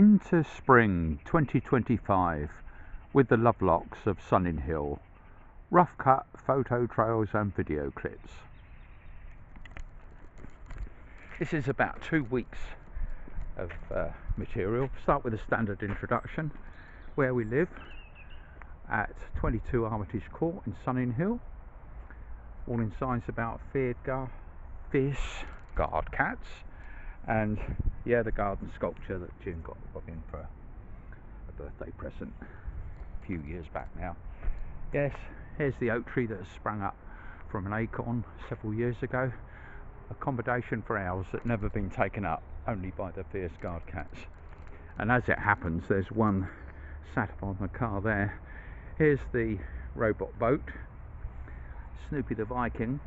Into spring 2025 with the Lovelocks of Sunninghill. Rough cut photo trails and video clips. This is about 2 weeks of material. Start with a standard introduction. Where we live at 22 Armitage Court in Sunninghill. Warning signs about fierce guard cats. And yeah, the garden sculpture that June got Robin for a birthday present a few years back now. Yes, here's the oak tree that has sprung up from an acorn several years ago. Accommodation for owls that never been taken up, only by the fierce guard cats. And as it happens, there's one sat on the car there. Here's the robot boat, Snoopy the Viking.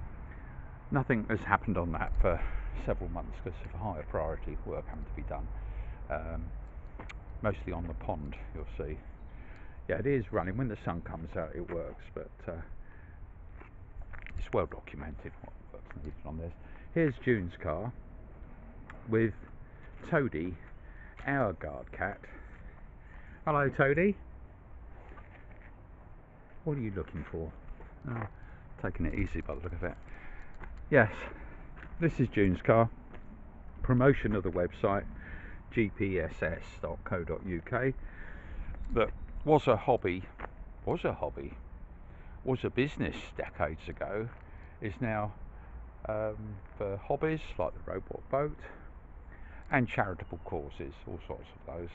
Nothing has happened on that for several months because of higher priority work having to be done, mostly on the pond. You'll see, yeah, it is running. When the sun comes out it works, but it's well documented what work's needed on this. Here's June's car with Toadie, our guard cat. Hello Toadie, what are you looking for? Oh, taking it easy by the look of it. Yes, this is June's car. Promotion of the website gpss.co.uk that was a business decades ago, is now for hobbies like the robot boat and charitable causes, all sorts of those,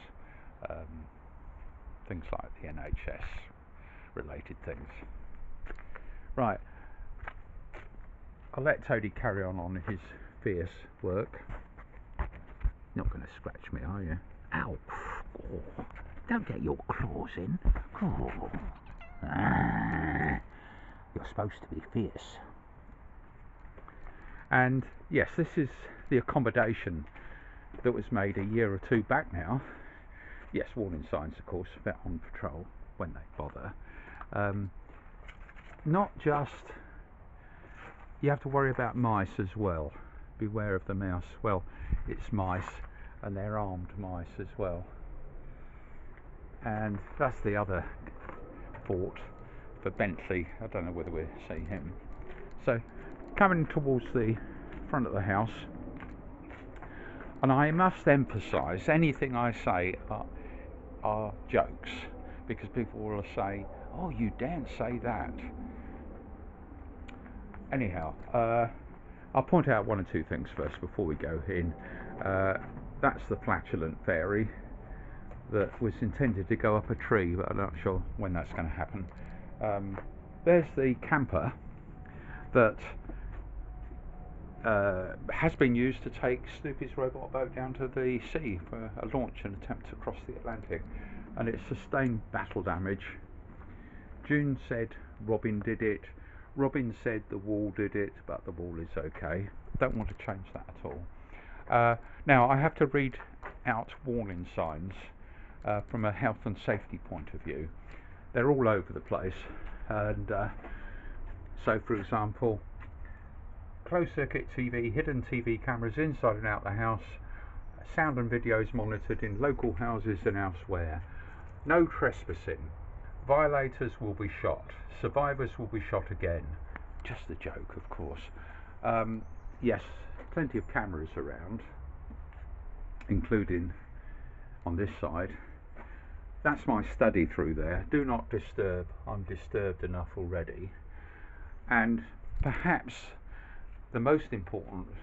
things like the NHS related things. Right, I'll let Toadie carry on his fierce work. Not going to scratch me, are you? Ow! Oh, don't get your claws in. Oh. Ah. You're supposed to be fierce. And yes, this is the accommodation that was made a year or two back now. Yes, warning signs, of course, they're on patrol when they bother. Not just, you have to worry about mice as well. Beware of the mouse. Well, it's mice, and they're armed mice as well. And that's the other fort for Bentley. I don't know whether we'll see him. So, coming towards the front of the house, and I must emphasise, anything I say are jokes, because people will say, oh, you daren't say that. Anyhow, I'll point out one or two things first before we go in. That's the flatulent fairy that was intended to go up a tree, but I'm not sure when that's going to happen. There's the camper that has been used to take Snoopy's robot boat down to the sea for a launch and attempt to cross the Atlantic, and it sustained battle damage. June said Robin did it. Robin said the wall did it, but the wall is okay. Don't want to change that at all. Now I have to read out warning signs from a health and safety point of view. They're all over the place, and so for example, closed circuit TV, hidden TV cameras inside and out the house, sound and videos monitored in local houses and elsewhere, no trespassing, violators will be shot, survivors will be shot again. Just a joke, of course. Yes, plenty of cameras around, including on this side. That's my study through there. Do not disturb. I'm disturbed enough already. And perhaps the most important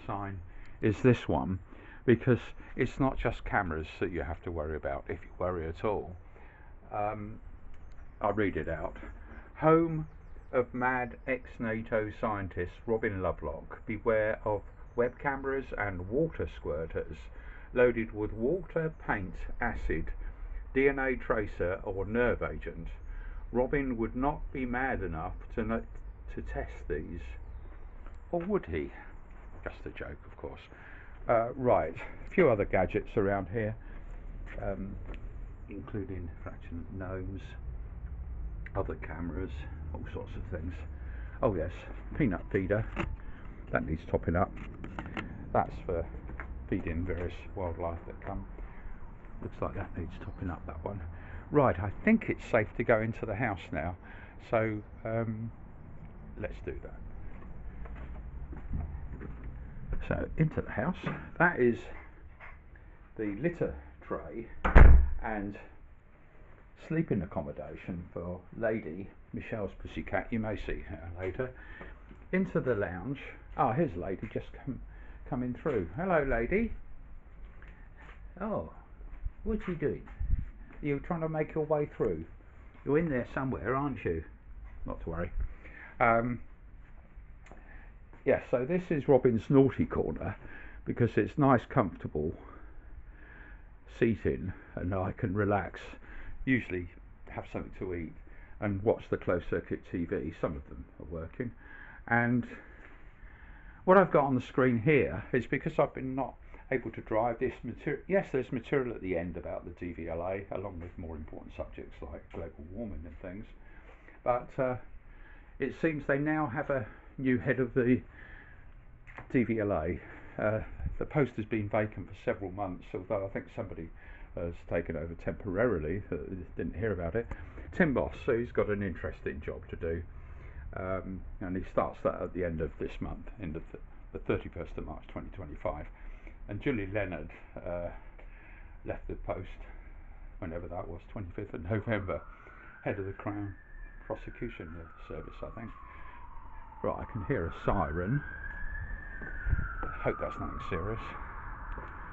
sign is this one, because it's not just cameras that you have to worry about, if you worry at all. I'll read it out. Home of mad ex-NATO scientist Robin Lovelock, beware of web cameras and water squirters loaded with water, paint, acid, DNA tracer or nerve agent. Robin would not be mad enough to test these. Or would he? Just a joke, of course. Right, a few other gadgets around here, including flatulent gnomes, other cameras, all sorts of things. Oh yes, peanut feeder, that needs topping up. That's for feeding various wildlife that come. Looks like that needs topping up, that one. Right, I think it's safe to go into the house now, so let's do that. So into the house. That is the litter tray and sleeping accommodation for Lady, Michelle's pussycat. You may see her later. Into the lounge. Ah, here's Lady just coming through. Hello, Lady. Oh, what are you doing? You're trying to make your way through. You're in there somewhere, aren't you? Not to worry. Yeah, so this is Robin's naughty corner because it's nice, comfortable seating, and I can relax. Usually have something to eat and watch the closed circuit TV. Some of them are working. And what I've got on the screen here is because I've been not able to drive this material. Yes, there's material at the end about the DVLA, along with more important subjects like global warming and things. But it seems they now have a new head of the DVLA. The post has been vacant for several months, although I think somebody has taken over temporarily. Didn't hear about it. Tim Boss, so he's got an interesting job to do, and he starts that at the end of this month, end of the 31st of March 2025. And Julie Leonard left the post whenever that was, 25th of November, head of the Crown Prosecution Service, I think. Right, I can hear a siren. I hope that's nothing serious.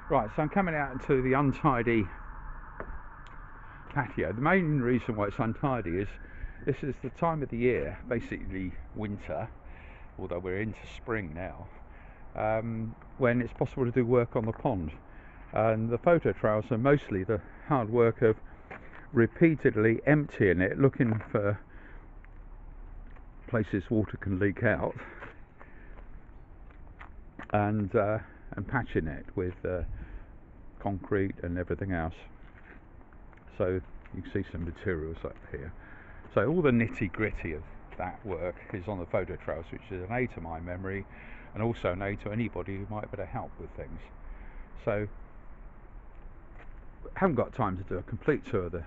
Right, so I'm coming out into the untidy patio. The main reason why it's untidy is this is the time of the year, basically winter, although we're into spring now, when it's possible to do work on the pond. And the photo trails are mostly the hard work of repeatedly emptying it, looking for places water can leak out, and patching it with concrete and everything else. So you can see some materials up here. So all the nitty gritty of that work is on the photo trails, which is an aid to my memory and also an aid to anybody who might be able to help with things. So I haven't got time to do a complete tour of the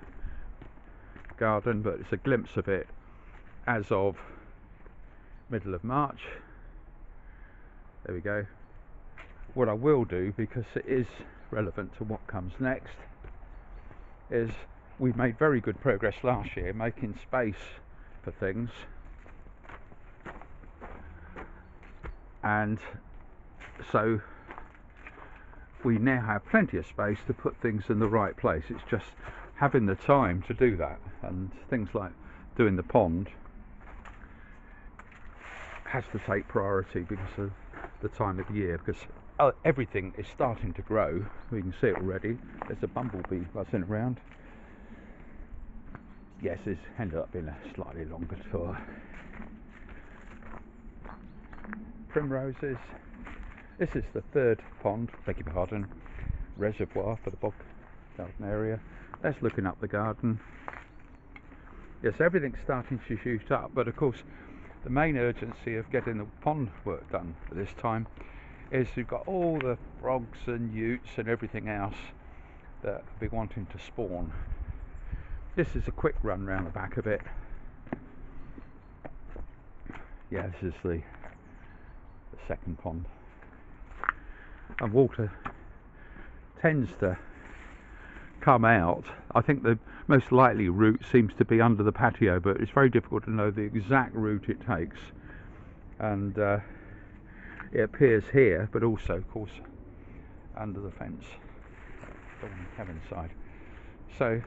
garden, but it's a glimpse of it as of middle of March. There we go. What I will do, because it is relevant to what comes next, is we've made very good progress last year making space for things, and so we now have plenty of space to put things in the right place. It's just having the time to do that, and things like doing the pond has to take priority because of the time of the year, because everything is starting to grow. We can see it already. There's a bumblebee buzzing around. Yes, this ended up being a slightly longer tour. Primroses. This is the third pond, beg your pardon, reservoir for the bog garden area. That's looking up the garden. Yes, everything's starting to shoot up, but of course the main urgency of getting the pond work done at this time is you've got all the frogs and newts and everything else that will be wanting to spawn. This is a quick run round the back of it. Yeah, this is the second pond. And water tends to come out. I think the most likely route seems to be under the patio, but it's very difficult to know the exact route it takes. And it appears here, but also, of course, under the fence. Don't want to have inside. So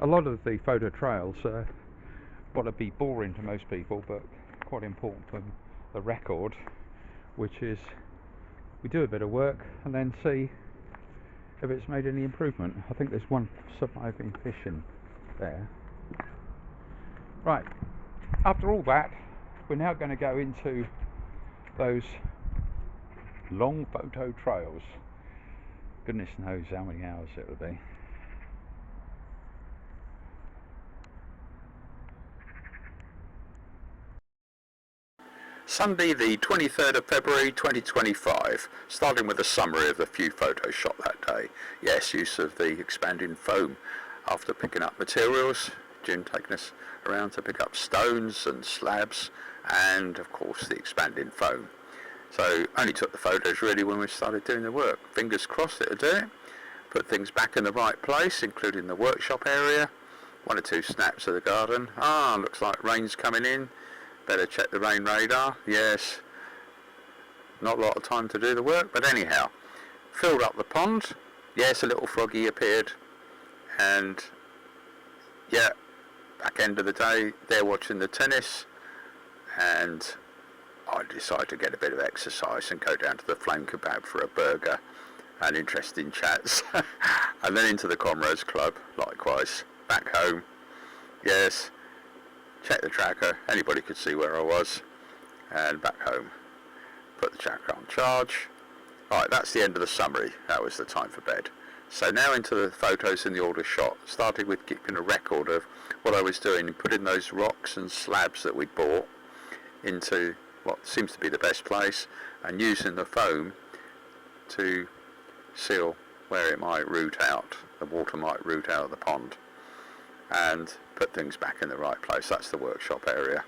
a lot of the photo trails are what would be boring to most people, but quite important for the record, which is we do a bit of work and then see if it's made any improvement. I think there's one surviving fish in there. Right, after all that, we're now going to go into those long photo trails. Goodness knows how many hours it will be. Sunday the 23rd of February 2025, starting with a summary of the few photos shot that day. Yes, use of the expanding foam after picking up materials, June taking us around to pick up stones and slabs, and of course the expanding foam. So only took the photos really when we started doing the work. Fingers crossed it'll do it. Put things back in the right place, including the workshop area. 1 or 2 snaps of the garden. Looks like rain's coming in. Better check the rain radar. Yes, not a lot of time to do the work, but anyhow, filled up the pond. Yes, a little froggy appeared, and yeah, back end of the day, they're watching the tennis, and I decided to get a bit of exercise and go down to the Flame Kebab for a burger and interesting chats, and then into the Comrades Club, likewise, back home. Yes, check the tracker, anybody could see where I was, and back home. Put the tracker on charge. Right, that's the end of the summary. That was the time for bed. So now into the photos in the order shot, starting with keeping a record of what I was doing and putting those rocks and slabs that we bought into what seems to be the best place, and using the foam to seal where it might root out, the water might root out of the pond, and put things back in the right place. That's the workshop area.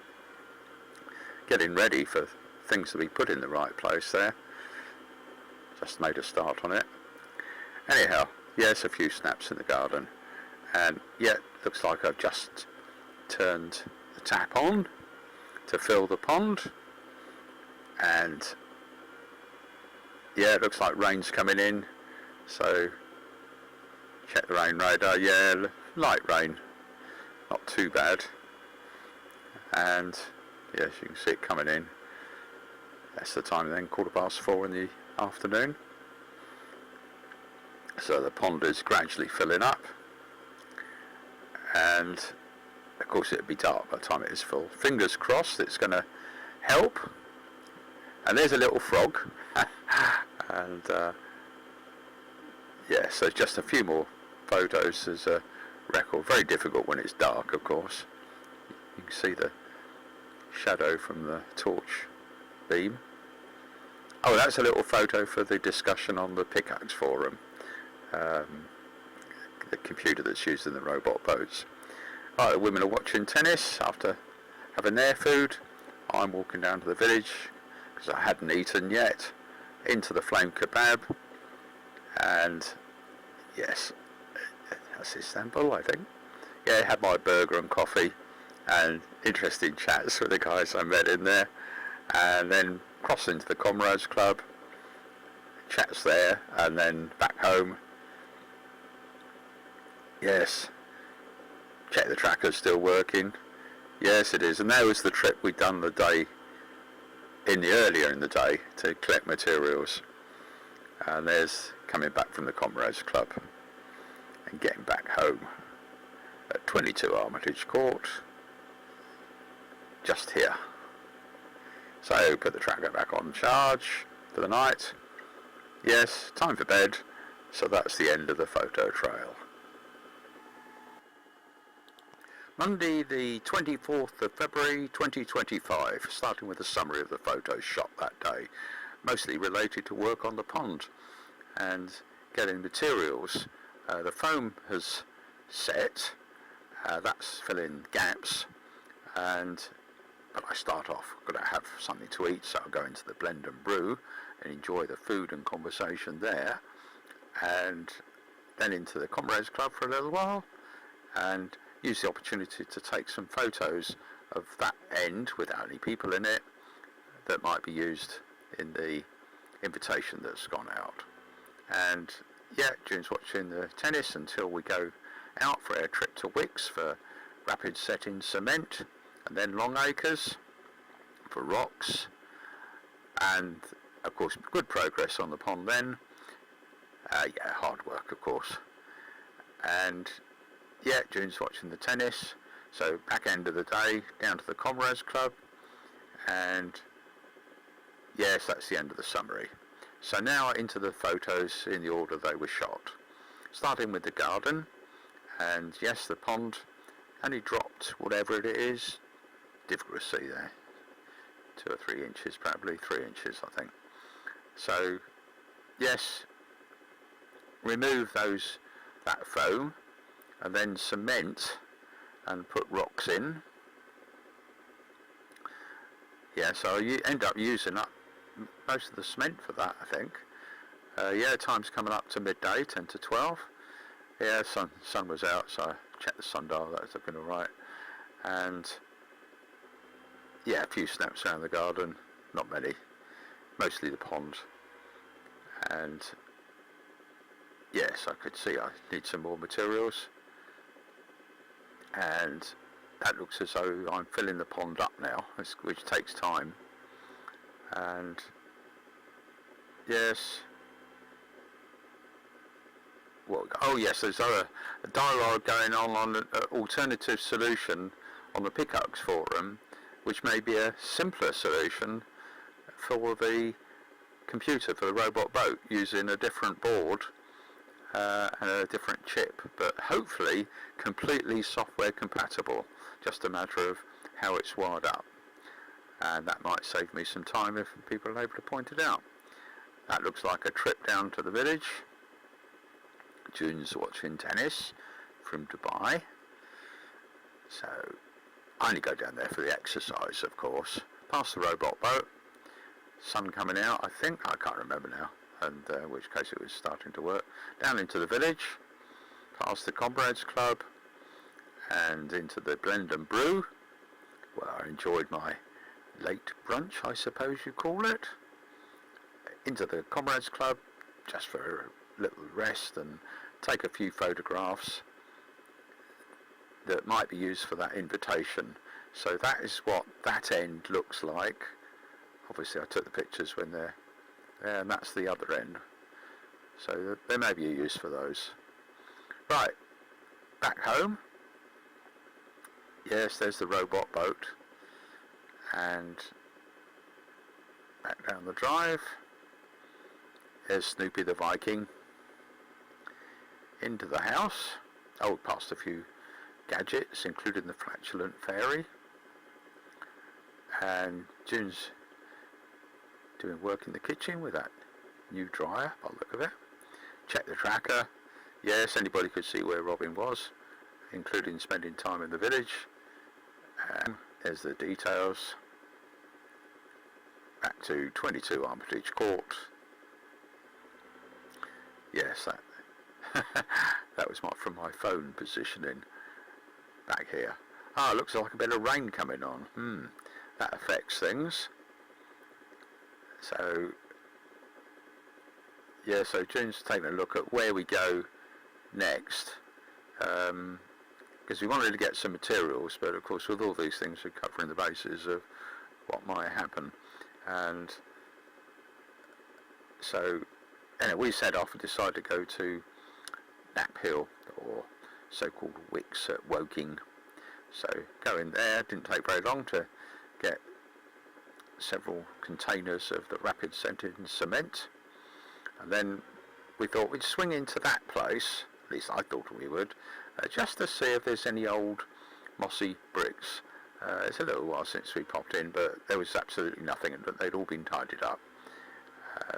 Getting ready for things to be put in the right place there. Just made a start on it. Anyhow, yes, a few snaps in the garden, and yeah, looks like I've just turned the tap on to fill the pond, and yeah, it looks like rain's coming in, so check the rain radar. Yeah, light rain, not too bad, and yes, you can see it coming in. That's the time then, 4:15 in the afternoon. So the pond is gradually filling up, and of course it'll be dark by the time it is full. Fingers crossed it's going to help. And there's a little frog. And yeah, so just a few more photos as a record. Very difficult when it's dark, of course. You can see the shadow from the torch beam. Oh, that's a little photo for the discussion on the pickaxe forum. The computer that's used in the robot boats. Right, the women are watching tennis after having their food. I'm walking down to the village because I hadn't eaten yet, into the Flame Kebab, and yes, that's Istanbul, I think. Yeah, had my burger and coffee and interesting chats with the guys I met in there, and then cross into the Comrades Club, chats there, and then back home. Yes, check the tracker's still working. Yes, it is. And that was the trip we'd done the day earlier in the day to collect materials. And there's coming back from the Comrades Club and getting back home at 22 Armitage Court, just here. So put the tracker back on charge for the night. Yes, time for bed. So that's the end of the photo trail. Monday the 24th of February 2025, starting with a summary of the photos shot that day, mostly related to work on the pond and getting materials. The foam has set, that's filling gaps, but I start off, got to have something to eat, so I'll go into the blend and brew and enjoy the food and conversation there, and then into the Comrades Club for a little while, and use the opportunity to take some photos of that end without any people in it that might be used in the invitation that's gone out. And yeah, June's watching the tennis until we go out for our trip to Wicks for rapid setting cement, and then Longacres for rocks, and of course good progress on the pond then. Yeah, hard work of course. And yeah, June's watching the tennis, so back end of the day, down to the Comrades Club, and yes, that's the end of the summary. So now into the photos in the order they were shot. Starting with the garden, and yes, the pond only dropped whatever it is, difficult to see there, 2 or 3 inches, probably 3 inches I think. So yes, remove that foam and then cement and put rocks in. Yeah, so you end up using up most of the cement for that, I think. Yeah, time's coming up to midday, 10 to 12. Yeah, sun was out, so I checked the sundial, that was looking alright. And yeah, a few snaps around the garden, not many, mostly the pond. And yes, I could see I need some more materials. And that looks as though I'm filling the pond up now, which takes time. And yes, well, oh yes, there's a dialogue going on an alternative solution on the Pickaxe forum, which may be a simpler solution for the computer, for the robot boat, using a different board and a different chip, but hopefully completely software compatible, just a matter of how it's wired up. And that might save me some time if people are able to point it out. That looks like a trip down to the village. June's watching tennis from Dubai. So I only go down there for the exercise, of course. Past the robot boat, sun coming out, I think, I can't remember now, and in which case it was starting to work. Down into the village, past the Comrades Club, and into the Blend and Brew, where I enjoyed my late brunch, I suppose you call it. Into the Comrades Club, just for a little rest and take a few photographs that might be used for that invitation. So that is what that end looks like. Obviously I took the pictures when they're there, and that's the other end. So there may be a use for those. Right, back home. Yes, there's the robot boat. And back down the drive. There's Snoopy the Viking. Into the house. Oh, past a few gadgets, including the flatulent fairy. And June's doing work in the kitchen with that new dryer, by the look of it. Check the tracker. Yes, anybody could see where Robin was, including spending time in the village. There's the details. Back to 22 Armitage Court. Yes, that was from my phone positioning back here. Ah, looks like a bit of rain coming on. That affects things. So yeah, so June's taking a look at where we go next, because we wanted to get some materials, but of course with all these things we're covering the bases of what might happen. And so anyway, we set off and decided to go to Knapp Hill, or so-called Wicks at Woking. So going there, didn't take very long to get several containers of the rapid scented cement, and then we thought we'd swing into that place, at least I thought we would, just to see if there's any old mossy bricks. It's a little while since we popped in, but there was absolutely nothing, and they'd all been tidied up.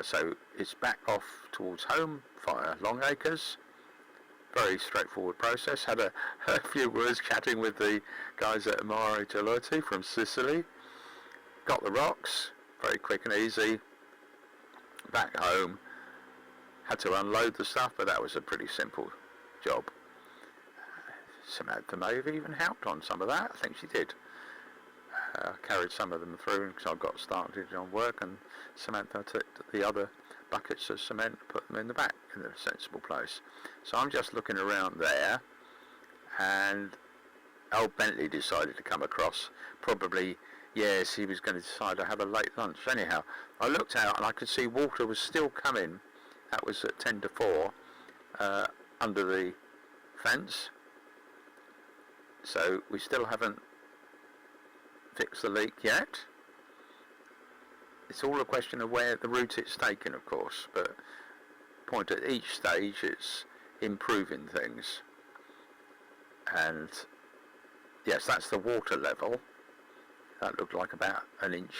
So it's back off towards home via Longacres. Very straightforward process. Had a few words chatting with the guys at Amare Gelati from Sicily. Got the rocks, very quick and easy. Back home, had to unload the stuff, but that was a pretty simple job. Samantha may have even helped on some of that. I think she did. Carried some of them through because I got started on work, and Samantha took the other buckets of cement and put them in the back in a sensible place. So I'm just looking around there, and old Bentley decided to come across. Probably, yes, he was going to decide to have a late lunch. Anyhow, I looked out and I could see water was still coming. That was at 10 to 4 under the fence. So we still haven't fixed the leak yet. It's all a question of where the route it's taken, of course, but point at each stage it's improving things. And yes, that's the water level. That looked like about an inch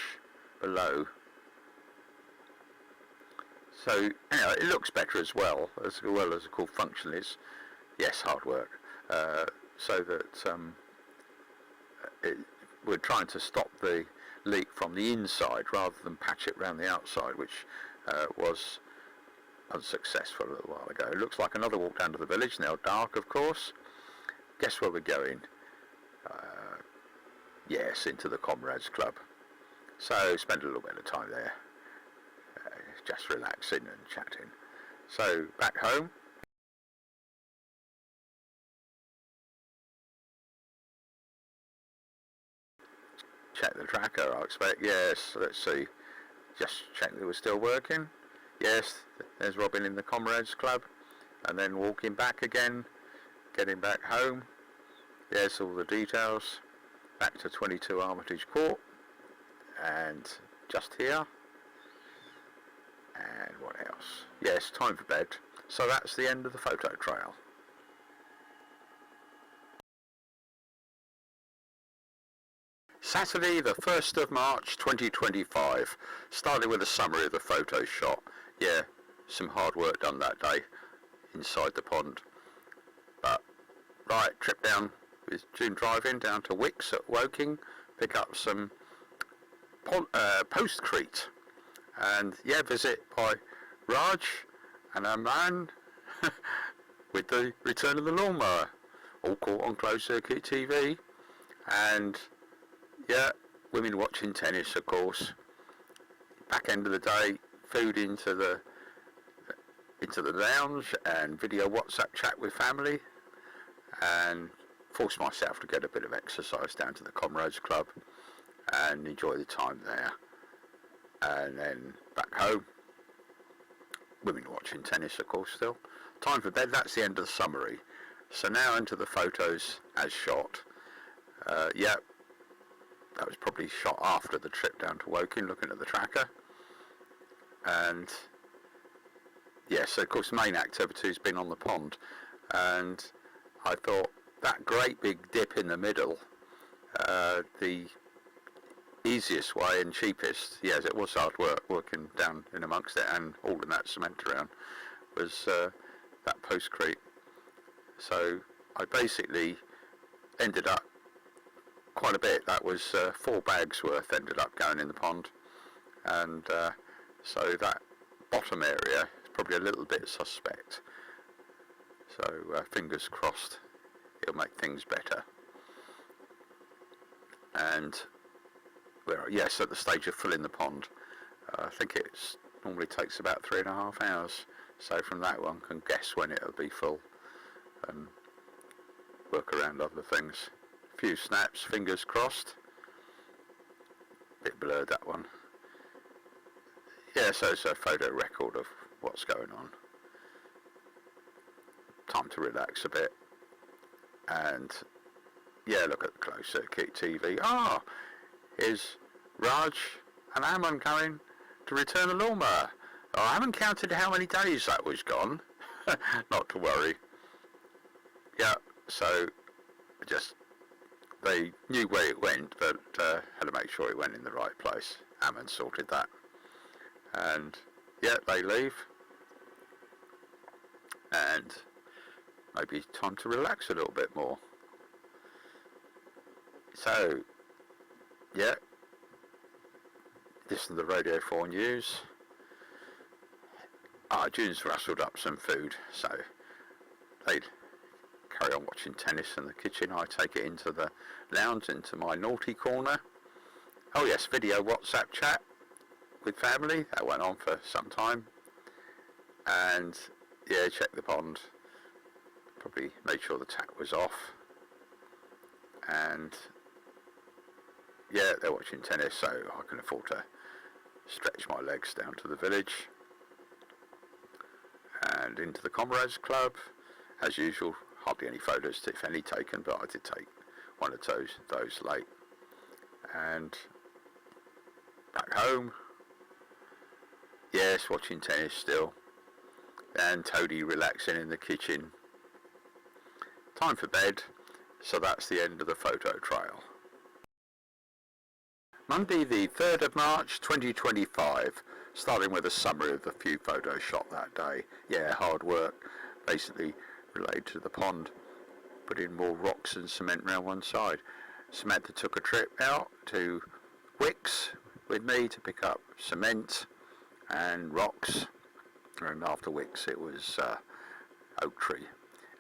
below. So anyway, it looks better as well as cool function is. Yes, hard work. So that we're trying to stop the leak from the inside rather than patch it around the outside, which was unsuccessful a little while ago. It looks like another walk down to the village, now dark of course. Guess where we're going? Yes, into the Comrades Club. So spend a little bit of time there, just relaxing and chatting. So back home. Check the tracker, I expect. Yes, let's see. Just check that we're still working. Yes, there's Robin in the Comrades Club. And then walking back again, getting back home. Yes, all the details. Back to 22 Armitage Court. And just here. And what else? Yes, time for bed. So that's the end of the photo trail. Saturday the 1st of March 2025, starting with a summary of the photo shot. Yeah, some hard work done that day inside the pond. But right, trip down with June driving down to Wicks at Woking, pick up some postcrete, and yeah, visit by Raj and our man with the return of the lawnmower, all caught on closed circuit TV. And yeah, women watching tennis, of course. Back end of the day, food into the lounge and video WhatsApp chat with family, and forced myself to get a bit of exercise down to the Comrades Club and enjoy the time there. And then back home, women watching tennis, of course, still. Time for bed, that's the end of the summary. So now into the photos as shot. Yeah, that was probably shot after the trip down to Woking, looking at the tracker. And yes, of course, the main activity has been on the pond. And I thought that great big dip in the middle, the easiest way and cheapest, yes, it was hard work working down in amongst it and hauling that cement around, was that postcrete. So I basically ended up quite a bit. That was 4 bags worth ended up going in the pond, and so that bottom area is probably a little bit suspect. So fingers crossed it'll make things better. And we're, yes, at the stage of filling the pond. I think it normally takes about 3.5 hours. So from that one can guess when it'll be full and work around other things. A few snaps, fingers crossed. Bit blurred that one. Yeah, so it's a photo record of what's going on. Time to relax a bit. And yeah, look at the closed circuit TV. Ah, here's Raj and Ammon going to return the lawnmower. Oh, I haven't counted how many days that was gone. Not to worry. Yeah, so just they knew where it went, but had to make sure it went in the right place. Ammon sorted that. And yeah, they leave. And maybe time to relax a little bit more. So, yeah, listen to the Radio 4 News. June's rustled up some food, so they'd carry on watching tennis in the kitchen. I take it into the lounge, into my naughty corner. Oh yes, video WhatsApp chat with family. That went on for some time. And yeah, check the pond. Probably made sure the tap was off. And yeah, they're watching tennis, so I can afford to stretch my legs down to the village and into the Comrades Club. As usual, hardly any photos, if any, taken, but I did take one of those late. And back home, yes, watching tennis still, and Toadie relaxing in the kitchen. Time for bed, so that's the end of the photo trail. Monday the 3rd of March 2025, starting with a summary of the few photos shot that day. Yeah, hard work, basically related to the pond. Put in more rocks and cement around one side. Samantha took a trip out to Wicks with me to pick up cement and rocks, and after Wicks it was Oak Tree,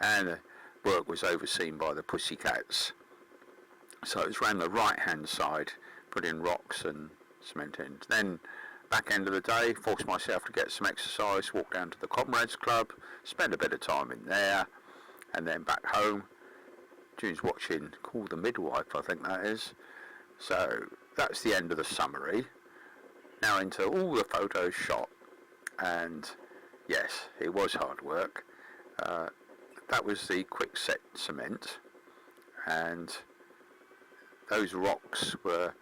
and the work was overseen by the Pussycats. So it was round the right hand side, put in rocks and cement in. Then back end of the day, forced myself to get some exercise, walk down to the Comrades Club, spend a bit of time in there, and then back home. June's watching Call the Midwife, I think that is. So that's the end of the summary. Now into all the photos shot, and yes, it was hard work. That was the quick set cement, and those rocks were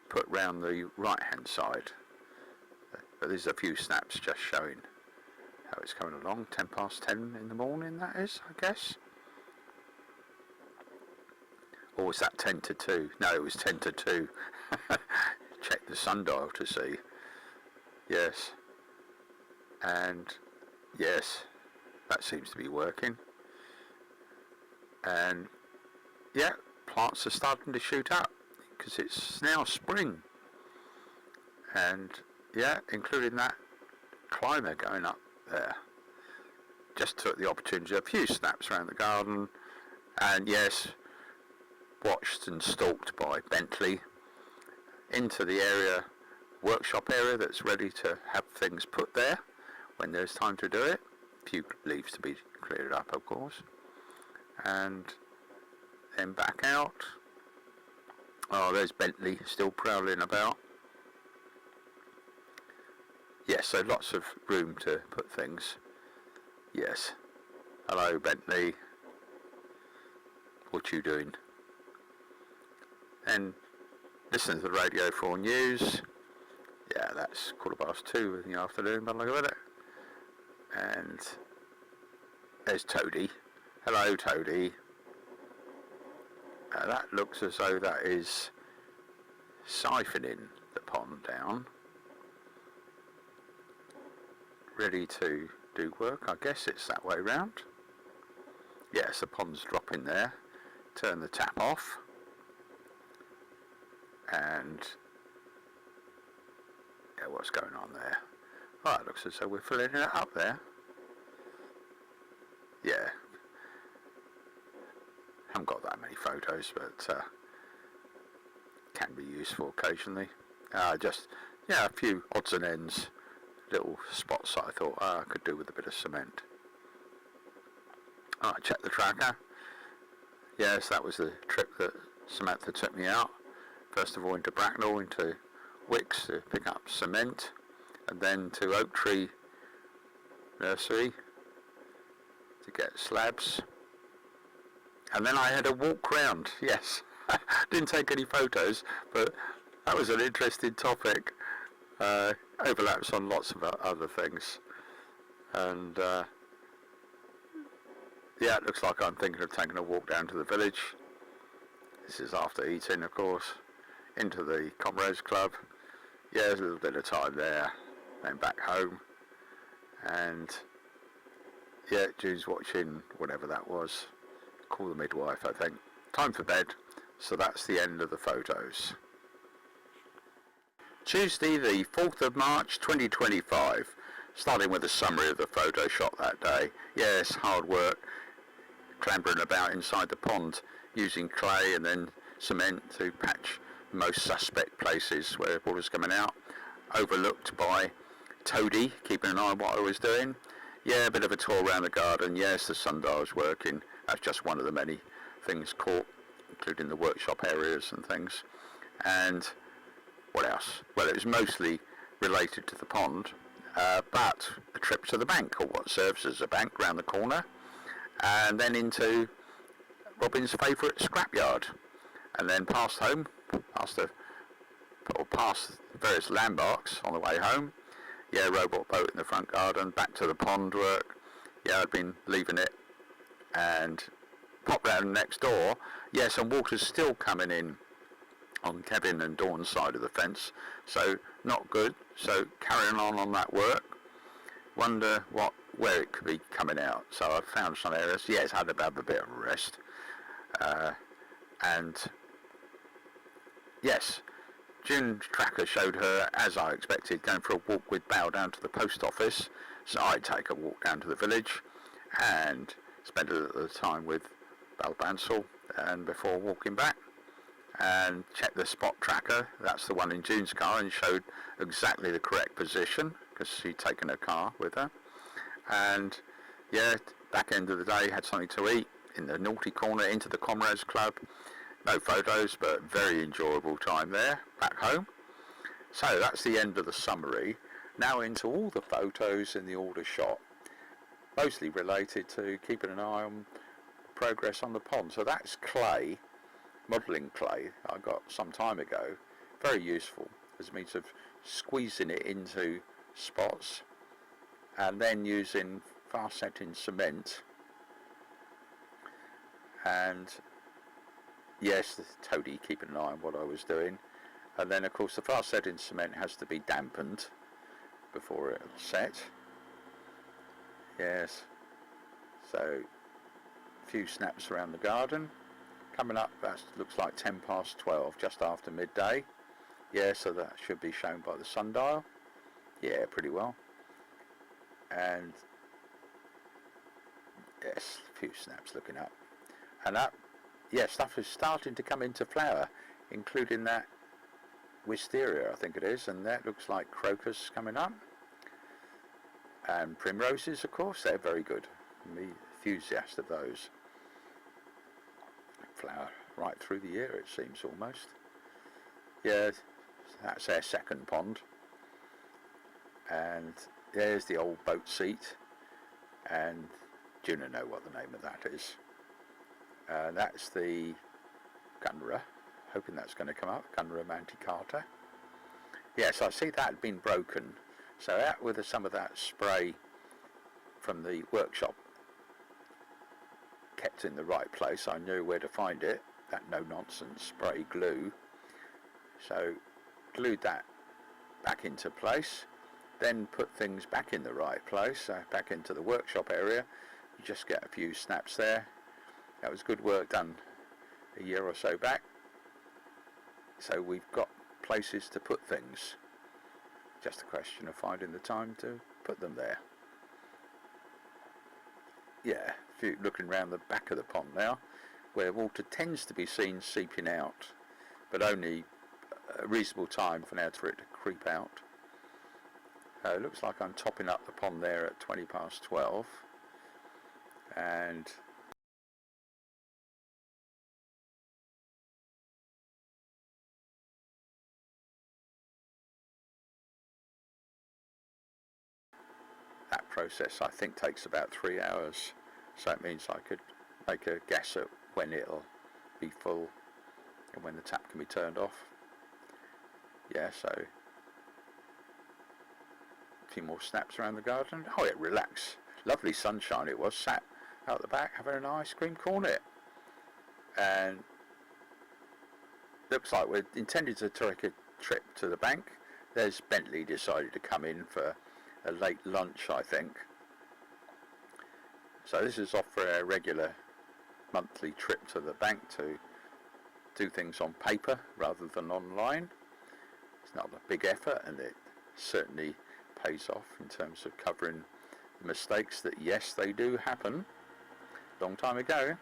put round the right hand side. But there's a few snaps just showing how it's coming along. 10 past 10 in the morning, that is, I guess. Or was that 10 to 2? No, it was 10 to 2. Check the sundial to see. Yes. And yes, that seems to be working. And yeah, plants are starting to shoot up because it's now spring. And yeah, including that climber going up there. Just took the opportunity, a few snaps around the garden, and yes, watched and stalked by Bentley into the area, workshop area that's ready to have things put there when there's time to do it. A few leaves to be cleared up, of course, and then back out. Oh, there's Bentley still prowling about. Yes, so lots of room to put things. Yes. Hello, Bentley. What you doing? And listen to the Radio 4 News. Yeah, that's 2:15 in the afternoon, by the look of it. And there's Toady. Hello, Toady. That looks as though that is siphoning the pond down. Ready to do work. I guess it's that way round. Yes, the pond's dropping there. Turn the tap off. And yeah, what's going on there? Oh, it looks as though we're filling it up there. Yeah. Haven't got that many photos, but can be useful occasionally. Just, yeah, a few odds and ends, little spots that I thought I could do with a bit of cement. Alright, check the tracker. Yes, that was the trip that Samantha took me out. First of all into Bracknell, into Wicks to pick up cement, and then to Oak Tree Nursery to get slabs. And then I had a walk round, yes. Didn't take any photos, but that was an interesting topic. Overlaps on lots of other things. And yeah, it looks like I'm thinking of taking a walk down to the village. This is after eating, of course. Into the Comrades Club. Yeah, there's a little bit of time there. Then back home. And yeah, June's watching whatever that was. Call the Midwife, I think. Time for bed. So that's the end of the photos. Tuesday the 4th of March 2025. Starting with a summary of the photo shot that day. Yes, hard work. Clambering about inside the pond. Using clay and then cement to patch most suspect places where water's coming out. Overlooked by Toady, keeping an eye on what I was doing. Yeah, a bit of a tour around the garden. Yes, the sundial's working. That's just one of the many things caught, including the workshop areas and things. And what else? Well, it was mostly related to the pond, but a trip to the bank, or what serves as a bank, round the corner, and then into Robin's favourite scrapyard, and then past home, past various landmarks on the way home. Yeah, robot boat in the front garden, back to the pond work. Yeah, I'd been leaving it, and popped round next door. Yeah, some water's still coming in on Kevin and Dawn's side of the fence, so not good. So carrying on that work, wonder where it could be coming out. So I've found some areas. Yes, had to have a bit of a rest, and yes, June tracker showed her, as I expected, going for a walk with Bow down to the post office. So I take a walk down to the village and spend a little time with Bal Bansal and before walking back, and check the spot tracker. That's the one in June's car, and showed exactly the correct position because she'd taken her car with her. And yeah, back end of the day, had something to eat in the naughty corner, into the Comrades Club. No photos, but very enjoyable time there, back home. So that's the end of the summary. Now into all the photos in the order shot, mostly related to keeping an eye on progress on the pond. So that's clay, modelling clay I got some time ago. Very useful as a means of squeezing it into spots and then using fast setting cement. And yes, the toady keeping an eye on what I was doing. And then of course the fast setting cement has to be dampened before it'll set. Yes, so a few snaps around the garden. Coming up, that looks like 12, just after midday. Yeah, so that should be shown by the sundial. Yeah, pretty well. And yes, a few snaps looking up. And up, yeah, stuff is starting to come into flower, including that wisteria, I think it is, and that looks like crocus coming up. And primroses, of course, they're very good. I'm an enthusiast of those. Flower right through the year, it seems, almost. Yeah, that's their second pond. And there's the old boat seat, and do you know what the name of that is? That's the Gunra, hoping that's going to come up, Gunra manticata. Yes, I see that had been broken, so out with some of that spray from the workshop, kept in the right place. I knew where to find it, that no-nonsense spray glue. So glued that back into place, then put things back in the right place, back into the workshop area. You just get a few snaps there. That was good work done a year or so back. So we've got places to put things. Just a question of finding the time to put them there. Yeah, looking around the back of the pond now, where water tends to be seen seeping out, but only a reasonable time for now for it to creep out. It looks like I'm topping up the pond there at 12, and that process I think takes about 3 hours, so it means I could make a guess at when it'll be full and when the tap can be turned off. Yeah, so a few more snaps around the garden. Oh, it relaxed. Lovely sunshine it was, sat out the back having an ice cream cornet. And looks like we're intended to take a trip to the bank. There's Bentley decided to come in for a late lunch, I think. So this is off for a regular monthly trip to the bank to do things on paper rather than online. It's not a big effort, and it certainly pays off in terms of covering the mistakes that, yes, they do happen. Long time ago.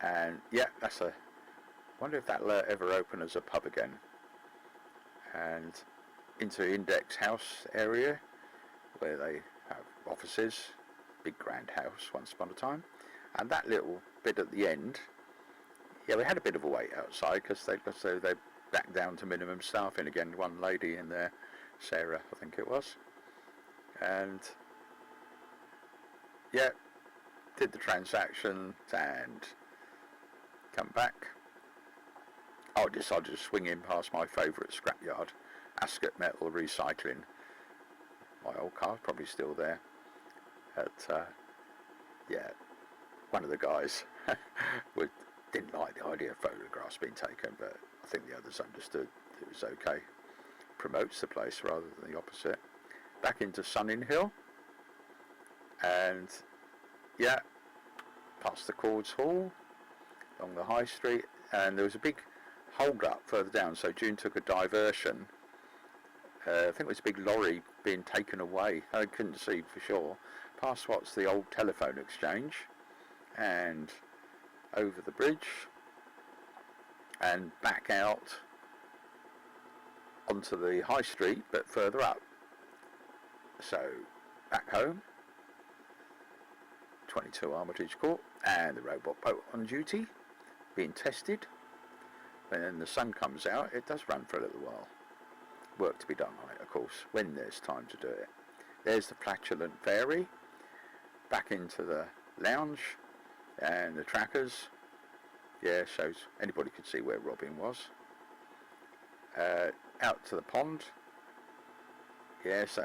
And yeah, that's a wonder if that'll ever open as a pub again. And into Index House area where they have offices, big grand house once upon a time. And that little bit at the end, yeah, we had a bit of a wait outside because they backed down to minimum staffing again. One lady in there, Sarah I think it was, and yeah, did the transaction and come back. I decided to swing in past my favourite scrapyard, Ascot Metal Recycling. My old car's probably still there. Yeah, one of the guys would didn't like the idea of photographs being taken, but I think the others understood it was okay. Promotes the place rather than the opposite. Back into Sunninghill, and yeah, past the Cords Hall, along the High Street, and there was a big hold up further down, so June took a diversion. I think it was a big lorry being taken away. I couldn't see for sure. Past what's the old telephone exchange, and over the bridge, and back out onto the High Street, but further up. So back home, 22 Armitage Court, and the robot boat on duty, being tested. When the sun comes out, it does run for a little while. Work to be done on it, of course, when there's time to do it. There's the flatulent fairy, back into the lounge, and the trackers. Yeah, shows anybody could see where Robin was. Out to the pond. Yes,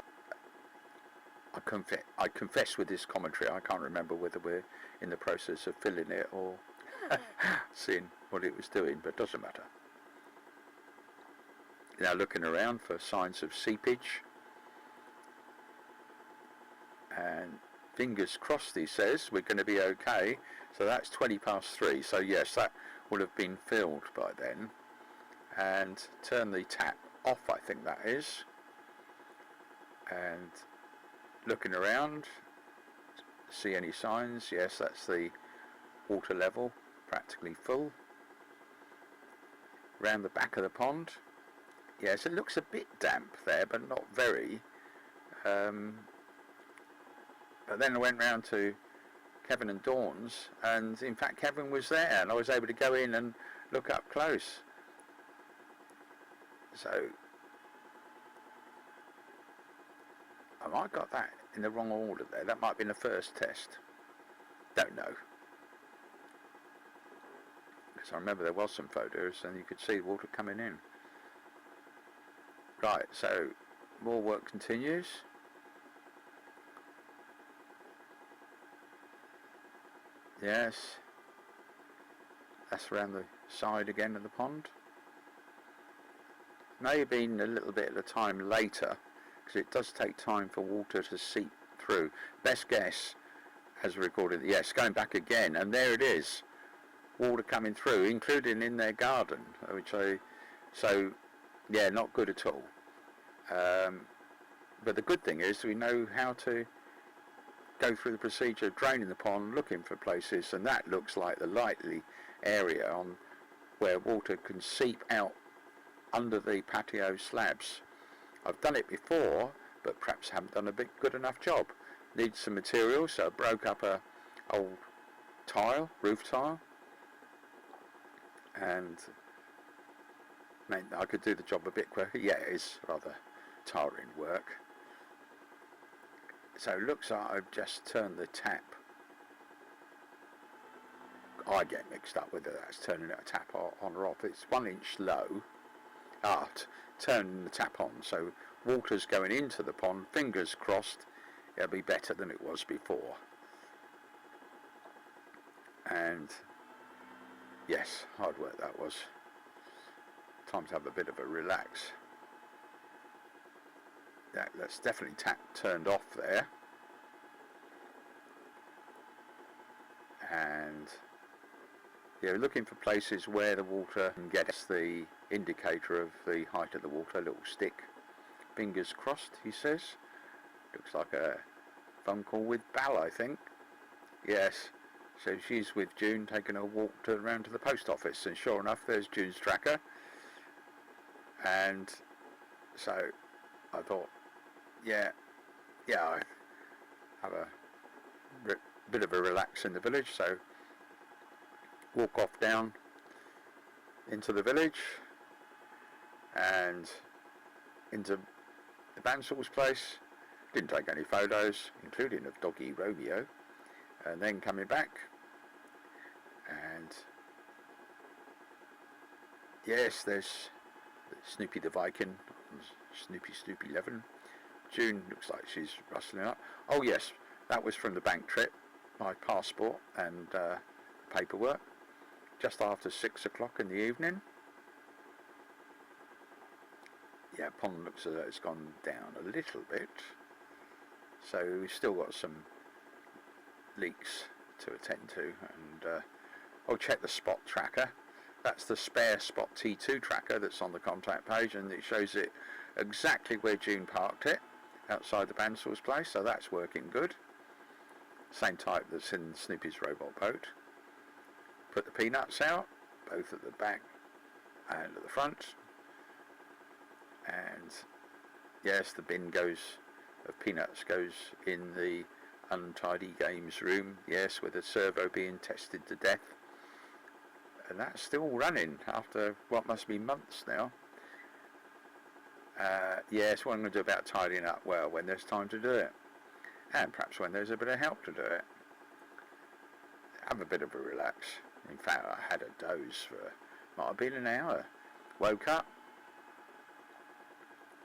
I confess with this commentary, I can't remember whether we're in the process of filling it or seeing what it was doing, but it doesn't matter. Now looking around for signs of seepage, and fingers crossed, he says, we're going to be okay. So that's 3:20. So yes, that will have been filled by then. And turn the tap off, I think that is. And looking around, see any signs? Yes, that's the water level, practically full. Round the back of the pond, yes, it looks a bit damp there, but not very. But then I went round to Kevin and Dawn's, and in fact Kevin was there, and I was able to go in and look up close. So I might have got that in the wrong order there. That might have been the first test. Don't know. Because I remember there was some photos and you could see the water coming in. Right, so more work continues. Yes. That's around the side again of the pond. May have been a little bit of a time later, because it does take time for water to seep through. Best guess, as recorded, yes, going back again, and there it is, water coming through, including in their garden, so yeah, not good at all. But the good thing is we know how to go through the procedure of draining the pond, looking for places, and that looks like the likely area on where water can seep out under the patio slabs. I've done it before, but perhaps haven't done a bit good enough job. Needs some material, so I broke up a old tile, roof tile, and meant I could do the job a bit quicker. Yeah, it is rather tiring work. So it looks like I've just turned the tap. I get mixed up whether that's turning a tap on or off. It's 1 inch low. Turning the tap on, so water's going into the pond. Fingers crossed it'll be better than it was before. And yes, hard work that was. Time to have a bit of a relax. That's definitely turned off there. And you're looking for places where the water gets the indicator of the height of the water, a little stick. Fingers crossed, he says. Looks like a phone call with Bal, I think. Yes, so she's with June taking a walk around to the post office, and sure enough there's June's tracker. And so I thought, yeah, I have a bit of a relax in the village, so walk off down into the village and into the Bansall's place. Didn't take any photos, including of doggy Romeo, and then coming back, and yes, there's Snoopy the Viking, Snoopy 11. June looks like she's rustling up. Oh yes, that was from the bank trip, my passport and paperwork. just after 6 o'clock in the evening. Yeah, pond looks as though it's gone down a little bit, so we've still got some leaks to attend to, and I'll check the spot tracker. That's the spare spot T2 tracker that's on the contact page, and it shows it exactly where June parked it, outside the Bansall's place, so that's working good. Same type that's in Snoopy's robot boat. Put the peanuts out, both at the back and at the front. And yes, the bin of peanuts goes in the untidy games room, yes, with the servo being tested to death. And that's still running after what must be months now. Yes, what I'm going to do about tidying up, well, when there's time to do it, and perhaps when there's a bit of help to do it. Have a bit of a relax. In fact, I had a doze for, might have been an hour. Woke up,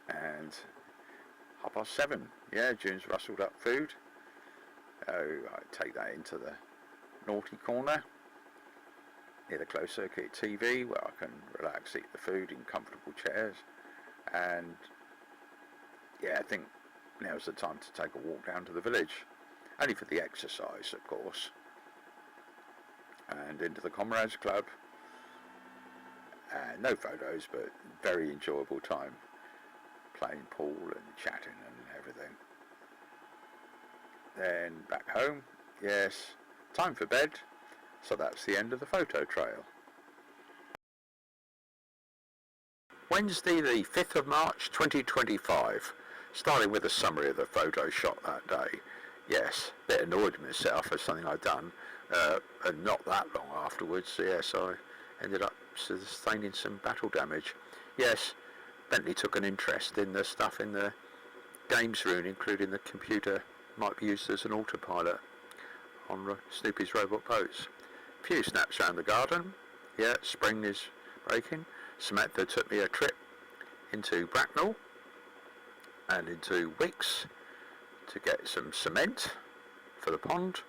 and 7:30, yeah, June's rustled up food. Oh, I take that into the naughty corner, near the closed circuit TV, where I can relax, eat the food in comfortable chairs. And yeah, I think now's the time to take a walk down to the village, only for the exercise, of course, and into the Comrades Club. No photos, but very enjoyable time, playing pool and chatting and everything. Then back home, yes, time for bed, so that's the end of the photo trail. Wednesday the 5th of March 2025, starting with a summary of the photo shot that day. Yes, a bit annoyed with myself for something I'd done, and not that long afterwards. Yes, I ended up sustaining some battle damage. Yes, Bentley took an interest in the stuff in the games room, including the computer might be used as an autopilot on Snoopy's robot boats. A few snaps around the garden. Yeah, spring is breaking. Samantha took me a trip into Bracknell and into Wicks to get some cement for the pond,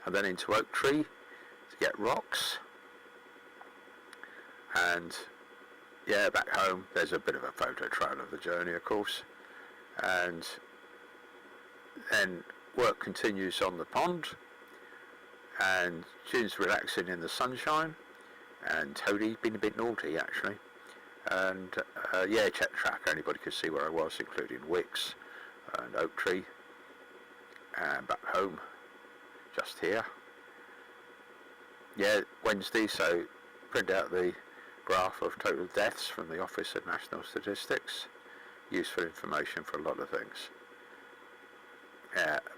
and then into Oak Tree to get rocks. And yeah, back home there's a bit of a photo trail of the journey, of course, and then work continues on the pond, and June's relaxing in the sunshine, and Toadie's been a bit naughty actually. And yeah, check the tracker, anybody could see where I was, including Wicks and Oak Tree, and back home just here. Yeah, Wednesday, so print out the graph of total deaths from the Office of National Statistics. Useful information for a lot of things.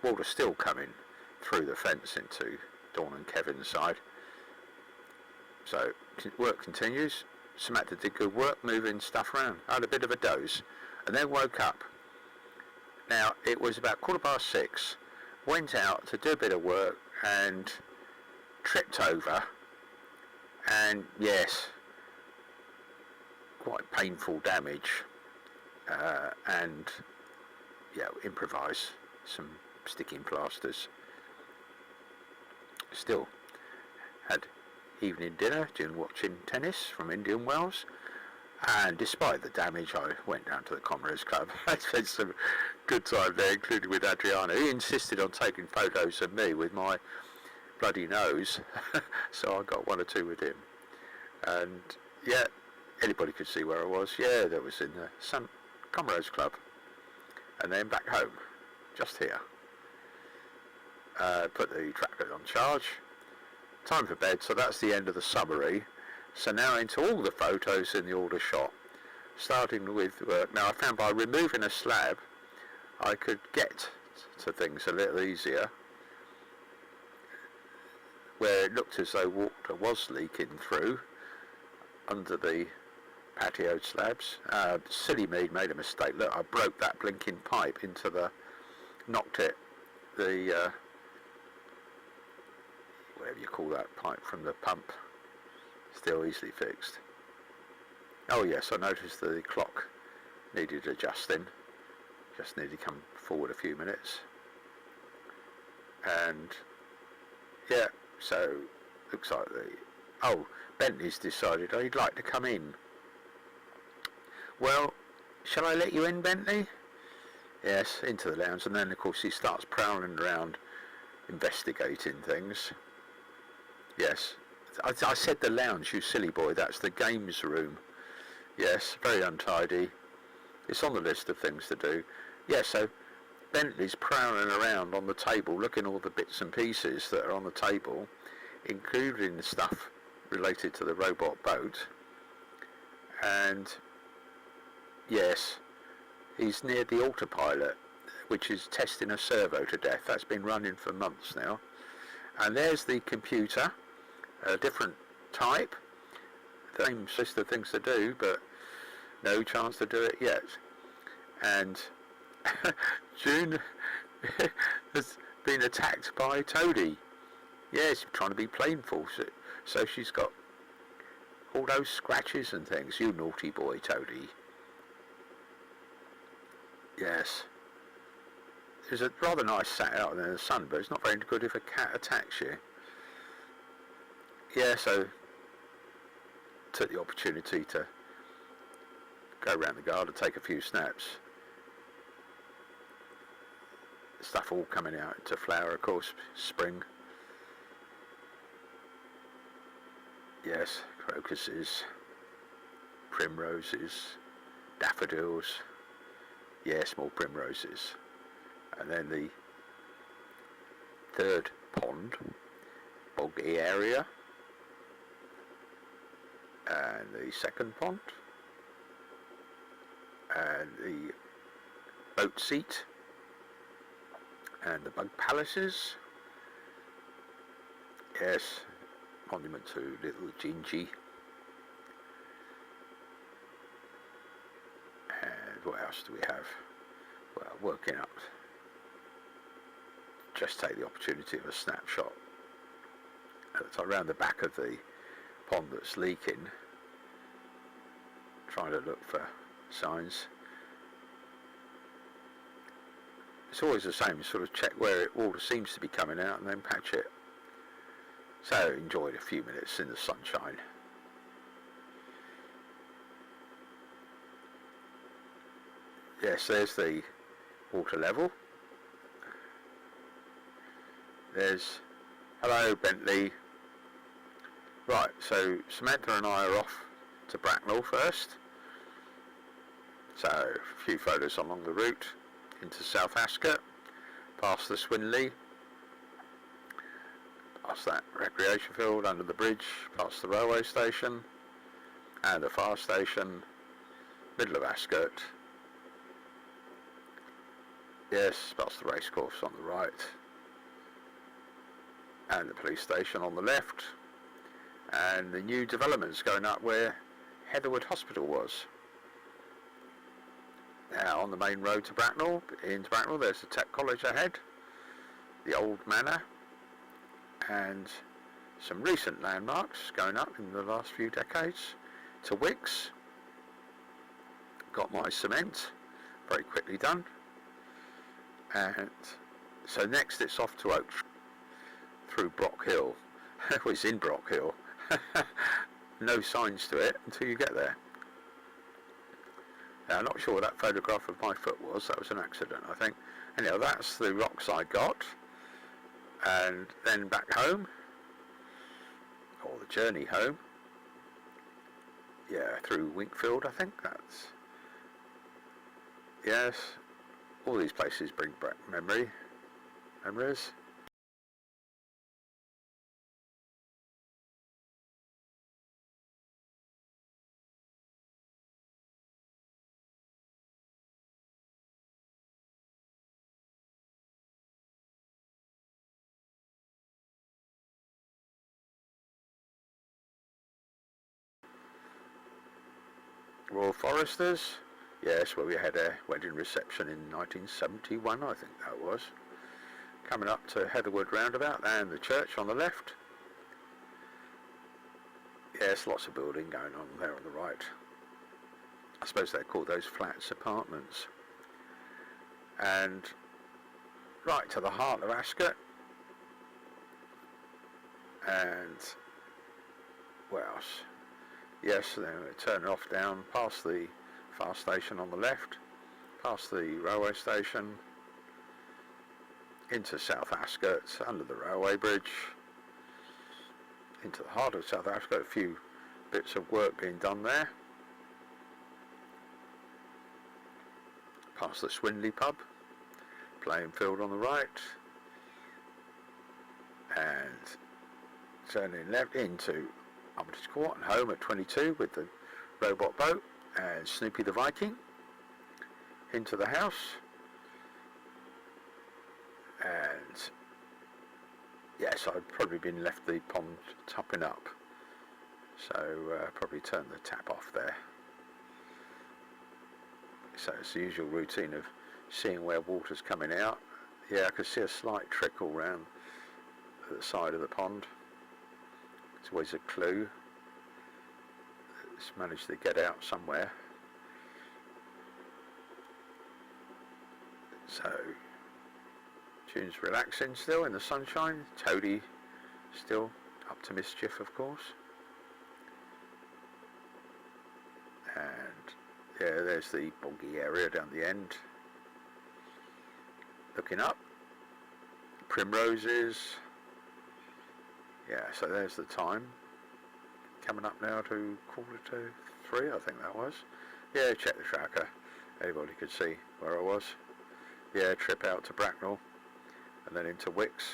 Water still coming through the fence into Dawn and Kevin's side, so work continues. Samantha did good work moving stuff around. I had a bit of a doze and then woke up. Now it was about 6:15, went out to do a bit of work and tripped over, and yes, quite painful damage, and yeah, improvise some sticking plasters. Still had evening dinner, June watching tennis from Indian Wells, and despite the damage I went down to the Comrades Club. I spent some good time there, including with Adriano. He insisted on taking photos of me with my bloody nose so I got one or two with him. And yeah, anybody could see where I was. Yeah, that was in the Comrades Club, and then back home just here. Put the tracker on charge. Time for bed, so that's the end of the summary. So now into all the photos in the order shot, starting with work. Now I found by removing a slab I could get to things a little easier. Where it looked as though water was leaking through under the patio slabs. Silly me, made a mistake. Look, I broke that blinking pipe into the, knocked it, the whatever you call that pipe from the pump, still easily fixed. Oh yes, I noticed the clock needed adjusting, just needed to come forward a few minutes. And yeah, so looks like the Oh, Bentley's decided he'd like to come in. Well, shall I let you in, Bentley? Yes, into the lounge, and then of course he starts prowling around, investigating things. Yes, I said the lounge, you silly boy, that's the games room. Yes, very untidy. It's on the list of things to do. Yes, so Bentley's prowling around on the table, looking at all the bits and pieces that are on the table, including the stuff related to the robot boat. And yes, he's near the autopilot, which is testing a servo to death. That's been running for months now. And there's the computer, a different type. Same list of things to do, but no chance to do it yet. And June has been attacked by Toadie. Yes, trying to be playful, so she's got all those scratches and things. You naughty boy, Toadie. Yes. There's a rather nice sat out in the sun, but it's not very good if a cat attacks you. Yeah, so took the opportunity to go around the garden, take a few snaps. Stuff all coming out into flower, of course, spring. Yes, crocuses, primroses, daffodils. Yeah, small primroses. And then the third pond, boggy area. And the second pond. And the boat seat. And the bug palaces. Yes, monument to little Gingy. And what else do we have? Well, working up. Just take the opportunity of a snapshot. It's around the back of the pond that's leaking. Trying to look for signs. It's always the same, sort of check where it all seems to be coming out and then patch it. So enjoyed a few minutes in the sunshine. Yes, there's the water level. There's, hello Bentley. Right, so Samantha and I are off to Bracknell first. So a few photos along the route into South Ascot, past the Swinley, past that recreation field, under the bridge, past the railway station and the fire station, middle of Ascot. Yes, past the racecourse on the right and the police station on the left, and the new developments going up where Heatherwood Hospital was. Now on the main road to Bracknell, into Bracknell, there's the Tech College ahead, the old manor, and some recent landmarks going up in the last few decades to Wicks. Got my cement, very quickly done. And so next it's off to Oak through Brock Hill. Well, it's in Brock Hill. No signs to it until you get there. Now, I'm not sure what that photograph of my foot was. That was an accident, I think. Anyhow, that's the rocks I got. And then back home, or the journey home. Yeah, through Winkfield, I think that's. Yes, all these places bring back memories. Royal Foresters, yes, where we had a wedding reception in 1971, I think that was. Coming up to Heatherwood roundabout and the church on the left. Yes, lots of building going on there on the right. I suppose they call those flats apartments. And right to the heart of Ascot. And what else? Yes, then we turn off down past the fast station on the left, past the railway station, into South Ascot, under the railway bridge, into the heart of South Ascot. A few bits of work being done there. Past the Swindley pub, playing field on the right, and turning left into Armitage Court and home at 22 with the robot boat and Snoopy the Viking, into the house, and yes, I'd probably been left the pond topping up, so probably turn the tap off there. So it's the usual routine of seeing where water's coming out. Yeah, I could see a slight trickle round at the side of the pond. It's always a clue. It's managed to get out somewhere. So June's relaxing still in the sunshine. Toadie still up to mischief, of course. And yeah, there's the boggy area down the end. Looking up, primroses. Yeah, so there's the time. Coming up now to 2:45, I think that was. Yeah, check the tracker. Anybody could see where I was. Yeah, trip out to Bracknell and then into Wicks.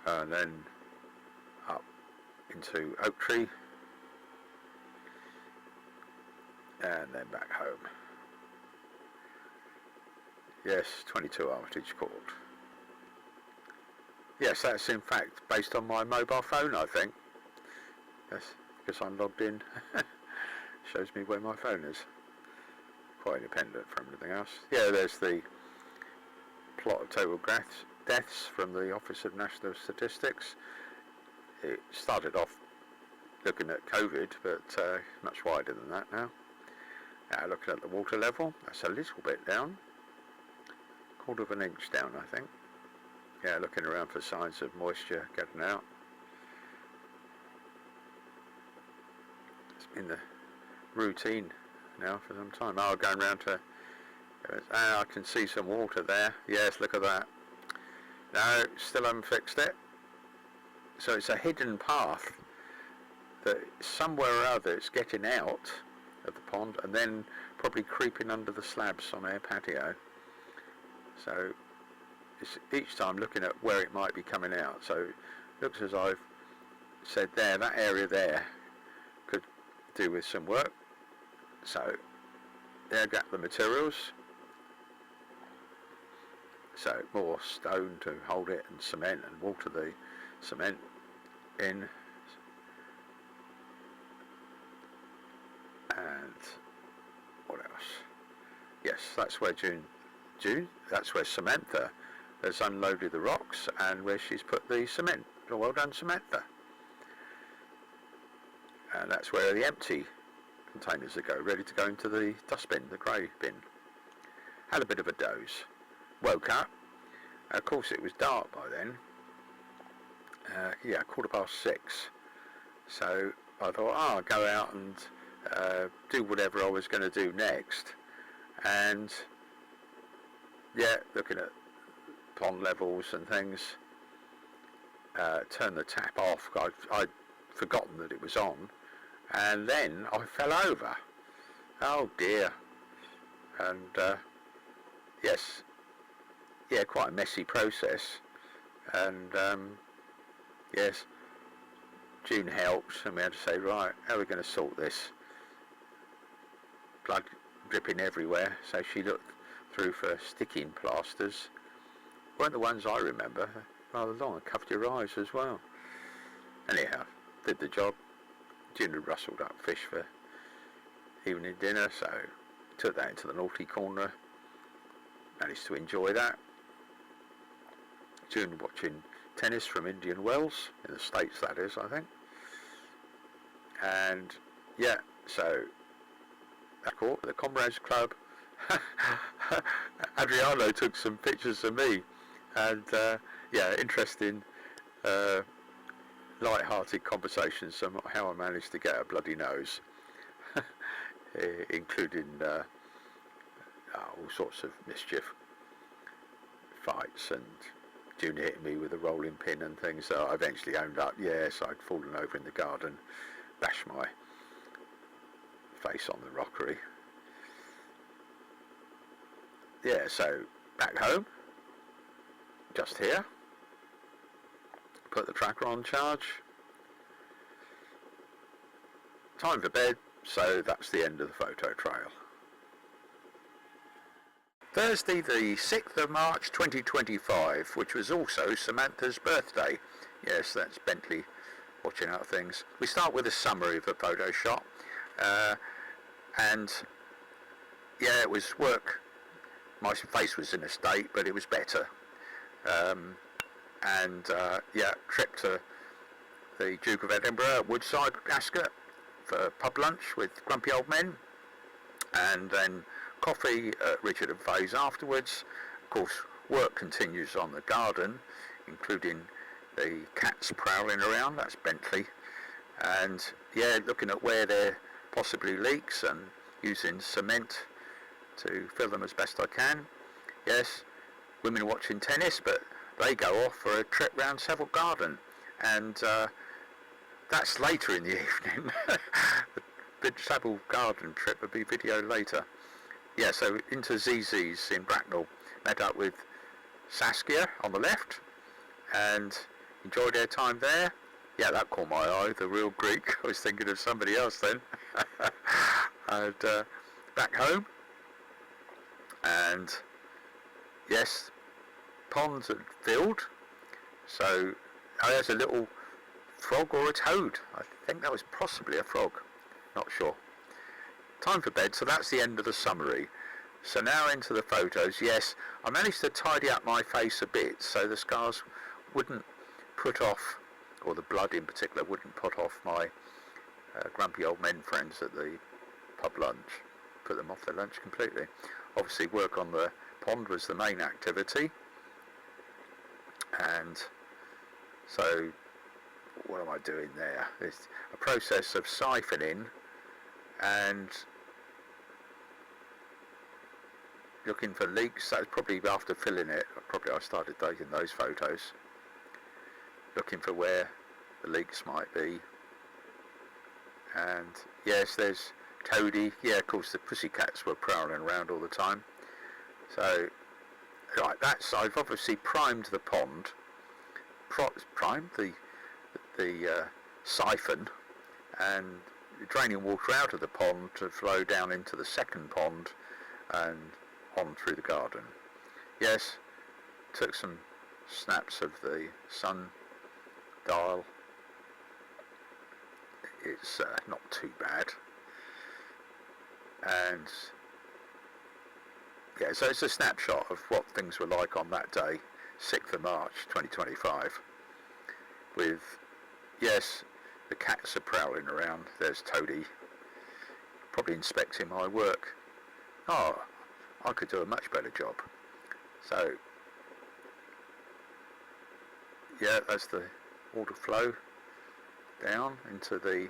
And then up into Oak Tree. And then back home. Yes, 22 Armitage Court. Yes, that's in fact based on my mobile phone, I think. Yes, because I'm logged in. Shows me where my phone is. Quite independent from anything else. Yeah, there's the plot of total deaths from the Office of National Statistics. It started off looking at COVID, but much wider than that now. Looking at the water level, that's a little bit down. 1/4 inch down, I think. Yeah, looking around for signs of moisture getting out. It's been the routine now for some time. Oh, going round to... I can see some water there. Yes, look at that. No, still haven't fixed it. So it's a hidden path that somewhere or other it's getting out of the pond and then probably creeping under the slabs on our patio. So it's each time looking at where it might be coming out. So it looks as I've said there, that area there could do with some work. So there got the materials. So more stone to hold it and cement and water the cement in. And what else? Yes, that's where June, that's where Samantha has unloaded the rocks and where she's put the cement. Well done, Samantha. And that's where the empty containers go, ready to go into the dustbin, the grey bin. Had a bit of a doze. Woke up. Of course, it was dark by then. Yeah, 6:15. So I thought, I'll go out and do whatever I was going to do next. And yeah, looking at pond levels and things. Turn the tap off. I'd forgotten that it was on. And then I fell over. Oh dear. And yes, yeah, quite a messy process. And yes, June helped, and we had to say, right, how are we going to sort this? Blood dripping everywhere, so she looked through for sticking plasters. Weren't the ones I remember, rather long, covered your eyes as well. Anyhow, did the job. June had rustled up fish for evening dinner, so took that into the naughty corner. Managed to enjoy that. June watching tennis from Indian Wells, in the States that is, I think. And yeah, so that court, the Comrades Club. Adriano took some pictures of me, and yeah, interesting light-hearted conversations on how I managed to get a bloody nose, including all sorts of mischief, fights, and June hitting me with a rolling pin and things. So I eventually owned up, yes, I'd fallen over in the garden, bashed my face on the rockery. Yeah, so back home, just here, put the tracker on charge, time for bed, so that's the end of the photo trail. Thursday the 6th of March 2025, which was also Samantha's birthday. Yes, that's Bentley watching out things. We start with a summary of the photo shot, and yeah, it was work. My face was in a state, but it was better. Yeah, trip to the Duke of Edinburgh, Woodside, Ascot, for pub lunch with grumpy old men, and then coffee at Richard and Faye's afterwards. Of course, work continues on the garden, including the cats prowling around, that's Bentley, and yeah, looking at where there possibly leaks and using cement to fill them as best I can. Yes, women watching tennis, but they go off for a trip round Savile Garden, and that's later in the evening. The Savile Garden trip will be video later. Yeah, so into ZZ's in Bracknell, met up with Saskia on the left, and enjoyed their time there. Yeah, that caught my eye, the real Greek. I was thinking of somebody else then. And back home, and yes, ponds had filled, so there's a little frog or a toad. I think that was possibly a frog, not sure. Time for bed, so that's the end of the summary. So now into the photos. Yes, I managed to tidy up my face a bit so the scars wouldn't put off, or the blood in particular wouldn't put off my grumpy old men friends at the pub lunch, put them off their lunch completely. Obviously work on the pond was the main activity, and so what am I doing there? It's a process of siphoning and looking for leaks. That's probably after filling it, probably I started taking those photos, looking for where the leaks might be. And yes, there's Toady. Yeah, of course the pussycats were prowling around all the time. So right, that's, I've obviously primed the pond, primed the siphon, and draining water out of the pond to flow down into the second pond and on through the garden. Yes, took some snaps of the sun dial. It's not too bad, and yeah, so it's a snapshot of what things were like on that day, 6th of March 2025, with, yes, the cats are prowling around. There's Toady, probably inspecting my work. Oh, I could do a much better job. So yeah, that's the water flow down into the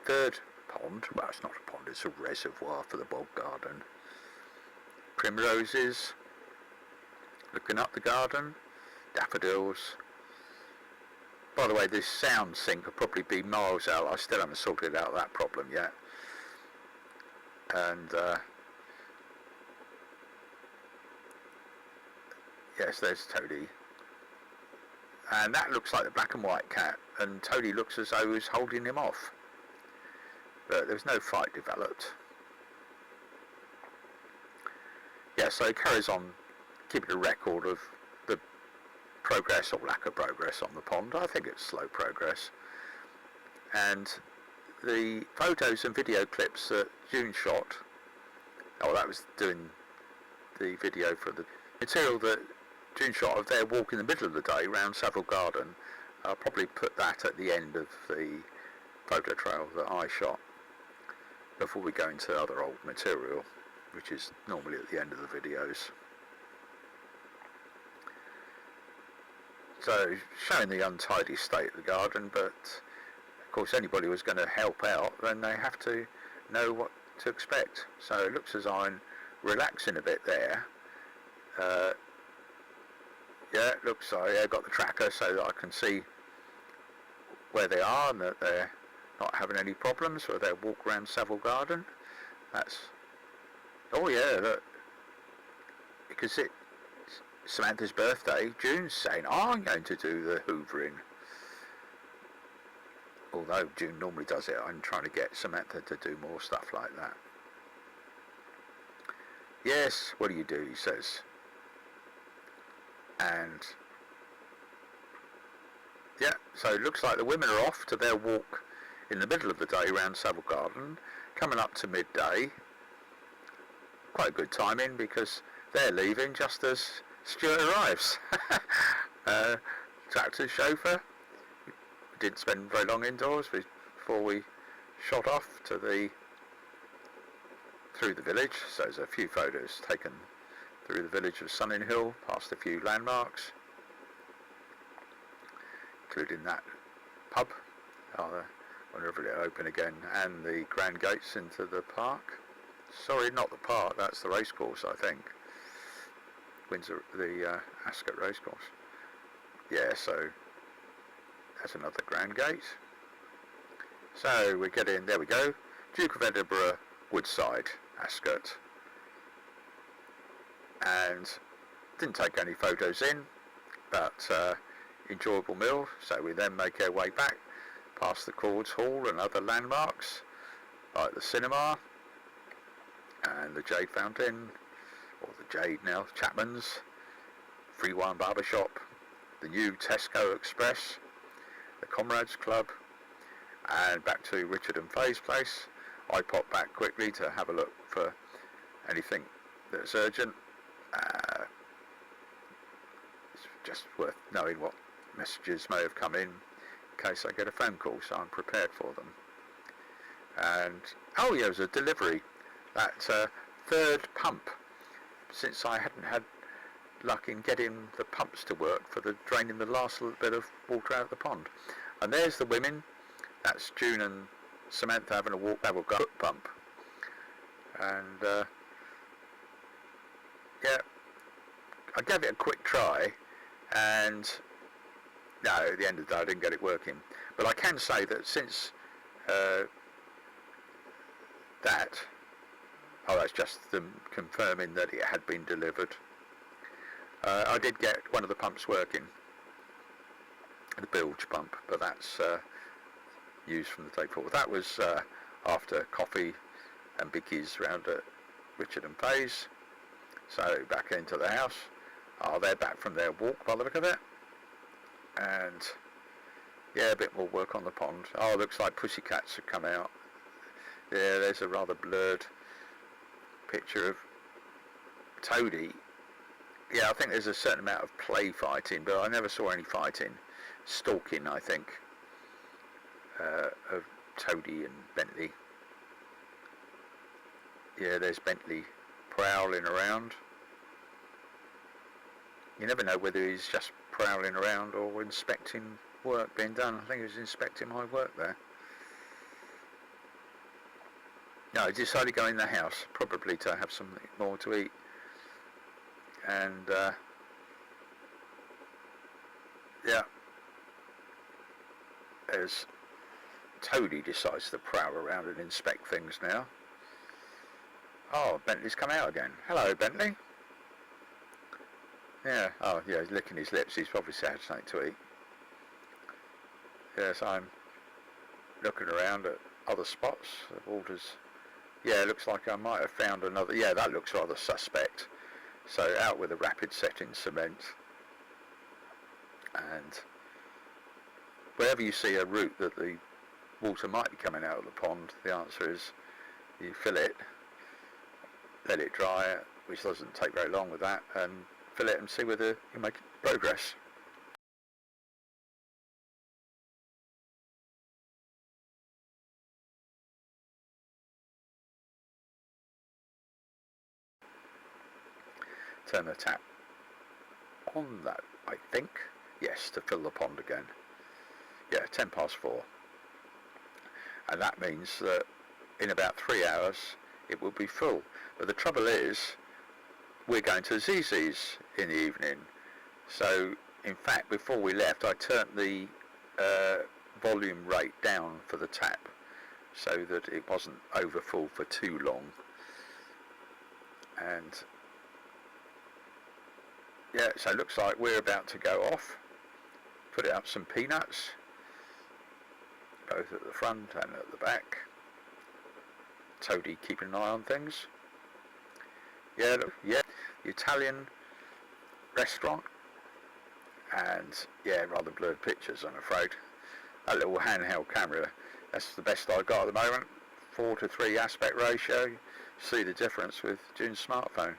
third pond. Well, it's not a pond, it's a reservoir for the bog garden. Primroses, looking up the garden, daffodils. By the way, this sound sink will probably be miles out. I still haven't sorted out that problem yet. And yes, there's Toady. And that looks like the black and white cat, and Toady looks as though he's holding him off. But there's no fight developed. Yeah, so he carries on keeping a record of the progress or lack of progress on the pond. I think it's slow progress. And the photos and video clips that June shot, oh, that was doing the video for the material that June shot of their walk in the middle of the day round Savile Garden. I'll probably put that at the end of the photo trail that I shot before we go into other old material, which is normally at the end of the videos. So showing the untidy state of the garden, but of course anybody who's going to help out, then they have to know what to expect. So it looks as I'm relaxing a bit there. Yeah, it looks like I've got the tracker so that I can see where they are and that they're not having any problems with their walk around Savile Garden. That's, oh yeah, look, because it's Samantha's birthday. June's saying, I'm going to do the hoovering. Although June normally does it, I'm trying to get Samantha to do more stuff like that. Yes, what do you do, he says. And yeah, so it looks like the women are off to their walk in the middle of the day around Savile Garden, coming up to midday. Quite good timing because they're leaving just as Stuart arrives. Tractor chauffeur. We didn't spend very long indoors before we shot off to through the village. So there's a few photos taken through the village of Sunninghill, past a few landmarks, including that pub, whenever it'll open again, and the grand gates into the park. Sorry, not the park, that's the racecourse, I think. Windsor, the Ascot racecourse. Yeah, so that's another grand gate. So we get in, there we go, Duke of Edinburgh, Woodside, Ascot. And didn't take any photos in, but enjoyable meal. So we then make our way back past the Cords Hall and other landmarks like the cinema and the Jade Fountain, or the Jade now, Chapman's, Free Wine Barber Shop, the new Tesco Express, the Comrades Club, and back to Richard and Faye's place. I popped back quickly to have a look for anything that's urgent. It's just worth knowing what messages may have come in case I get a phone call, so I'm prepared for them. And oh yeah, it was a delivery, that third pump, since I hadn't had luck in getting the pumps to work for the draining the last little bit of water out of the pond. And there's the women, that's June and Samantha having a walk. They will go foot pump, and yeah, I gave it a quick try, and no, at the end of the day I didn't get it working. But I can say that since that, oh, that's just them confirming that it had been delivered. I did get one of the pumps working, the bilge pump, but that's used from the day before. That was after coffee and bickies round at Richard and Faye's. So back into the house. Oh, they're back from their walk by the look of it. And yeah, a bit more work on the pond. Oh, looks like pussycats have come out. Yeah, there's a rather blurred picture of Toadie. Yeah, I think there's a certain amount of play fighting, but I never saw any fighting. Stalking, I think, of Toadie and Bentley. Yeah, there's Bentley prowling around. You never know whether he's just prowling around or inspecting work being done. I think he was inspecting my work there. No, I decided to go in the house, probably to have something more to eat. And yeah, as Toadie decides to prowl around and inspect things now. Oh, Bentley's come out again. Hello, Bentley. Yeah, oh yeah, he's licking his lips. He's obviously had something to eat. Yes, I'm looking around at other spots. The water's, yeah, it looks like I might have found another. Yeah, that looks rather suspect. So out with a rapid setting cement, and wherever you see a route that the water might be coming out of the pond, the answer is you fill it, let it dry, which doesn't take very long with that, and fill it and see whether you make progress. Turn the tap on that, I think. yes, to fill the pond again. Yeah, 10 past 4. And that means that in about 3 hours it will be full. But the trouble is, we're going to Zizi's in the evening. So, in fact, before we left, I turned the volume rate down for the tap so that it wasn't over full for too long. And yeah, so it looks like we're about to go off, put it up some peanuts, both at the front and at the back. Toadie keeping an eye on things. Yeah, look, yeah, the Italian restaurant, and yeah, rather blurred pictures, I'm afraid. That little handheld camera, that's the best I've got at the moment. 4:3 aspect ratio. See the difference with June's smartphone.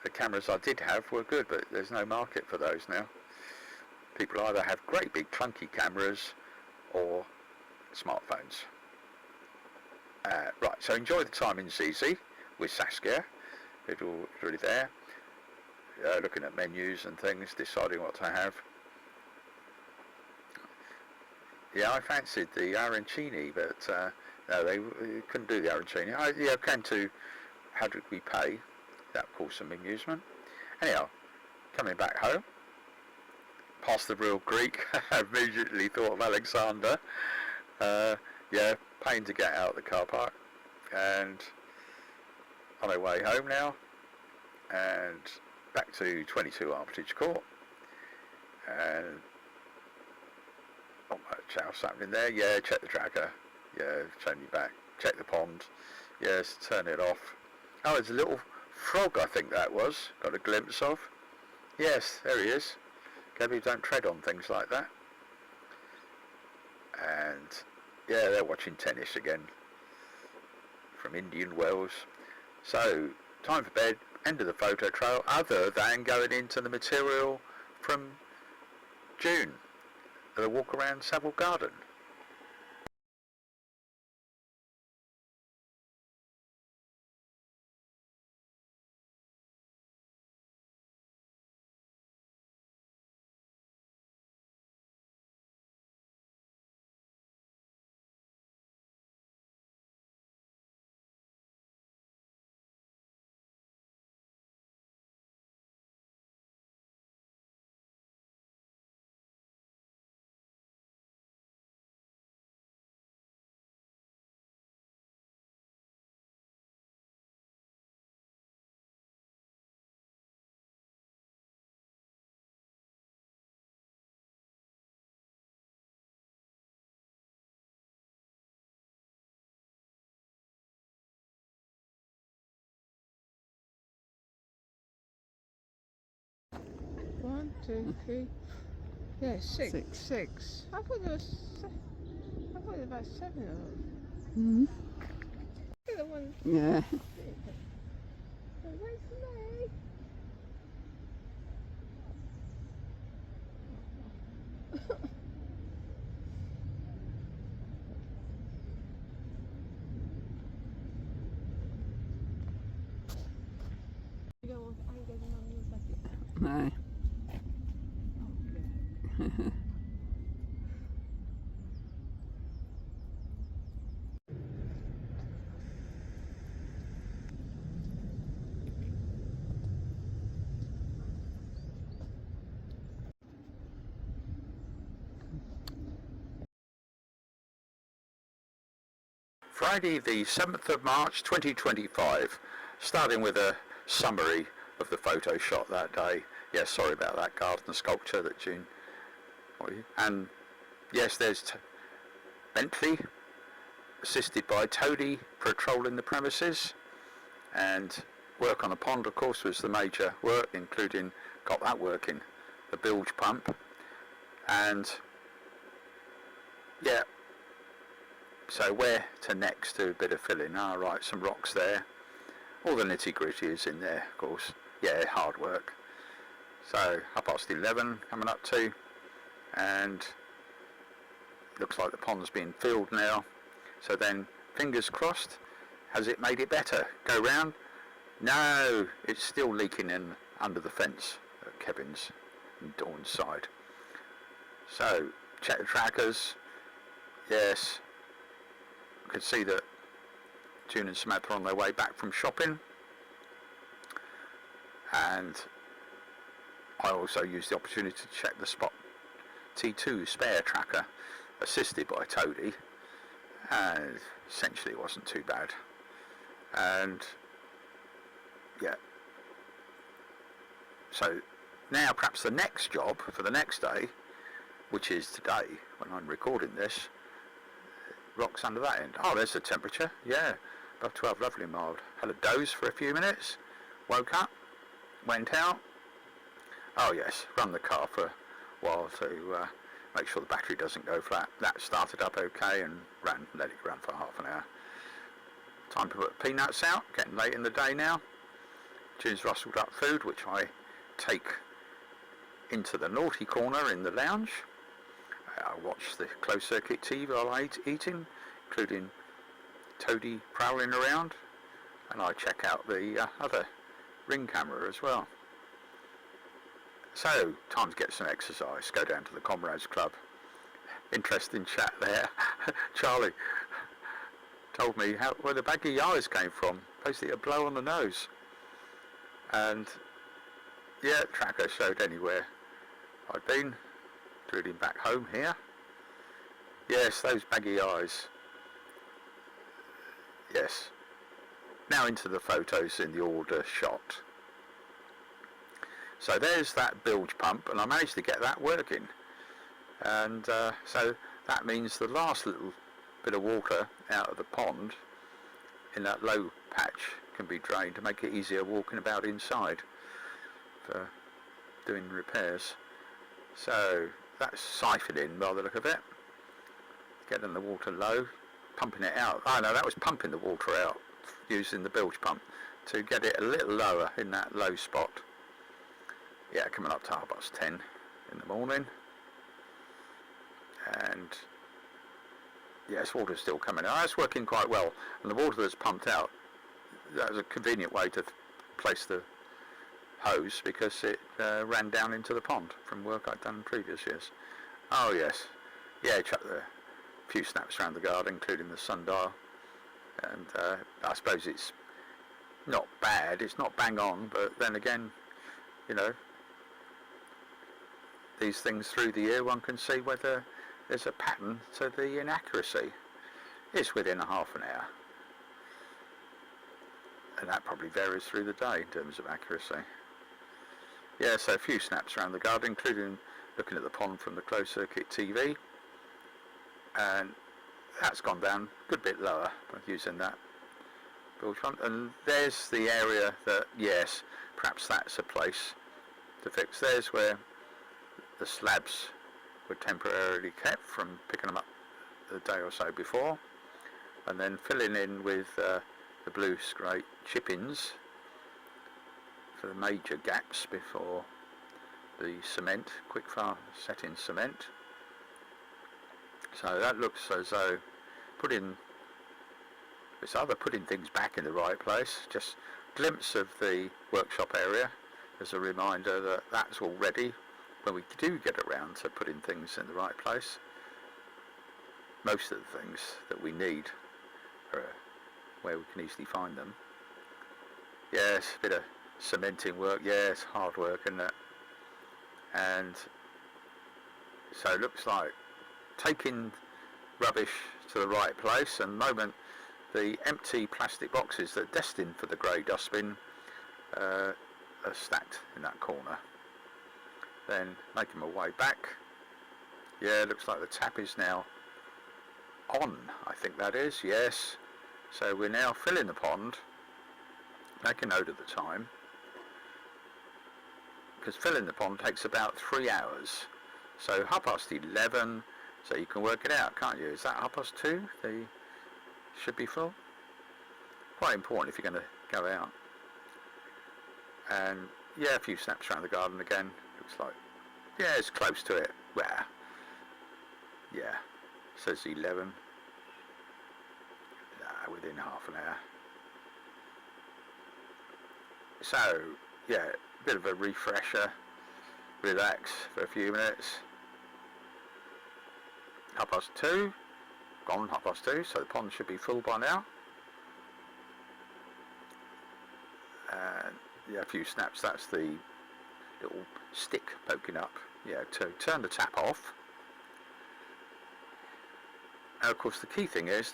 The cameras I did have were good, but there's no market for those now. People either have great big clunky cameras or smartphones. Right, so enjoy the time in Zizi with Saskia, who's really there, looking at menus and things, deciding what to have. Yeah, I fancied the arancini, but no, they couldn't do the arancini. I came to how did we pay? That caused some amusement. Anyhow, coming back home, past the Real Greek, I immediately thought of Alexander. Yeah, pain to get out of the car park, and on our way home now, and back to 22 Armitage Court, and not much else happening there. Yeah, check the tracker, yeah, turn you back, check the pond, yes, turn it off. Oh, there's a little frog, I think that was, got a glimpse of. Yes, there he is. Gabby, don't tread on things like that. And yeah, they're watching tennis again from Indian Wells. So, time for bed, end of the photo trail, other than going into the material from June, the walk around Savile Garden. One, two, three. Yeah, six. I thought there was about 7 of them. The one. Yeah. Where's me? You don't want anger the mum in the bucket. No. Okay. Friday the 7th of March 2025, starting with a summary of the photo shot that day. Yes, sorry about that garden sculpture that June, and yes, there's Bentley, assisted by Toadie, patrolling the premises, and work on the pond, of course, was the major work, including, got that working, the bilge pump, and yeah, so where to next? Do a bit of filling. Right, some rocks there. All the nitty gritty is in there, of course. Yeah, hard work. So 11:30 coming up to, and looks like the pond's being filled now. So then, fingers crossed. Has it made it better? Go round. No, it's still leaking in under the fence at Kevin's. in Dawn's side. So check the trackers. Yes, I could see that June and Samantha are on their way back from shopping, and I also used the opportunity to check the Spot T2 spare tracker assisted by Toadie, and essentially it wasn't too bad. And yeah, so now perhaps the next job for the next day, which is today when I'm recording this, rocks under that end. Oh, there's the temperature. Yeah, above 12, lovely and mild. Had a doze for a few minutes, woke up, went out. Oh yes, run the car for a while to make sure the battery doesn't go flat. That started up okay and let it run for half an hour. Time to put peanuts out, getting late in the day now. June's rustled up food, which I take into the naughty corner in the lounge. I watch the closed circuit TV while I eating, including Toadie prowling around, and I check out the other ring camera as well. So, time to get some exercise, go down to the Comrades Club. Interesting chat there. Charlie told me where the baggy eyes came from, basically a blow on the nose. And yeah, tracker showed anywhere I'd been, including back home here. Yes, those baggy eyes. Yes. Now into the photos in the order shot. So there's that bilge pump, and I managed to get that working. And so that means the last little bit of water out of the pond in that low patch can be drained to make it easier walking about inside for doing repairs. So that's siphoning by the look of it, getting the water low, pumping it out. Oh no, that was pumping the water out using the bilge pump to get it a little lower in that low spot. Yeah, coming up to 10:30 in the morning, and yes, water's still coming out. It's working quite well, and the water that's pumped out, that was a convenient way to place the hose because it ran down into the pond from work I'd done in previous years. Oh yes, yeah, chuck the few snaps around the garden, including the sundial, and I suppose it's not bad, it's not bang on, but then again, you know, these things through the year one can see whether there's a pattern to the inaccuracy. It's within a half an hour, and that probably varies through the day in terms of accuracy. Yeah, so a few snaps around the garden, including looking at the pond from the closed circuit TV, and that's gone down a good bit lower by using that bilge pump. And there's the area that, yes, perhaps that's a place to fix. There's where the slabs were temporarily kept from picking them up the day or so before, and then filling in with the blue scrape chip-ins for the major gaps before the cement, quick-fire set-in cement. So that looks as though it's either putting things back in the right place, just a glimpse of the workshop area as a reminder that that's all ready when we do get around to putting things in the right place. Most of the things that we need are where we can easily find them. Yes, a bit of cementing work, yes, hard work, isn't it? And so it looks like taking rubbish to the right place, and the moment the empty plastic boxes that are destined for the grey dustbin are stacked in that corner. Then making my way back. Yeah, it looks like the tap is now on, I think that is, yes. So we're now filling the pond. Make a note of the time, because filling the pond takes about 3 hours. So 11:30, so you can work it out, can't you? Is that 2:30? They should be full. Quite important if you're going to go out. And yeah, a few snaps around the garden again. Looks like, yeah, it's close to it. Where? Yeah, says 11. Nah, within half an hour. So yeah, a bit of a refresher. relax for a few minutes. 2:30, gone 2:30, so the pond should be full by now. And yeah, a few snaps, that's the little stick poking up. Yeah, to turn the tap off. And of course the key thing is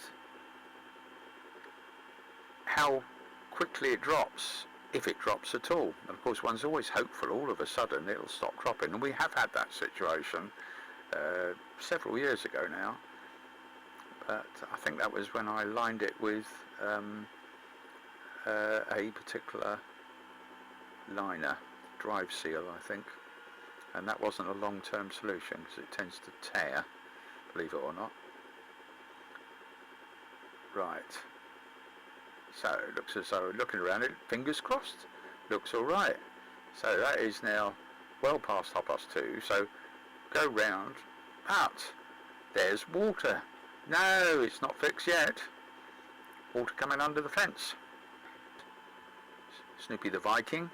how quickly it drops, if it drops at all. And of course one's always hopeful all of a sudden it'll stop dropping, and we have had that situation several years ago now, but I think that was when I lined it with a particular liner, drive seal I think, and that wasn't a long-term solution because it tends to tear, believe it or not. Right, so it looks as though, looking around it, fingers crossed, looks alright. So that is now well past 2:30, so go round, but there's water. No, it's not fixed yet. Water coming under the fence. Snoopy the Viking.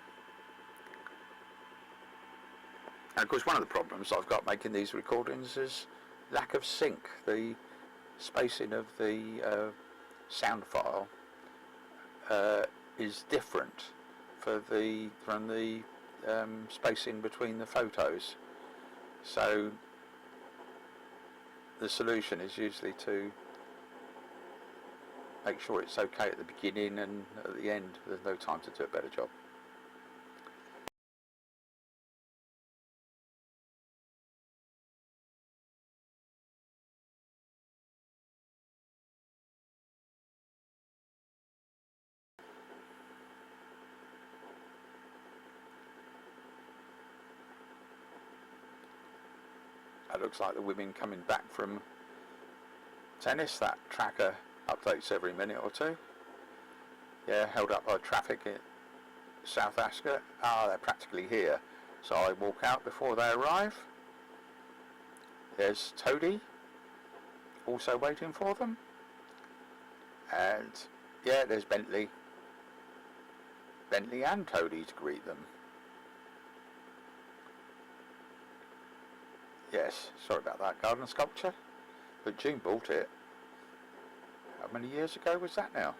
And of course one of the problems I've got making these recordings is lack of sync. The spacing of the sound file is different from the spacing between the photos. So the solution is usually to make sure it's okay at the beginning, and at the end there's no time to do a better job. It looks like the women coming back from tennis. That tracker updates every minute or two. Yeah, held up by traffic in South Ascot. Ah, they're practically here. So I walk out before they arrive. There's Toadie, also waiting for them. And yeah, there's Bentley and Toadie to greet them. Yes, sorry about that garden sculpture, but June bought it. How many years ago was that now?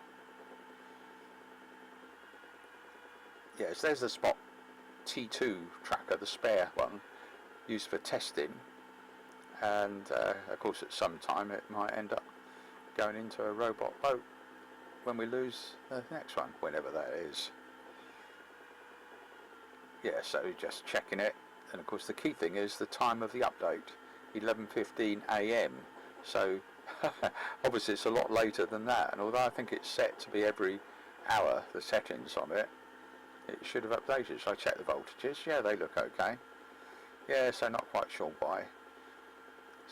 Yes, there's the Spot T2 tracker, the spare one, used for testing, and of course at some time it might end up going into a robot boat when we lose the next one, whenever that is. Yeah, so just checking it. And of course the key thing is the time of the update, 11:15 AM. So obviously it's a lot later than that, and although I think it's set to be every hour, the settings on it, it should have updated. So I checked the voltages, yeah, they look okay. Yeah, so not quite sure why.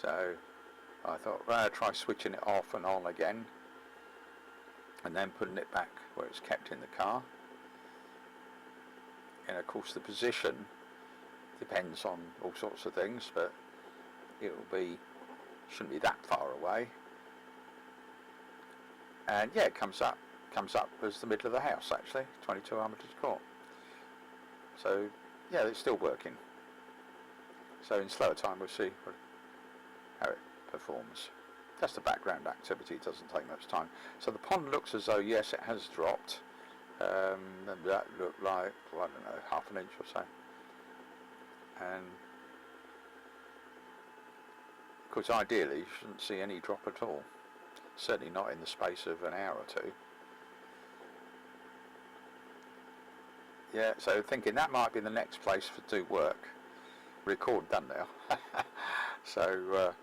So I thought, well, I'll try switching it off and on again, and then putting it back where it's kept in the car. And of course the position depends on all sorts of things, but shouldn't be that far away. And yeah, it comes up as the middle of the house actually, 22 Armitage Court. So yeah, it's still working. So in slower time we'll see how it performs. Just a background activity, it doesn't take much time. So the pond looks as though, yes, it has dropped. And that looked like, well, I don't know, half an inch or so. And of course ideally you shouldn't see any drop at all, certainly not in the space of an hour or two. Yeah, so thinking that might be the next place to do work. Record done now. So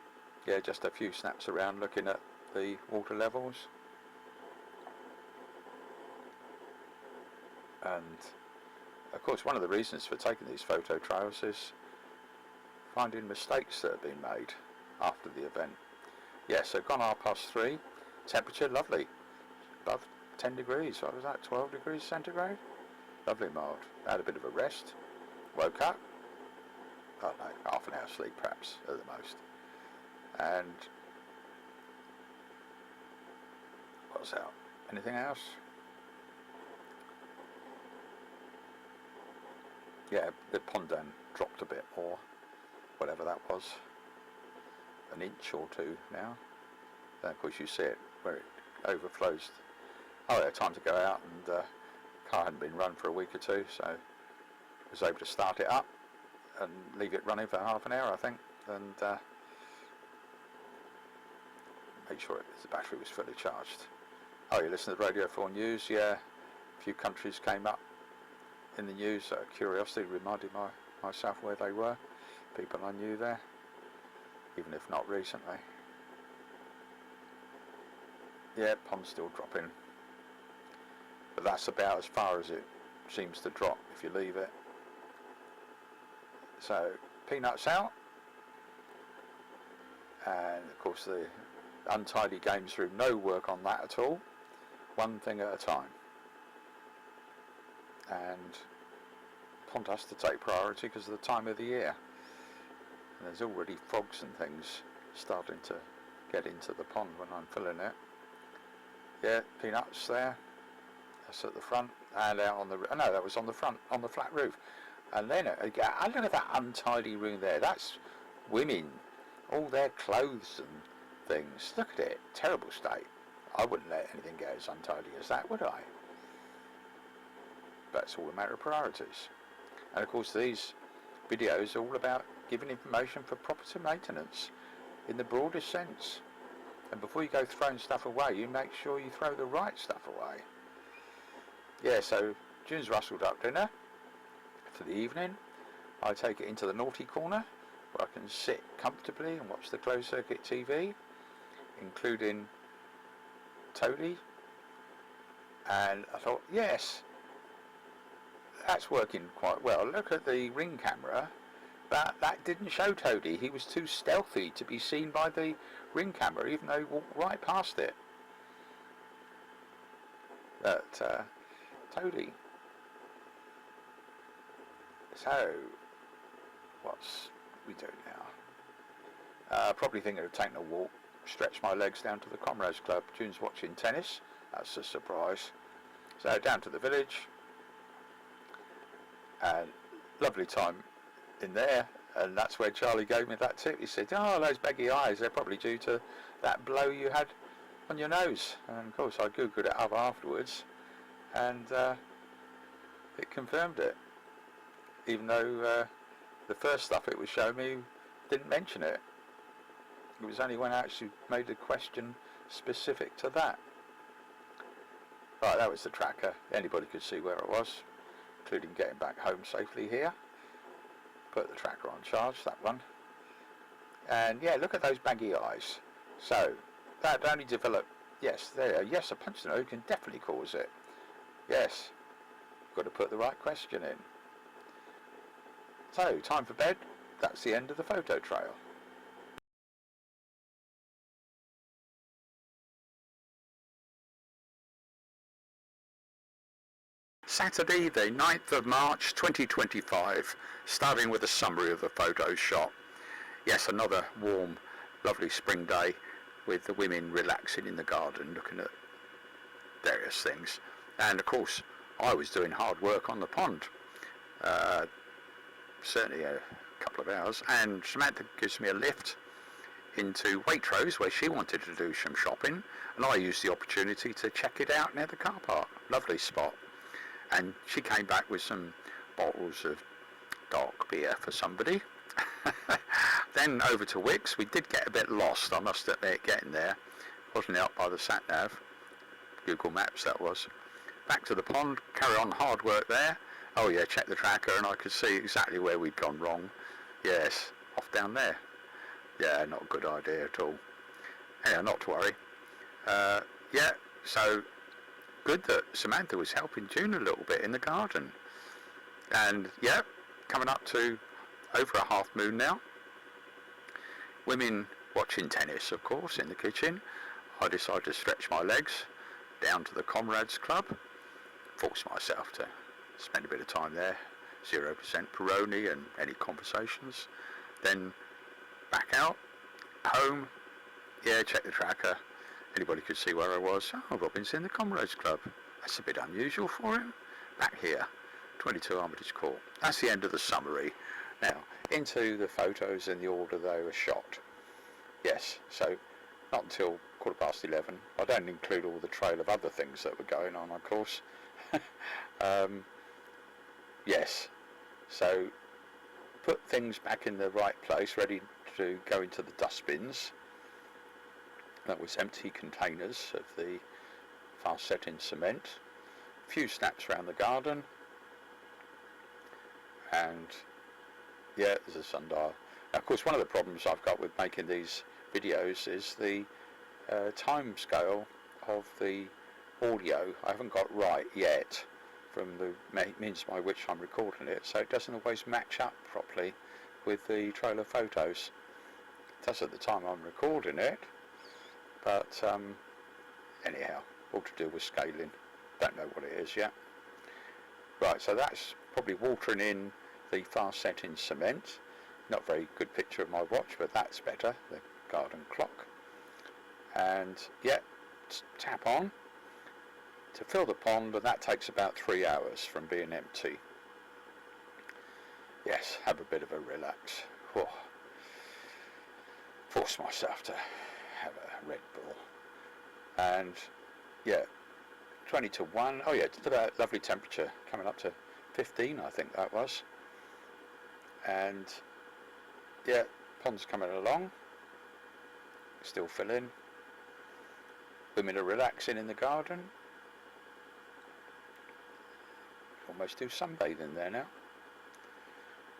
yeah, just a few snaps around looking at the water levels, and of course one of the reasons for taking these photo trails is finding mistakes that have been made after the event. Yeah, so gone 3:30, temperature lovely, above 10 degrees, what was that, 12 degrees centigrade? Lovely mild. Had a bit of a rest, woke up, I don't know, half an hour sleep perhaps at the most. And what's out? Anything else? yeah, the pond dam dropped a bit more, whatever that was, an inch or two now. Then of course you see it where it overflows. Oh yeah, time to go out, and car hadn't been run for a week or two, so I was able to start it up and leave it running for half an hour, I think, and make sure the battery was fully charged. Oh, you listen to the Radio 4 News, yeah, a few countries came up in the news out of curiosity, reminded myself where they were, people I knew there, even if not recently. Yeah, pond's still dropping, but that's about as far as it seems to drop if you leave it. So, peanuts out, and of course the untidy games room, no work on that at all, one thing at a time, and pond has to take priority because of the time of the year, and there's already frogs and things starting to get into the pond when I'm filling it. Yeah, peanuts there, that's at the front, and out on the, no, that was on the front, on the flat roof. And then again, I look at that untidy room there, that's women, all their clothes and things, look at it, terrible state. I wouldn't let anything get as untidy as that, would I? But it's all a matter of priorities. And of course these videos are all about giving information for property maintenance in the broadest sense. And before you go throwing stuff away, you make sure you throw the right stuff away. Yeah, so June's rustled up dinner for the evening. I take it into the naughty corner where I can sit comfortably and watch the closed circuit TV, including Toadie. And I thought, yes, that's working quite well. Look at the Ring camera, but that didn't show Toadie. He was too stealthy to be seen by the Ring camera, even though he walked right past it. But Toadie. So, what's we doing now? Probably thinking of taking a walk, stretch my legs down to the Comrades Club. June's watching tennis. That's a surprise. So down to the village, and lovely time in there. And that's where Charlie gave me that tip. He said, "Oh, those baggy eyes, they're probably due to that blow you had on your nose." And of course I googled it up afterwards, and it confirmed it. Even though the first stuff it was showing me didn't mention it. It was only when I actually made a question specific to that. Right, that was the tracker. Anybody could see where I was, including getting back home safely here. Put the tracker on charge, that one. And yeah, look at those baggy eyes. So, that only developed, yes, there, yes, a punched nose can definitely cause it. Yes, got to put the right question in. So, time for bed. That's the end of the photo trail. Saturday the 9th of March 2025, starting with a summary of the photo shot. Yes, another warm, lovely spring day with the women relaxing in the garden looking at various things. And of course, I was doing hard work on the pond. Certainly a couple of hours, and Samantha gives me a lift into Waitrose where she wanted to do some shopping, and I used the opportunity to check it out near the car park. Lovely spot. And she came back with some bottles of dark beer for somebody. Then over to Wickes. We did get a bit lost, I must admit, getting there. Wasn't out by the sat-nav, Google Maps that was. Back to the pond, carry on hard work there. Oh yeah, check the tracker and I could see exactly where we'd gone wrong. Yes, off down there. Yeah, not a good idea at all. Yeah, not to worry. Yeah, so good that Samantha was helping June a little bit in the garden. And yeah, coming up to over a half moon now. Women watching tennis, of course, in the kitchen. I decided to stretch my legs down to the Comrades Club. Force myself to spend a bit of time there. 0% Peroni and any conversations. Then back out, home. Yeah, check the tracker. Anybody could see where I was. Oh, Robin's in the Comrades Club. That's a bit unusual for him. Back here. 22 Armitage Court. That's the end of the summary. Now, into the photos in the order they were shot. Yes, so not until 11:15. I don't include all the trail of other things that were going on, of course. Yes, so put things back in the right place, ready to go into the dustbins. That was empty containers of the fast setting cement. A few snaps around the garden. And yeah, there's a sundial. Now, of course, one of the problems I've got with making these videos is the time scale of the audio. I haven't got right yet from the means by which I'm recording it, so it doesn't always match up properly with the trailer photos. It does at the time I'm recording it, but anyhow, all to do with scaling. Don't know what it is yet. Right, so that's probably watering in the fast setting cement. Not a very good picture of my watch, but that's better, the garden clock. And yeah, tap on to fill the pond, and that takes about 3 hours from being empty. Yes, have a bit of a relax. Oh, force myself to have a Red Bull. And yeah, 20 to 1. Oh yeah, it's about lovely temperature, coming up to 15, I think that was. And yeah, pond's coming along, still filling. Women are relaxing in the garden. Almost do sunbathing there now.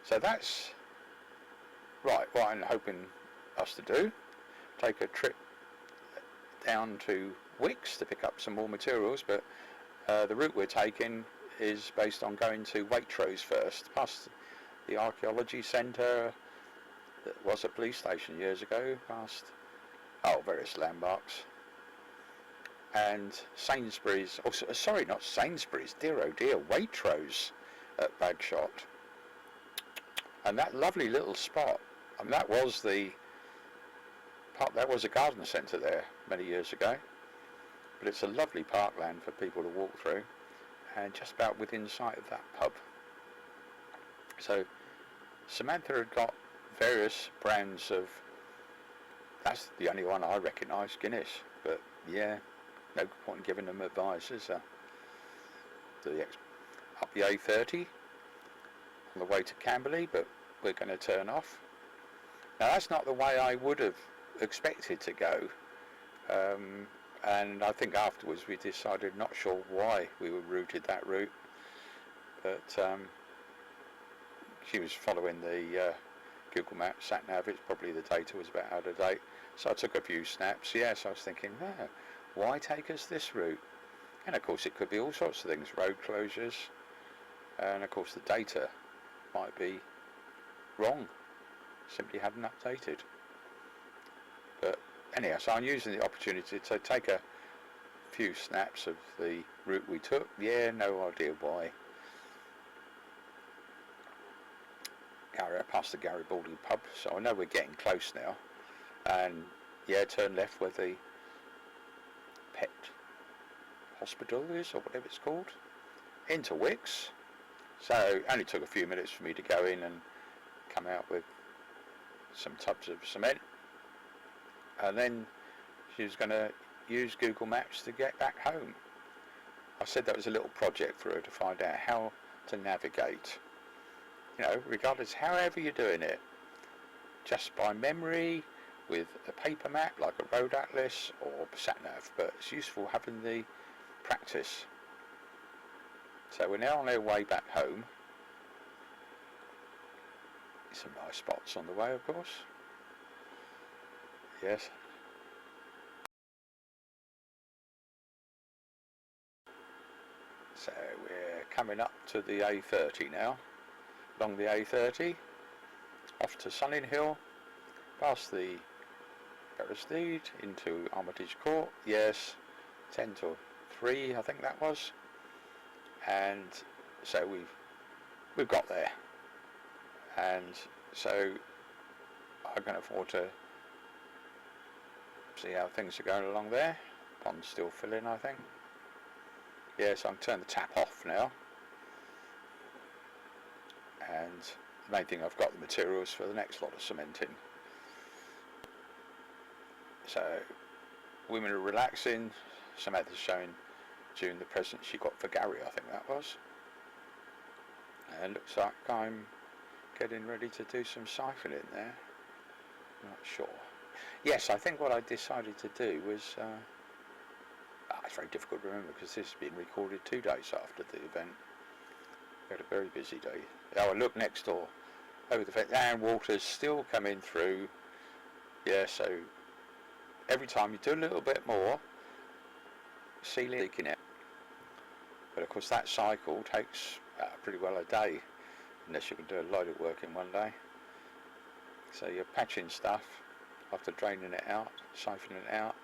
So that's right, what I'm hoping us to do. Take a trip down to Wicks to pick up some more materials, but the route we're taking is based on going to Waitrose first, past the archaeology centre that was a police station years ago, past various landmarks, and Sainsbury's, sorry, not Sainsbury's, dear oh dear, Waitrose at Bagshot. And that lovely little spot, I mean, that was a garden centre there many years ago, but it's a lovely parkland for people to walk through, and just about within sight of that pub. So Samantha had got various brands of, that's the only one I recognise, Guinness, but yeah, no point in giving them advice, is there? Up the A30 on the way to Camberley, but we're going to turn off. Now that's not the way I would have expected to go, and I think afterwards we decided, not sure why we were routed that route, but she was following the Google Maps sat nav. It's probably the data was about out of date, so I took a few snaps. Yes, I was thinking, why take us this route? And of course it could be all sorts of things, road closures, and of course the data might be wrong, simply hadn't updated. But anyhow, so I'm using the opportunity to take a few snaps of the route we took. Yeah, no idea why. Past the Garibaldi pub, so I know we're getting close now. And yeah, turn left where the pet hospital is, or whatever it's called, into Wicks. So it only took a few minutes for me to go in and come out with some tubs of cement, and then she was going to use Google Maps to get back home. I said that was a little project for her to find out how to navigate, regardless, however you're doing it, just by memory, with a paper map like a road atlas or sat nav, but it's useful having the practice. So we're now on our way back home. Some nice spots on the way, of course. Yes. So we're coming up to the A30 now. Along the A30, off to Sunninghill, past the Beresford into Armitage Court. Yes, 10 to 3, I think that was. And so we've got there. And so I can afford to see how things are going along there. Pond's still filling, I think. Yes, I can turn the tap off now. and the main thing, I've got the materials for the next lot of cementing. So women are relaxing. Samantha's showing June the present she got for Gary, I think that was. And looks like I'm getting ready to do some siphoning there. Not sure. Yes, I think what I decided to do was, it's very difficult to remember because this has been recorded 2 days after the event. We had a very busy day. Oh, I look next door over the fence, and water's still coming through. Yeah, so every time you do a little bit more, ceiling leaking it. But of course that cycle takes pretty well a day, unless you can do a load of work in one day. So you're patching stuff after draining it out, siphoning it out,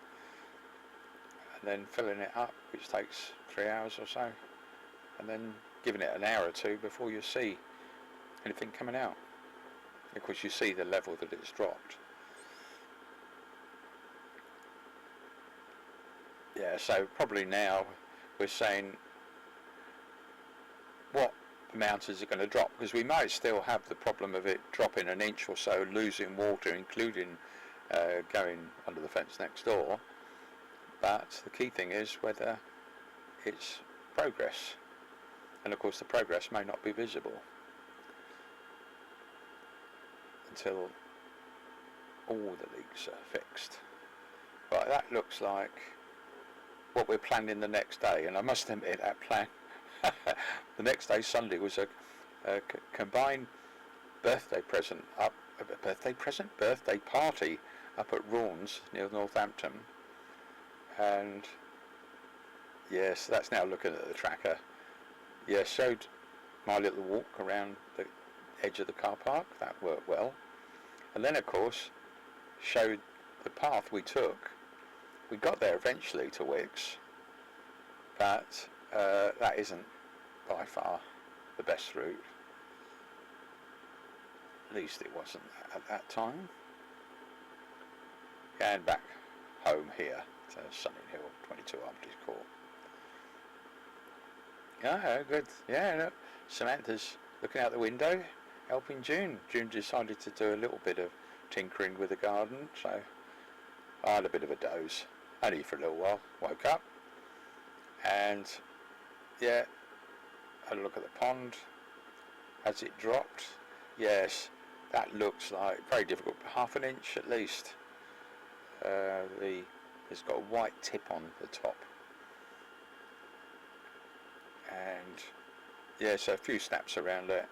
and then filling it up, which takes 3 hours or so, and then giving it an hour or two before you see anything coming out. Of course you see the level that it's dropped. Yeah, so probably now we're saying what amount is it going to drop, because we might still have the problem of it dropping an inch or so, losing water, including going under the fence next door. But the key thing is whether it's progress, and of course the progress may not be visible until all the leaks are fixed. Right, that looks like what we're planning the next day, and I must admit that plan the next day, Sunday, was a combined birthday party up at Raunds near Northampton. And yes, that's now looking at the tracker. Yeah, showed my little walk around the edge of the car park. That worked well. And then of course showed the path we took. We got there eventually to Wicks, but that isn't by far the best route. At least it wasn't at that time. And back home here to Sunninghill, 22 Armitage Court. Oh, good. Yeah, look, Samantha's looking out the window, helping June. June decided to do a little bit of tinkering with the garden, so I had a bit of a doze, only for a little while. Woke up, and yeah, had a look at the pond. Has it dropped? Yes, that looks like very difficult. Half an inch at least. It's got a white tip on the top, and yeah, so a few snaps around it.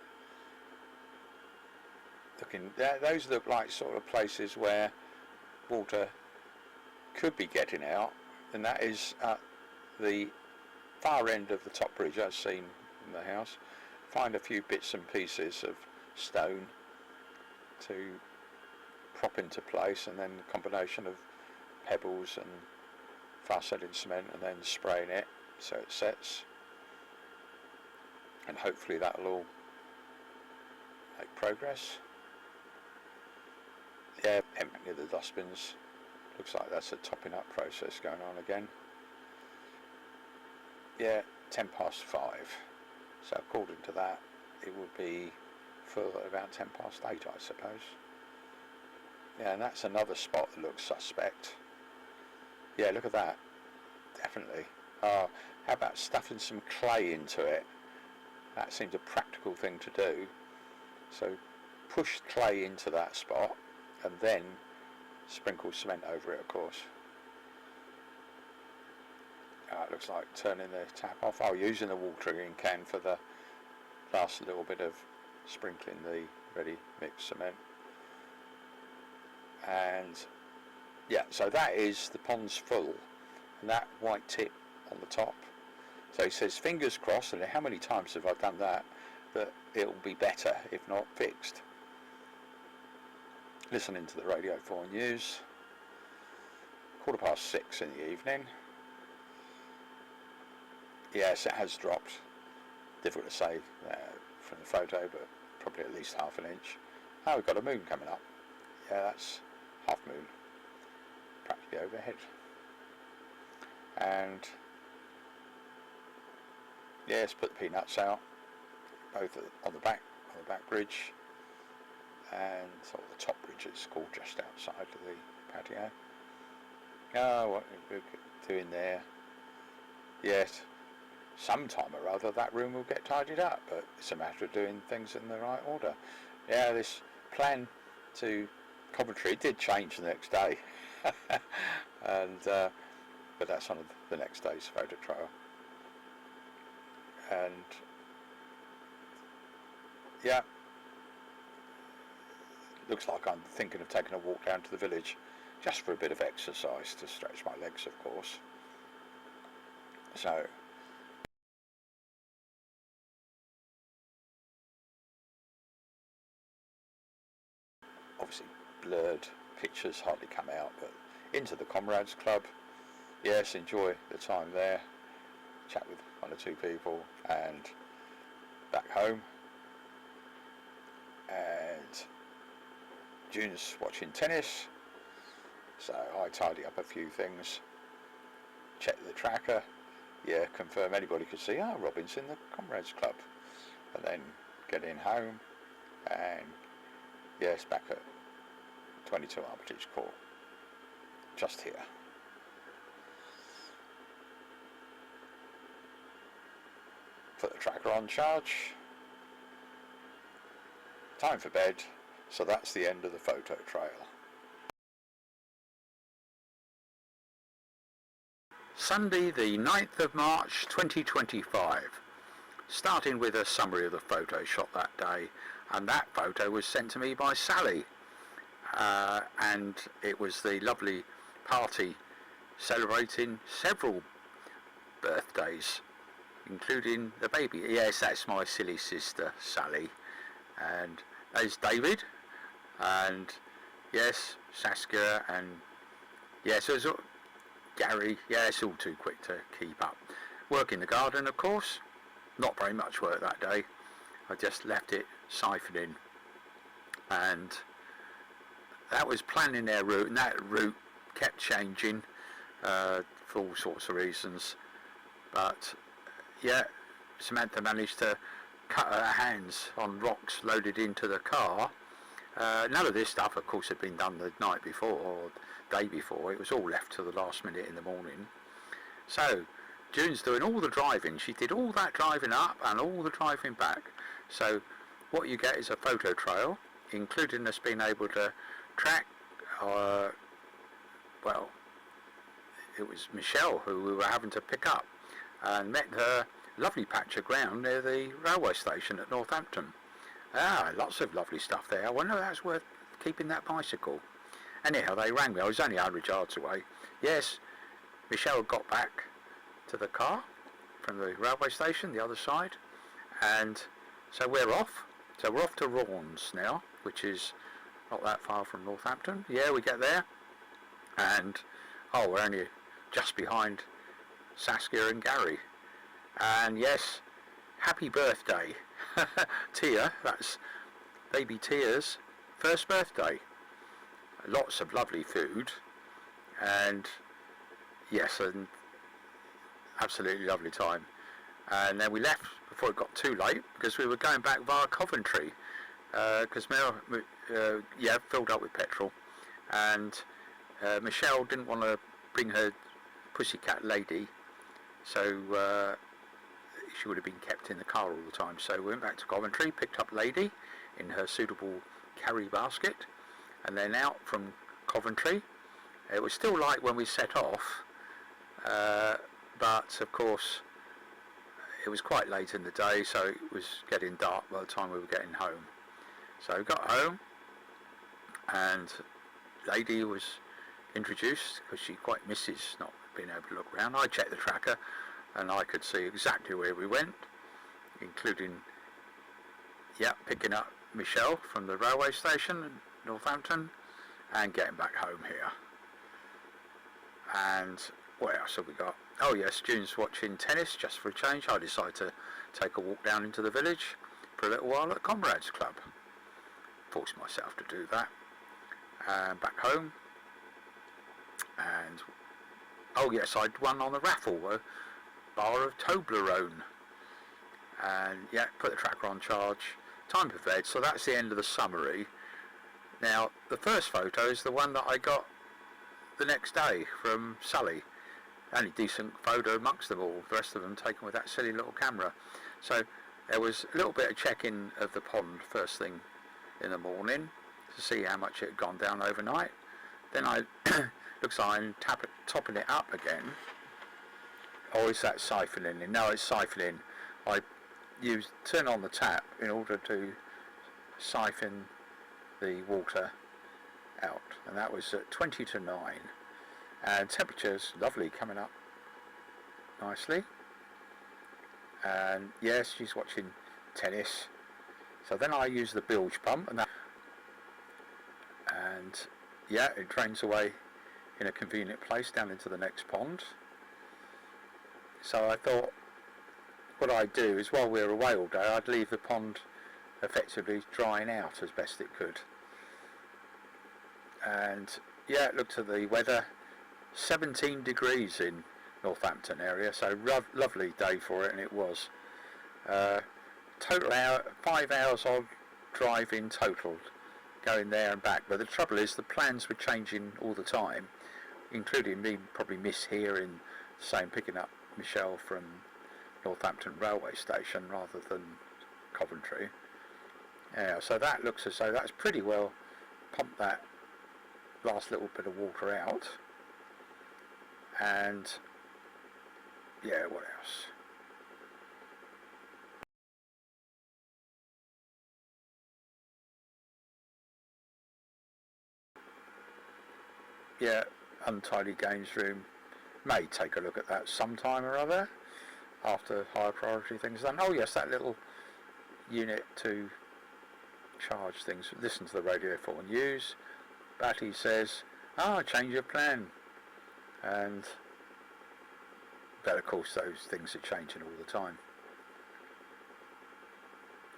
Those look like sort of places where water could be getting out, and that is at the far end of the top bridge I've seen in the house. Find a few bits and pieces of stone to prop into place, and then a combination of pebbles and fast setting cement, and then spraying it so it sets, and hopefully that'll all make progress. Yeah, emptying the dustbins. Looks like that's a topping up process going on again. Yeah, 5:10. So according to that, it would be full at about 8:10, I suppose. Yeah, and that's another spot that looks suspect. Yeah, look at that. Definitely. How about stuffing some clay into it? That seems a practical thing to do. So push clay into that spot, and then sprinkle cement over it, of course. It looks like turning the tap off. Using the watering can for the last little bit of sprinkling the ready mixed cement. And yeah, so that is the pond's full, and that white tip on the top. So he says, fingers crossed, and how many times have I done that, that it'll be better, if not fixed. Listening to the Radio 4 News, 6:15 in the evening. Yes, it has dropped. Difficult to say from the photo, but probably at least half an inch. We've got a moon coming up. Yeah, that's half moon, practically overhead. And yes, put the peanuts out, both on the back on the back bridge, and sort of the top bridge it's called, just outside of the patio. Oh, what we're doing there? Yes, sometime or other that room will get tidied up, but it's a matter of doing things in the right order. Yeah, this plan to Coventry did change the next day, and but that's on the next day's photo trail. And yeah, looks like I'm thinking of taking a walk down to the village, just for a bit of exercise to stretch my legs, of course. So obviously blurred pictures hardly come out, but into the Comrades Club. Yes, enjoy the time there, chat with one or two people, and back home. And June's watching tennis, so I tidy up a few things, check the tracker, yeah, confirm anybody could see, oh, Robin's in the Comrades Club, and then get in home, and yes, back at 22 Armitage Court, just here. Put the tracker on charge, time for bed, so that's the end of the photo trail. Sunday the 9th of March 2025, starting with a summary of the photo shot that day, and that photo was sent to me by Sally, and it was the lovely party celebrating several birthdays, including the baby. Yes, that's my silly sister Sally, and there's David, and yes, Saskia, and yes, there's Gary. Yeah, it's all too quick to keep up. Work in the garden, of course. Not very much work that day. I just left it siphoning, and that was planning their route, and that route kept changing for all sorts of reasons. But yeah, Samantha managed to cut her hands on rocks loaded into the car. None of this stuff, of course, had been done the night before or day before. It was all left to the last minute in the morning. So June's doing all the driving. She did all that driving up and all the driving back. So what you get is a photo trail, including us being able to track, well, it was Michelle who we were having to pick up, and met her lovely patch of ground near the railway station at Northampton. Ah, lots of lovely stuff there. I wonder if that's worth keeping that bicycle. Anyhow, they rang me. I was only 100 yards away. Yes, Michelle got back to the car from the railway station, the other side, and so we're off. So we're off to Raunds now, which is not that far from Northampton. Yeah, we get there, and oh, we're only just behind Saskia and Gary. And yes, happy birthday, Tia. That's baby Tia's first birthday. Lots of lovely food, and yes, an absolutely lovely time. And then we left before it got too late, because we were going back via Coventry, because Mel filled up with petrol, and Michelle didn't want to bring her pussycat lady, so she would have been kept in the car all the time. So we went back to Coventry, picked up Lady in her suitable carry basket, and then out from Coventry. It was still light when we set off, but of course it was quite late in the day, so it was getting dark by the time we were getting home. So we got home, and Lady was introduced, because she quite misses not being able to look around. I checked the tracker, and I could see exactly where we went, including, yeah, picking up Michelle from the railway station in Northampton and getting back home here. And what else have we got? Oh yes, June's watching tennis just for a change. I decided to take a walk down into the village for a little while at Comrades Club. Forced myself to do that. And back home. And oh yes, I'd won on the raffle, a bar of Toblerone. And yeah, put the tracker on charge, time for bed. So that's the end of the summary. Now the first photo is the one that I got the next day from Sally. Only decent photo amongst them all, the rest of them taken with that silly little camera. So there was a little bit of checking of the pond first thing in the morning to see how much it had gone down overnight. Then I looks like I'm topping it up again. Or is that siphoning in? No, it's siphoning. I turn on the tap in order to siphon the water out, and that was at 20 to 9, and temperature's lovely, coming up nicely. And yes, she's watching tennis. So then I use the bilge pump, and yeah, it drains away in a convenient place down into the next pond. So I thought what I'd do is, while we were away all day, I'd leave the pond effectively drying out as best it could. And yeah, looked at the weather, 17 degrees in Northampton area, so lovely day for it, and it was. Total 5 hours odd drive in total, going there and back. But the trouble is, the plans were changing all the time, including me probably mishearing, saying picking up Michelle from Northampton railway station rather than Coventry. Yeah, so that looks as though that's pretty well pumped that last little bit of water out. And yeah, what else? Yeah, untidy games room. May take a look at that sometime or other after higher priority things done. Oh yes, that little unit to charge things, listen to the radio for news. Batty says, change your plan. And but of course those things are changing all the time.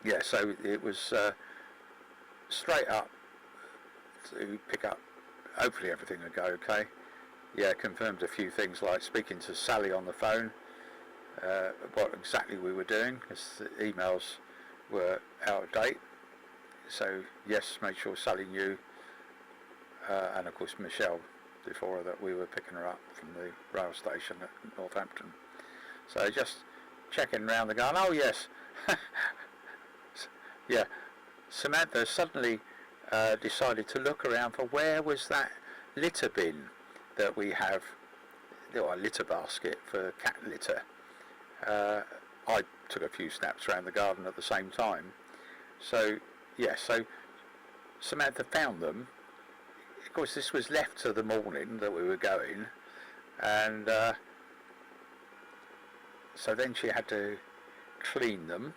Yeah, so it was straight up to pick up. Hopefully everything will go okay. Yeah, confirmed a few things, like speaking to Sally on the phone, what exactly we were doing, because the emails were out of date. So yes, made sure Sally knew, and of course Michelle before her, that we were picking her up from the rail station at Northampton. So just checking around the garden. Oh yes, yeah. Samantha suddenly decided to look around for where was that litter bin that we have, a litter basket for cat litter. I took a few snaps around the garden at the same time. So yeah, so Samantha found them. Of course, this was left to the morning that we were going, and so then she had to clean them.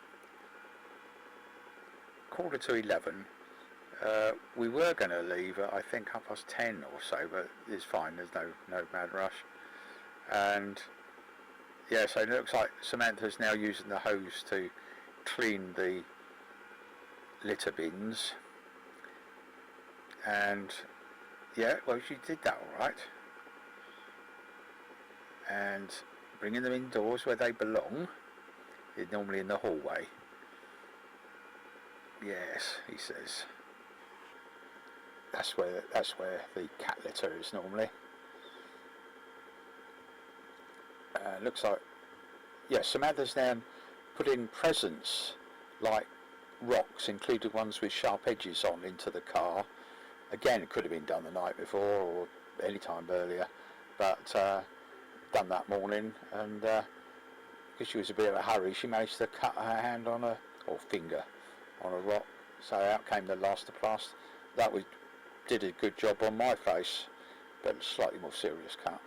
11:15. We were going to leave at, I think, 10:30 or so, but it's fine, there's no mad rush. And yeah, so it looks like Samantha's now using the hose to clean the litter bins. And yeah, well, she did that all right. And bringing them indoors where they belong, they're normally in the hallway. Yes, he says. That's where the cat litter is normally. Looks like, yeah, Samantha's now put in presents like rocks, including ones with sharp edges on, into the car. Again, it could have been done the night before or any time earlier, but done that morning, and because she was a bit of a hurry, she managed to cut her hand on or finger on a rock, so out came the elastoplast. That did a good job on my face, but slightly more serious cut.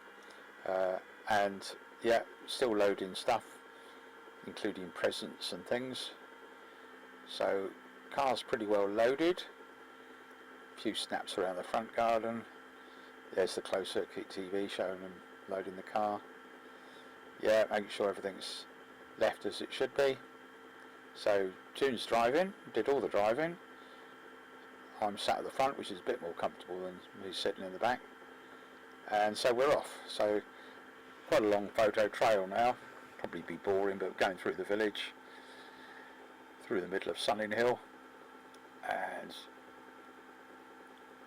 And yeah, still loading stuff, including presents and things. So car's pretty well loaded. A few snaps around the front garden. There's the closed circuit TV showing them loading the car. Yeah, making sure everything's left as it should be. So June's driving, did all the driving. I'm sat at the front, which is a bit more comfortable than me sitting in the back. And so we're off. So quite a long photo trail now. Probably be boring, but going through the village, through the middle of Sunninghill, and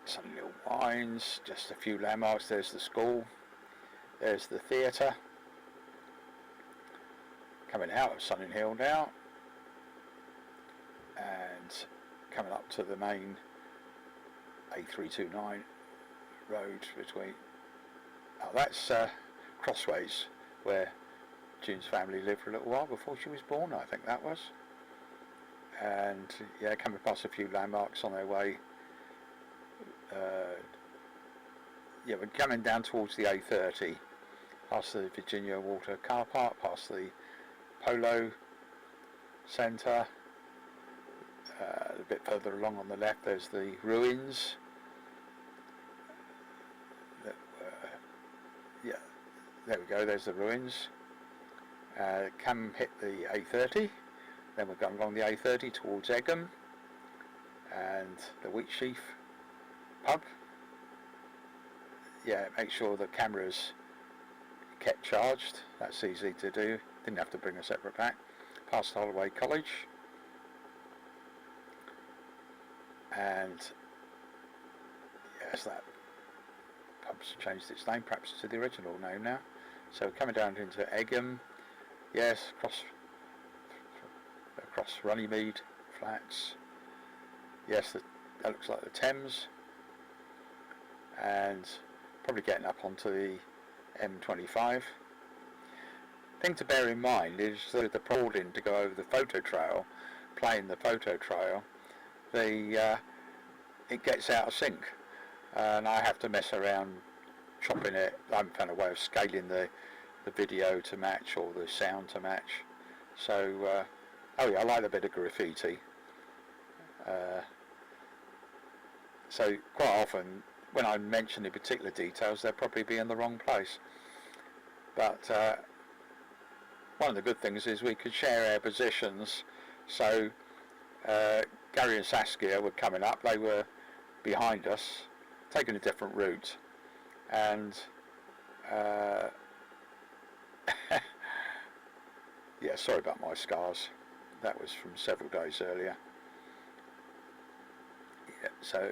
Sunninghill Wines, just a few landmarks. There's the school, there's the theatre, coming out of Sunninghill now, and coming up to the main A329 road between, oh, that's Crossways, where June's family lived for a little while before she was born, I think that was. And yeah, coming past a few landmarks on their way. Yeah, we're coming down towards the A30, past the Virginia Water car park, past the Polo Centre. A bit further along on the left there's the ruins. Yeah, there we go, there's the ruins. Come hit the A30, then we're going along the A30 towards Egham and the Wheatsheaf pub. Yeah, make sure the camera's kept charged, that's easy to do, didn't have to bring a separate pack. Past Holloway College, and yes, that pub's changed its name perhaps to the original name now. So coming down into Egham, yes, across Runnymede Flats, yes, that looks like the Thames, and probably getting up onto the M25. Thing to bear in mind is that the prodding to go over the photo trail, playing the photo trail, it gets out of sync, and I have to mess around chopping it. I haven't found a way of scaling the video to match or the sound to match. So oh yeah, I like a bit of graffiti. So quite often when I mention the particular details, they'll probably be in the wrong place. But one of the good things is we could share our positions. So Gary and Saskia were coming up, they were behind us, taking a different route, and yeah, sorry about my scars, that was from several days earlier. Yeah, so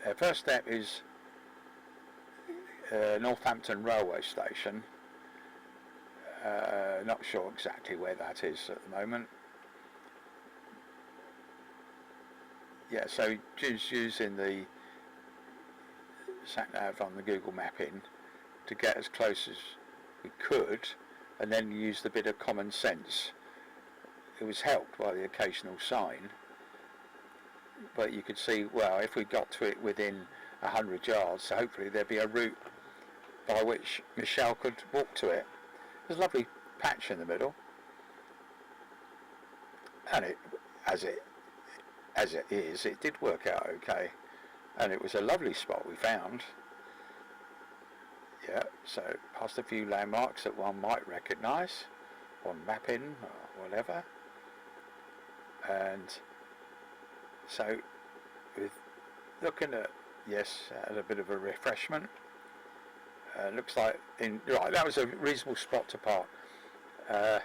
our first step is Northampton railway station. Not sure exactly where that is at the moment. Yeah, so just using the sat-nav on the Google mapping to get as close as we could, and then used a bit of common sense. It was helped by the occasional sign, but you could see, well, if we got to it within 100 yards, so hopefully there'd be a route by which Michelle could walk to it. There's a lovely patch in the middle, and as it is, it did work out okay, and it was a lovely spot we found. Yeah, so past a few landmarks that one might recognise on mapping or whatever, and so with looking at, yes, at a bit of a refreshment, looks like right, that was a reasonable spot to park, and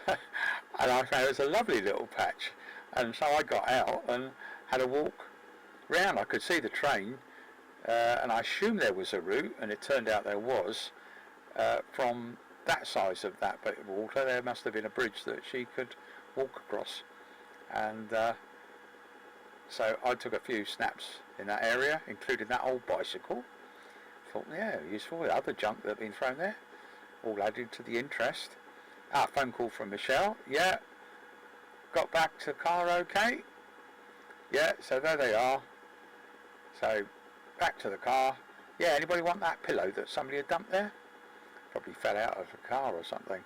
I found it was a lovely little patch, and so I got out and had a walk round. I could see the train, and I assumed there was a route, and it turned out there was. From that size of that bit of water, there must have been a bridge that she could walk across, and so I took a few snaps in that area, including that old bicycle. Thought, yeah, useful. The other junk that had been thrown there, all added to the interest. Phone call from Michelle. Yeah, got back to the car okay. Yeah, so there they are. So back to the car. Yeah, anybody want that pillow that somebody had dumped there? Probably fell out of the car or something.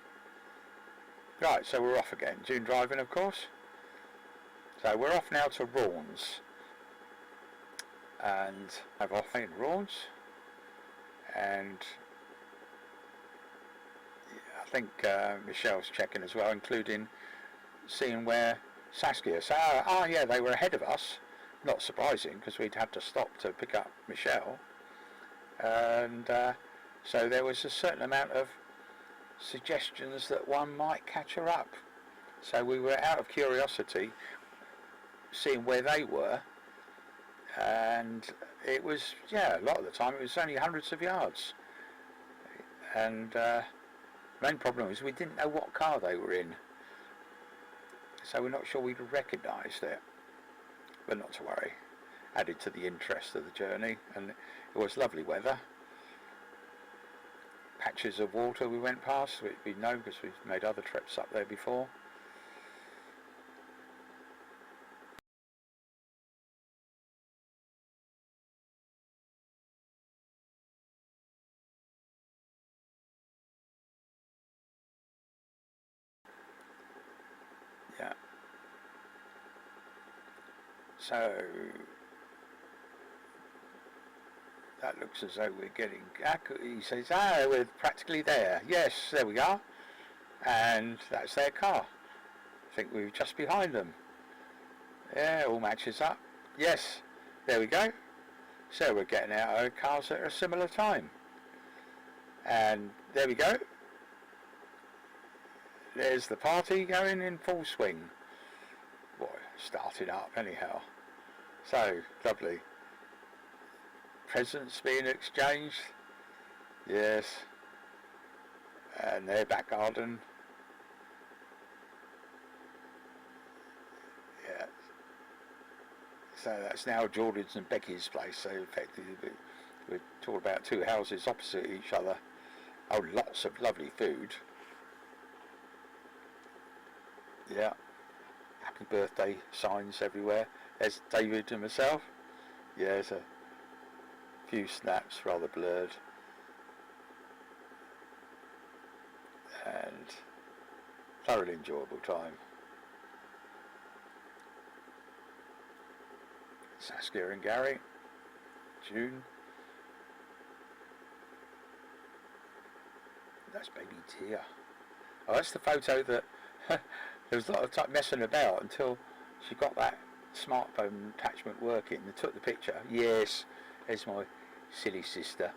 Right, so we're off again. June driving, of course. So we're off now to Raunds, and I'm off in Raunds, and I think Michelle's checking as well, including seeing where Saskia. So, yeah, they were ahead of us. Not surprising, because we'd had to stop to pick up Michelle, and so there was a certain amount of suggestions that one might catch her up. So we were, out of curiosity, seeing where they were, and it was, yeah, a lot of the time it was only hundreds of yards, and the main problem was we didn't know what car they were in, so we're not sure we'd have recognised it, but not to worry, added to the interest of the journey. And it was lovely weather, patches of water we went past, we know because we've made other trips up there before. Yeah. So that looks as though we're getting, he says, we're practically there. Yes, there we are. And that's their car. I think we were just behind them. Yeah, all matches up. Yes, there we go. So we're getting out of cars at a similar time. And there we go. There's the party going in full swing. Boy, started up anyhow. So lovely. Presents being exchanged. Yes. And their back garden. Yeah. So that's now Jordan's and Becky's place. So effectively we're talking about two houses opposite each other. Oh, lots of lovely food. Yeah. Happy birthday signs everywhere. There's David and myself. Yeah, there's a few snaps, rather blurred. And thoroughly enjoyable time. Saskia and Gary, June. That's baby Tia. Oh, that's the photo that there was a lot of time messing about until she got that smartphone attachment working and took the picture. Yes, there's my silly sister.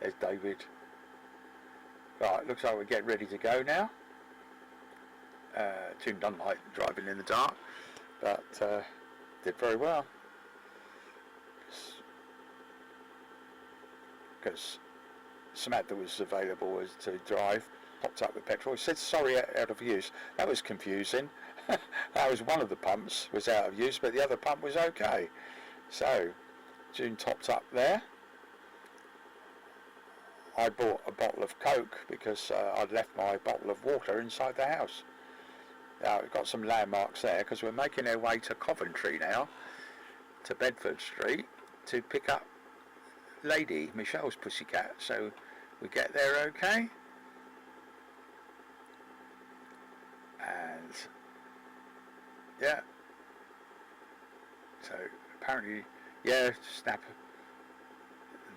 There's David. Right, looks like we're getting ready to go now. June doesn't like driving in the dark, but did very well. Because Samantha was available as to drive, popped up with petrol. It said sorry, out of use. That was confusing. That was one of the pumps was out of use, but the other pump was okay. So June topped up there. I bought a bottle of Coke because I'd left my bottle of water inside the house. Now we've got some landmarks there because we're making our way to Coventry now, to Bedford Street, to pick up Lady, Michelle's pussycat. So we get there okay. And yeah, so apparently, yeah, snap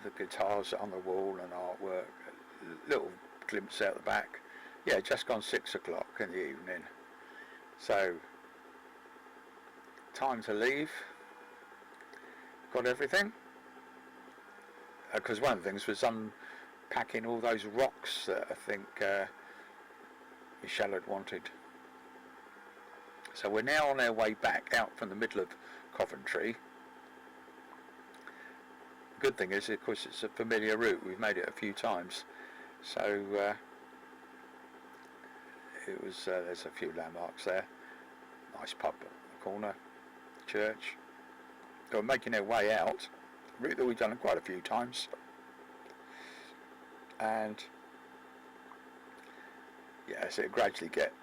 the guitars on the wall and artwork, a little glimpse out the back. Yeah, just gone 6 o'clock in the evening, so time to leave. Got everything, because one of the things was unpacking all those rocks that I think Michelle had wanted. So we're now on our way back out from the middle of Coventry. The good thing is, of course, it's a familiar route. We've made it a few times. So it was. There's a few landmarks there. Nice pub at the corner, church. So we're making our way out. A route that we've done quite a few times. And yeah, so it gradually get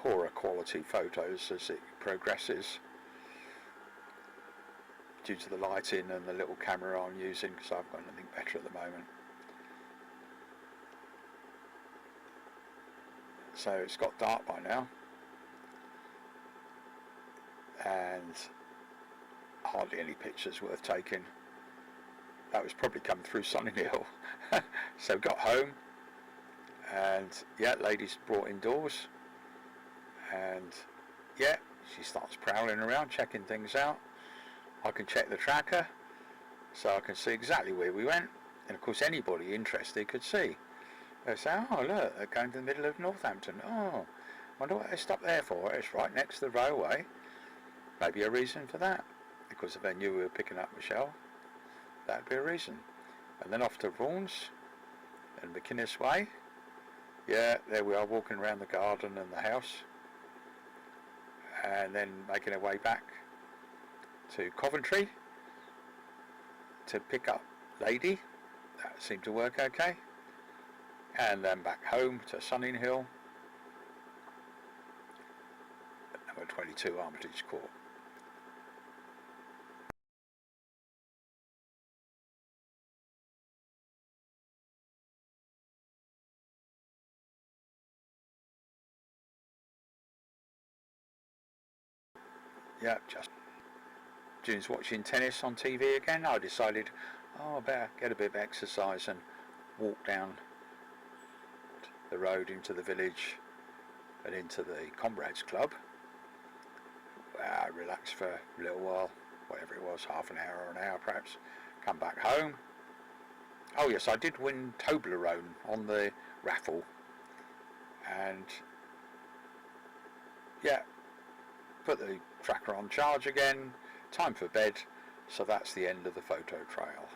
poorer quality photos as it progresses, due to the lighting and the little camera I'm using, because I've got nothing better at the moment. So it's got dark by now, and hardly any pictures worth taking. That was probably coming through Sunninghill. So got home, and yeah, lady's brought indoors, and yeah, she starts prowling around, checking things out. I can check the tracker, so I can see exactly where we went, and of course anybody interested could see. They say, oh look, they're going to the middle of Northampton. Oh, wonder what they stopped there for. It's right next to the railway. Maybe a reason for that, because if they knew we were picking up Michelle, that'd be a reason. And then off to Vaughan's and McInnes Way. Yeah, there we are, walking around the garden and the house, and then making our way back to Coventry to pick up Lady. That seemed to work okay. And then back home to Sunninghill, number 22 Armitage Court. Yeah, just June's watching tennis on TV again. I decided, oh, I better get a bit of exercise and walk down the road into the village and into the Comrades Club. I relaxed for a little while, whatever it was, half an hour or an hour perhaps. Come back home. Oh yes, I did win Toblerone on the raffle, and yeah, put the tracker on charge again, time for bed, so that's the end of the photo trail.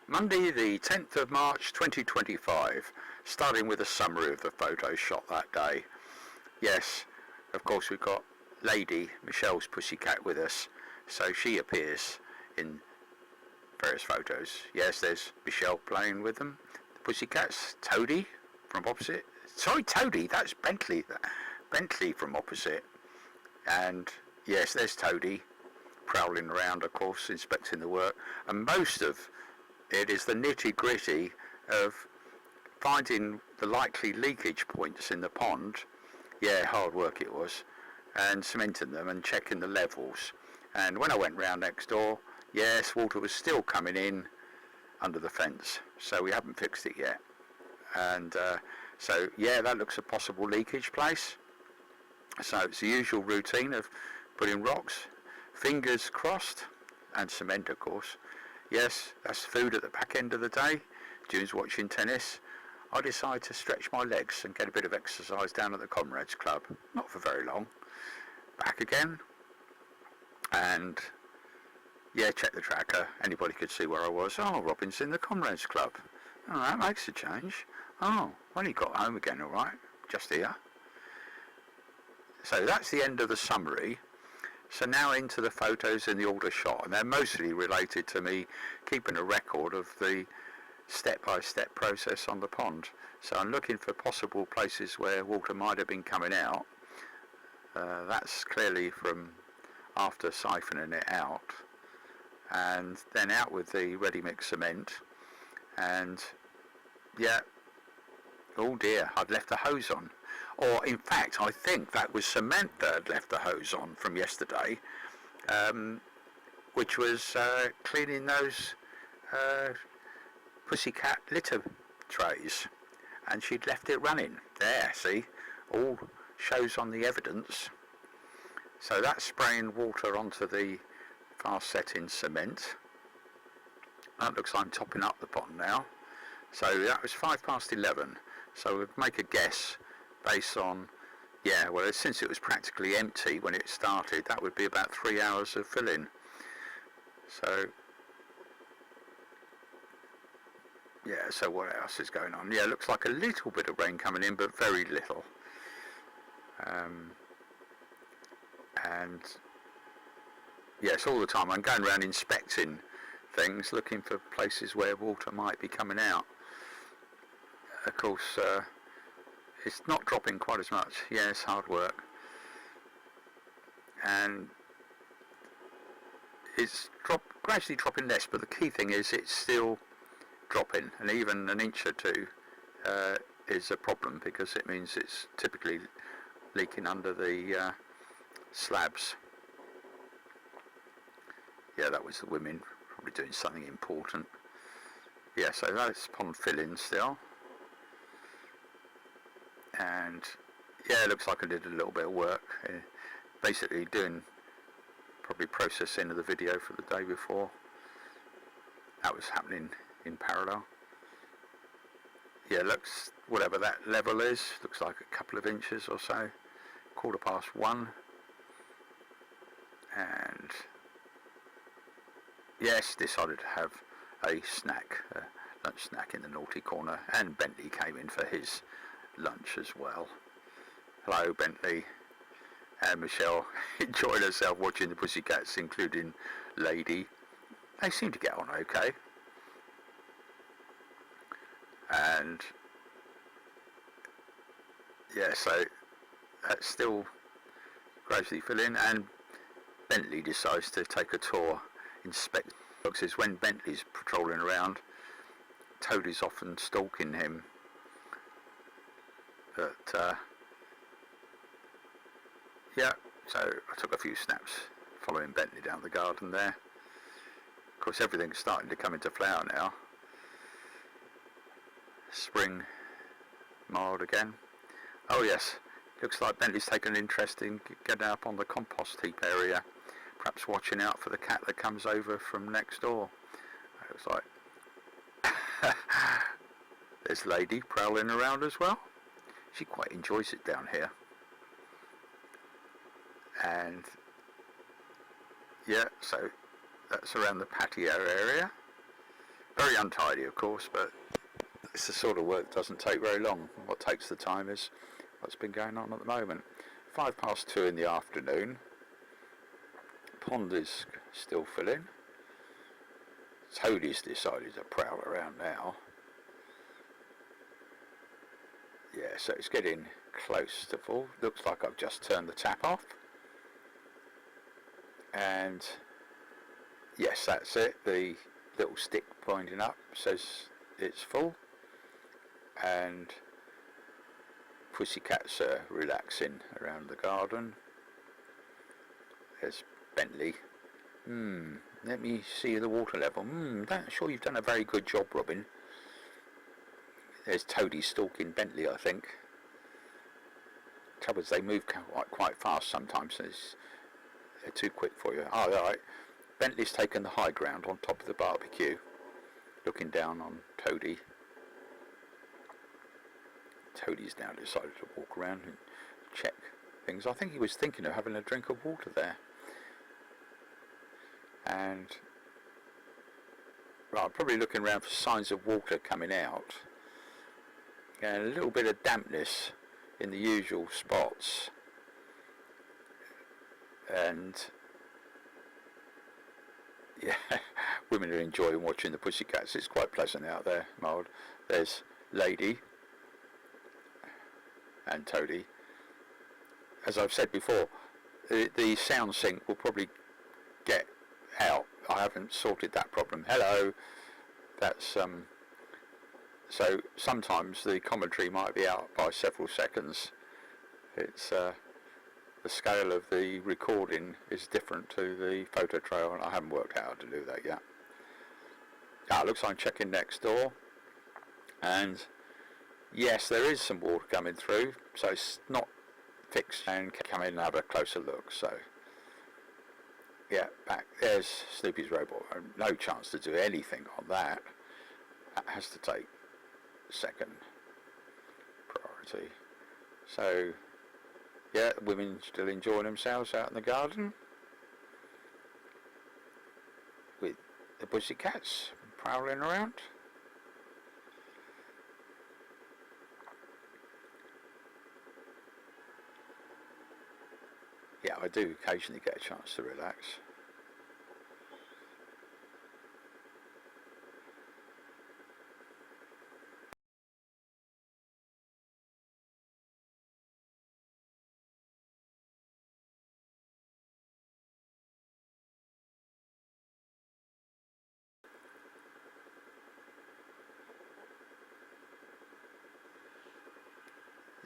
Monday the 10th of March 2025, starting with a summary of the photos shot that day. Yes, of course we've got Lady, Michelle's pussycat, with us, so she appears in various photos. Yes, there's Michelle playing with them, the pussycats, Toadie from opposite, sorry Toadie, that's Bentley from opposite. And yes, there's Toadie prowling around, of course, inspecting the work, and most of it is the nitty gritty of finding the likely leakage points in the pond. Yeah, hard work it was, and cementing them and checking the levels. And when I went round next door, yes, water was still coming in under the fence, so we haven't fixed it yet. And so yeah, that looks a possible leakage place. So it's the usual routine of putting rocks, fingers crossed, and cement, of course. Yes, that's food at the back end of the day. June's watching tennis. I decide to stretch my legs and get a bit of exercise down at the Comrades Club. Not for very long. Back again, and yeah, check the tracker. Anybody could see where I was. Oh, Robin's in the Comrades Club. Oh, that makes a change. Oh, well, he got home again, all right, just here. So that's the end of the summary. So now into the photos in the order shot, and they're mostly related to me keeping a record of the step-by-step process on the pond. So I'm looking for possible places where water might have been coming out. That's clearly from after siphoning it out, and then out with the ready mix cement. And yeah, oh dear, I'd left the hose on. Or in fact, I think that was cement that had left the hose on from yesterday, which was cleaning those pussycat litter trays, and she'd left it running. There, see, all shows on the evidence. So that's spraying water onto the fast setting cement. That looks like I'm topping up the pond now. So that was 11:05. So we'd make a guess based on, yeah, well, since it was practically empty when it started, that would be about 3 hours of filling. So yeah, so what else is going on? Yeah, looks like a little bit of rain coming in, but very little. And yes, all the time I'm going around inspecting things, looking for places where water might be coming out. Of course, it's not dropping quite as much. Yeah, it's hard work, and it's gradually dropping less, but the key thing is it's still dropping, and even an inch or two is a problem, because it means it's typically leaking under the slabs. Yeah, that was the women probably doing something important. Yeah, so that's pond filling still. And yeah, it looks like I did a little bit of work, basically doing probably processing of the video for the day before. That was happening in parallel. Yeah, looks, whatever that level is, looks like a couple of inches or so. 1:15. and yes, decided to have a snack, lunch snack in the naughty corner, and Bentley came in for his lunch as well. Hello Bentley, and Michelle enjoyed herself watching the Pussycats, including Lady. They seem to get on okay, and yeah, so that's still gradually filling, and Bentley decides to take a tour, inspect boxes. When Bentley's patrolling around, Toadie's often stalking him, but yeah, so I took a few snaps following Bentley down the garden there. Of course, everything's starting to come into flower now. Spring mild again. Oh yes, looks like Bentley's taken an interest in getting up on the compost heap area, perhaps watching out for the cat that comes over from next door. It looks like there's Lady prowling around as well. She quite enjoys it down here. And yeah, so that's around the patio area. Very untidy, of course, but it's the sort of work that doesn't take very long. What takes the time is what's been going on at the moment. 2:05 in the afternoon. Pond is still filling. Toadie's decided to prowl around now. Yeah, so it's getting close to full. Looks like I've just turned the tap off. And yes, that's it. The little stick pointing up says it's full. And Pussycats are relaxing around the garden. There's Bentley. Let me see the water level. Sure, you've done a very good job, Robin. There's Toadie stalking Bentley, I think. Trouble is, they move quite fast sometimes. They're too quick for you. Oh, alright. Bentley's taken the high ground on top of the barbecue, looking down on Toadie. Toadie's now decided to walk around and check things. I think he was thinking of having a drink of water there. And well, I'm probably looking around for signs of water coming out. And a little bit of dampness in the usual spots. And yeah, women are enjoying watching the Pussycats. It's quite pleasant out there, mild. There's Lady and Toadie. As I've said before, the sound sync will probably get out. I haven't sorted that problem. Hello. That's so sometimes the commentary might be out by several seconds. It's the scale of the recording is different to the photo trail, and I haven't worked out how to do that yet. It looks like I'm checking next door, and yes, there is some water coming through, so it's not fixed, and come in and have a closer look. So yeah, back there's Snoopy's robot. No chance to do anything on that. That has to take second priority. So yeah, women still enjoying themselves out in the garden with the Pussycats prowling around. Yeah, I do occasionally get a chance to relax.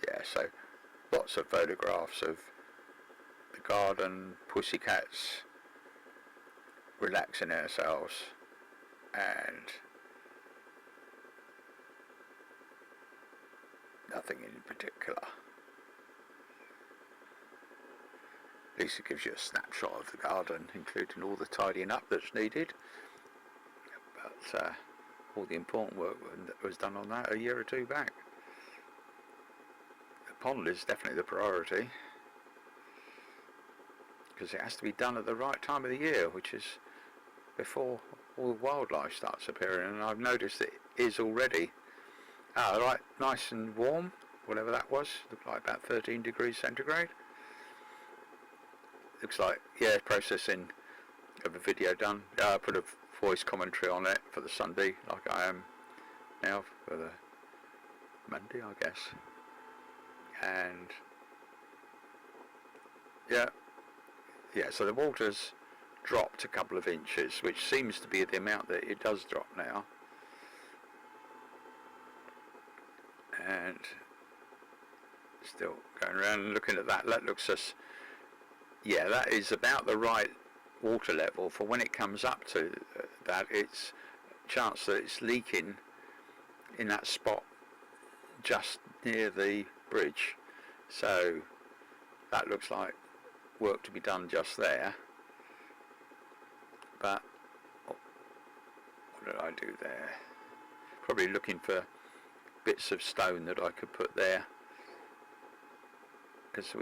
Yeah, so lots of photographs of the garden, Pussycats relaxing ourselves, and nothing in particular. At least it gives you a snapshot of the garden, including all the tidying up that's needed. But all the important work was done on that a year or two back. The pond is definitely the priority. because it has to be done at the right time of the year, which is before all the wildlife starts appearing, and I've noticed it is already. Right, nice and warm, whatever that was, looked like about 13 degrees centigrade. Looks like, yeah, processing of a video done. I put a voice commentary on it for the Sunday, like I am now for the Monday, I guess. And yeah, so the water's dropped a couple of inches, which seems to be the amount that it does drop now. And still going around and looking at that, that looks as, yeah, that is about the right water level for when it comes up to that. It's chance that it's leaking in that spot just near the bridge, so that looks like work to be done just there. But what did I do there? Probably looking for bits of stone that I could put there, because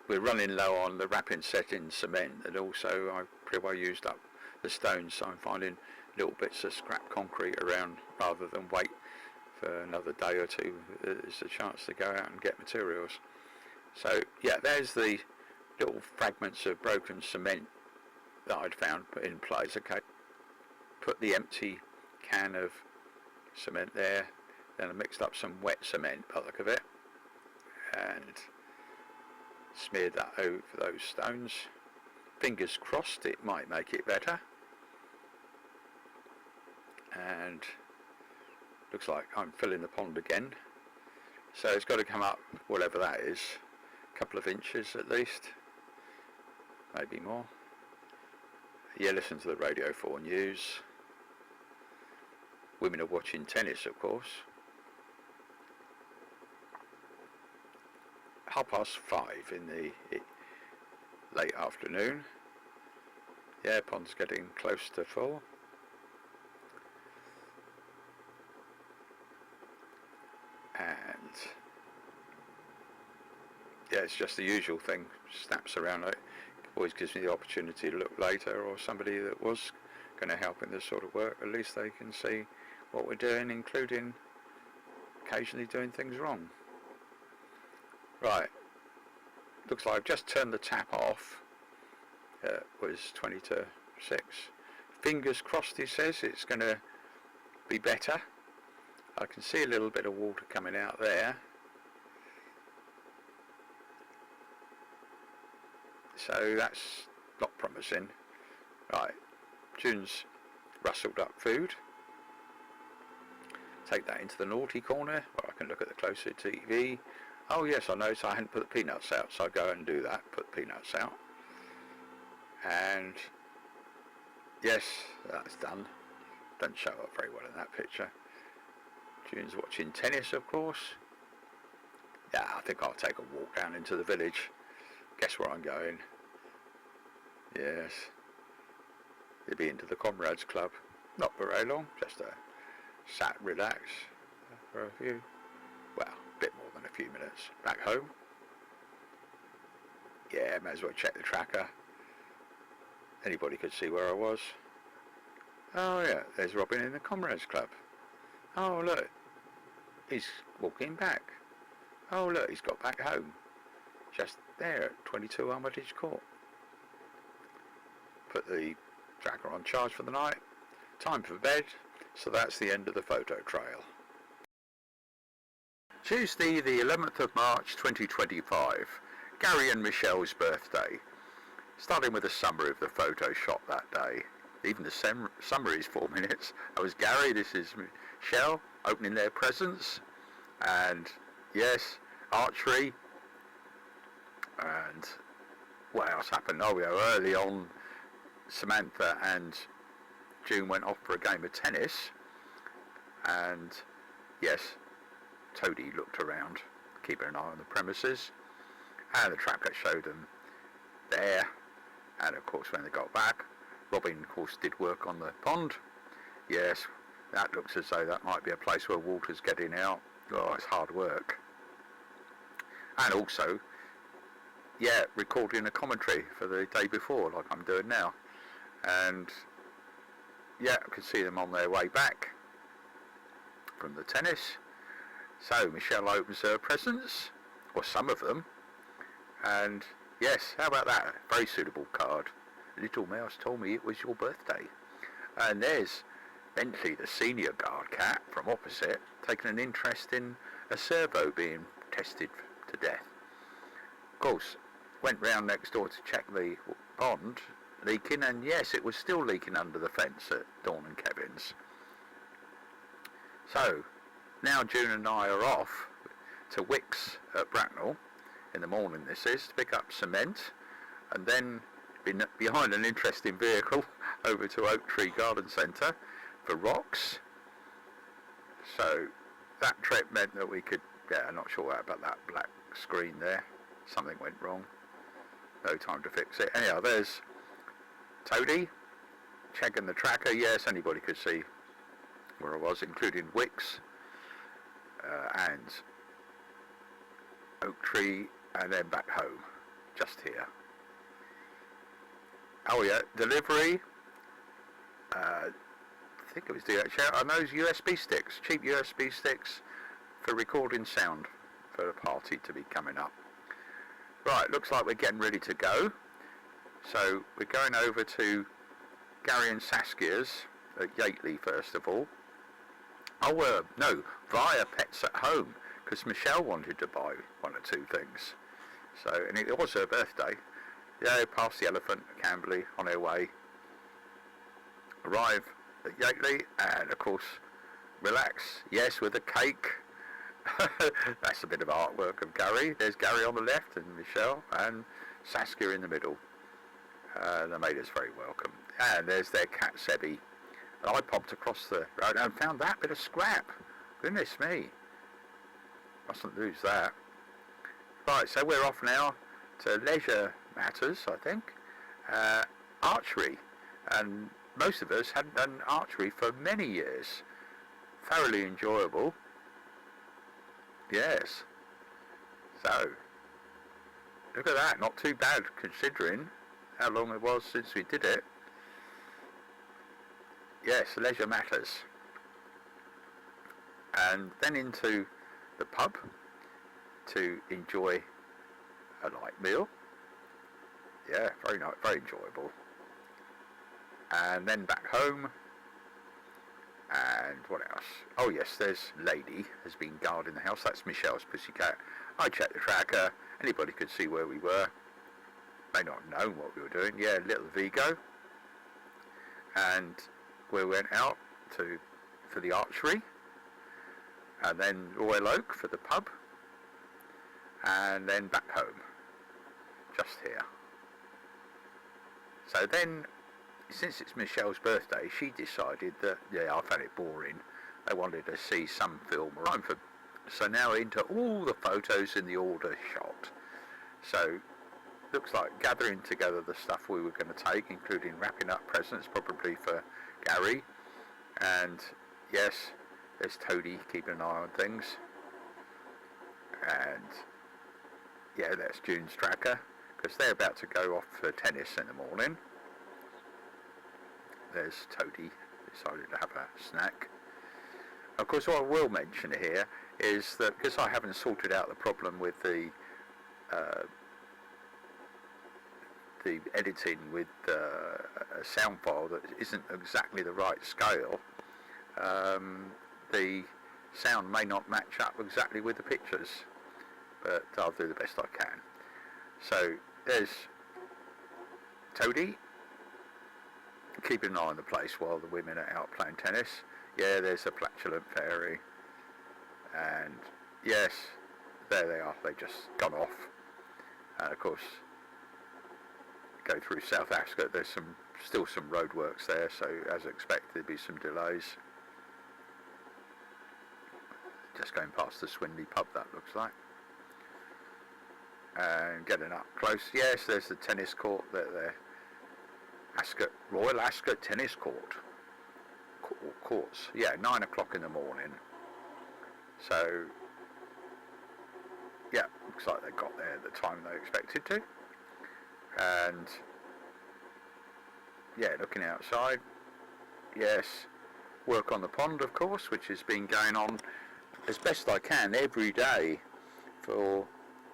we're running low on the wrapping set in cement, and also I pretty well used up the stones, so I'm finding little bits of scrap concrete around rather than wait for another day or two. There's a chance to go out and get materials. So yeah, there's the little fragments of broken cement that I'd found put in place. Okay, put the empty can of cement there, then I mixed up some wet cement by the look of it and smeared that over those stones. Fingers crossed it might make it better. And looks like I'm filling the pond again, so it's got to come up, whatever that is, a couple of inches at least, maybe more. Yeah, listen to the Radio 4 news. Women are watching tennis, of course. 5:30 in the late afternoon. Yeah, pond's getting close to full. And yeah, it's just the usual thing, snaps around. It always gives me the opportunity to look later, or somebody that was going to help in this sort of work, at least they can see what we're doing, including occasionally doing things wrong. Right, looks like I've just turned the tap off. It was 20 to 6. Fingers crossed, he says, it's going to be better. I can see a little bit of water coming out there. So that's not promising. Right, June's rustled up food. Take that into the naughty corner where I can look at the closer TV. Oh yes, I noticed I hadn't put the peanuts out, so I go and do that, put the peanuts out. And yes, that's done. Doesn't show up very well in that picture. June's watching tennis, of course. Yeah, I think I'll take a walk down into the village. Guess where I'm going? Yes, it'll be into the Comrades Club. Not for very long, just to sat, relax for a few, well, a bit more than a few minutes. Back home. Yeah, may as well check the tracker. Anybody could see where I was. Oh yeah, there's Robin in the Comrades Club. Oh look, he's walking back. Oh look, he's got back home. Just there at 22 Armitage Court. Put the tracker on charge for the night. Time for bed, so that's the end of the photo trail. Tuesday the 11th of March 2025, Gary and Michelle's birthday. Starting with a summary of the photo shot that day. Even the summary is 4 minutes. That was Gary, this is Michelle, opening their presents. And yes, archery. And what else happened? Oh yeah, early on, Samantha and June went off for a game of tennis. And yes, Toadie looked around, keeping an eye on the premises. And the tracker showed them there. And of course when they got back, Robin of course did work on the pond. Yes, that looks as though that might be a place where water's getting out. Oh, it's hard work. And also yeah, recording a commentary for the day before, like I'm doing now. And yeah, I could see them on their way back from the tennis. So Michelle opens her presents, or some of them, and yes, how about that? Very suitable card. Little Mouse told me it was your birthday. And there's Bentley, the senior guard cat from opposite, taking an interest in a servo being tested to death. Of course, went round next door to check the pond leaking, and yes, it was still leaking under the fence at Dawn and Kevin's. So, now June and I are off to Wicks at Bracknell, in the morning this is, to pick up cement, and then behind an interesting vehicle over to Oak Tree Garden Centre for rocks. So that trip meant that we could, I'm not sure about that black screen there, something went wrong, no time to fix it. Anyhow, there's Toadie checking the tracker. Yes, anybody could see where I was, including Wicks and Oak Tree, and then back home, just here. Oh yeah, delivery. I think it was DHL, and those USB sticks, cheap USB sticks for recording sound for the party to be coming up. Right, looks like we're getting ready to go. So we're going over to Gary and Saskia's at Yateley first of all. Oh, no, via Pets at Home, because Michelle wanted to buy one or two things. So, and it was her birthday. Yeah, past the Elephant at Camberley on her way. Arrive at Yateley, and of course, relax. Yes, with a cake. That's a bit of artwork of Gary. There's Gary on the left, and Michelle, and Saskia in the middle. They made us very welcome. And there's their cat Sebby. And I popped across the road and found that bit of scrap. Goodness me. Mustn't lose that. Right, so we're off now to leisure matters, I think. Archery. And most of us hadn't done archery for many years. Thoroughly enjoyable. Yes. So, look at that. Not too bad considering how long it was since we did it. Yes, leisure matters. And then into the pub to enjoy a light meal. Yeah, very nice, very enjoyable. And then back home. And what else? Oh yes, there's Lady has been guarding the house. That's Michelle's pussycat. I checked the tracker. Anybody could see where we were. May not have known what we were doing. Yeah, little Vigo. And we went out for the archery. And then Royal Oak for the pub. And then back home. Just here. So then, since it's Michelle's birthday, she decided that, yeah, I found it boring. They wanted to see some film. So now into all the photos in the order shot. So, looks like gathering together the stuff we were going to take, including wrapping up presents, probably for Gary. And, yes, there's Toadie keeping an eye on things. And, yeah, that's June's tracker, because they're about to go off for tennis in the morning. There's Toadie, decided to have a snack. Of course, what I will mention here is that because I haven't sorted out the problem with the editing with a sound file that isn't exactly the right scale, the sound may not match up exactly with the pictures, but I'll do the best I can. So there's Toadie keeping an eye on the place while the women are out playing tennis. Yeah, there's a flatulent fairy, and yes, there they are. They've just gone off, and of course go through South Ascot. There's still some roadworks there, so as expected there'd be some delays. Just going past the Swindley pub, that looks like, and getting up close. Yes, there's the tennis court there. Ascot, Royal Ascot Tennis Courts. Yeah, 9 o'clock in the morning. So Yeah, looks like they got there at the time they expected to. And yeah, looking outside, yes, work on the pond, of course, which has been going on as best I can every day for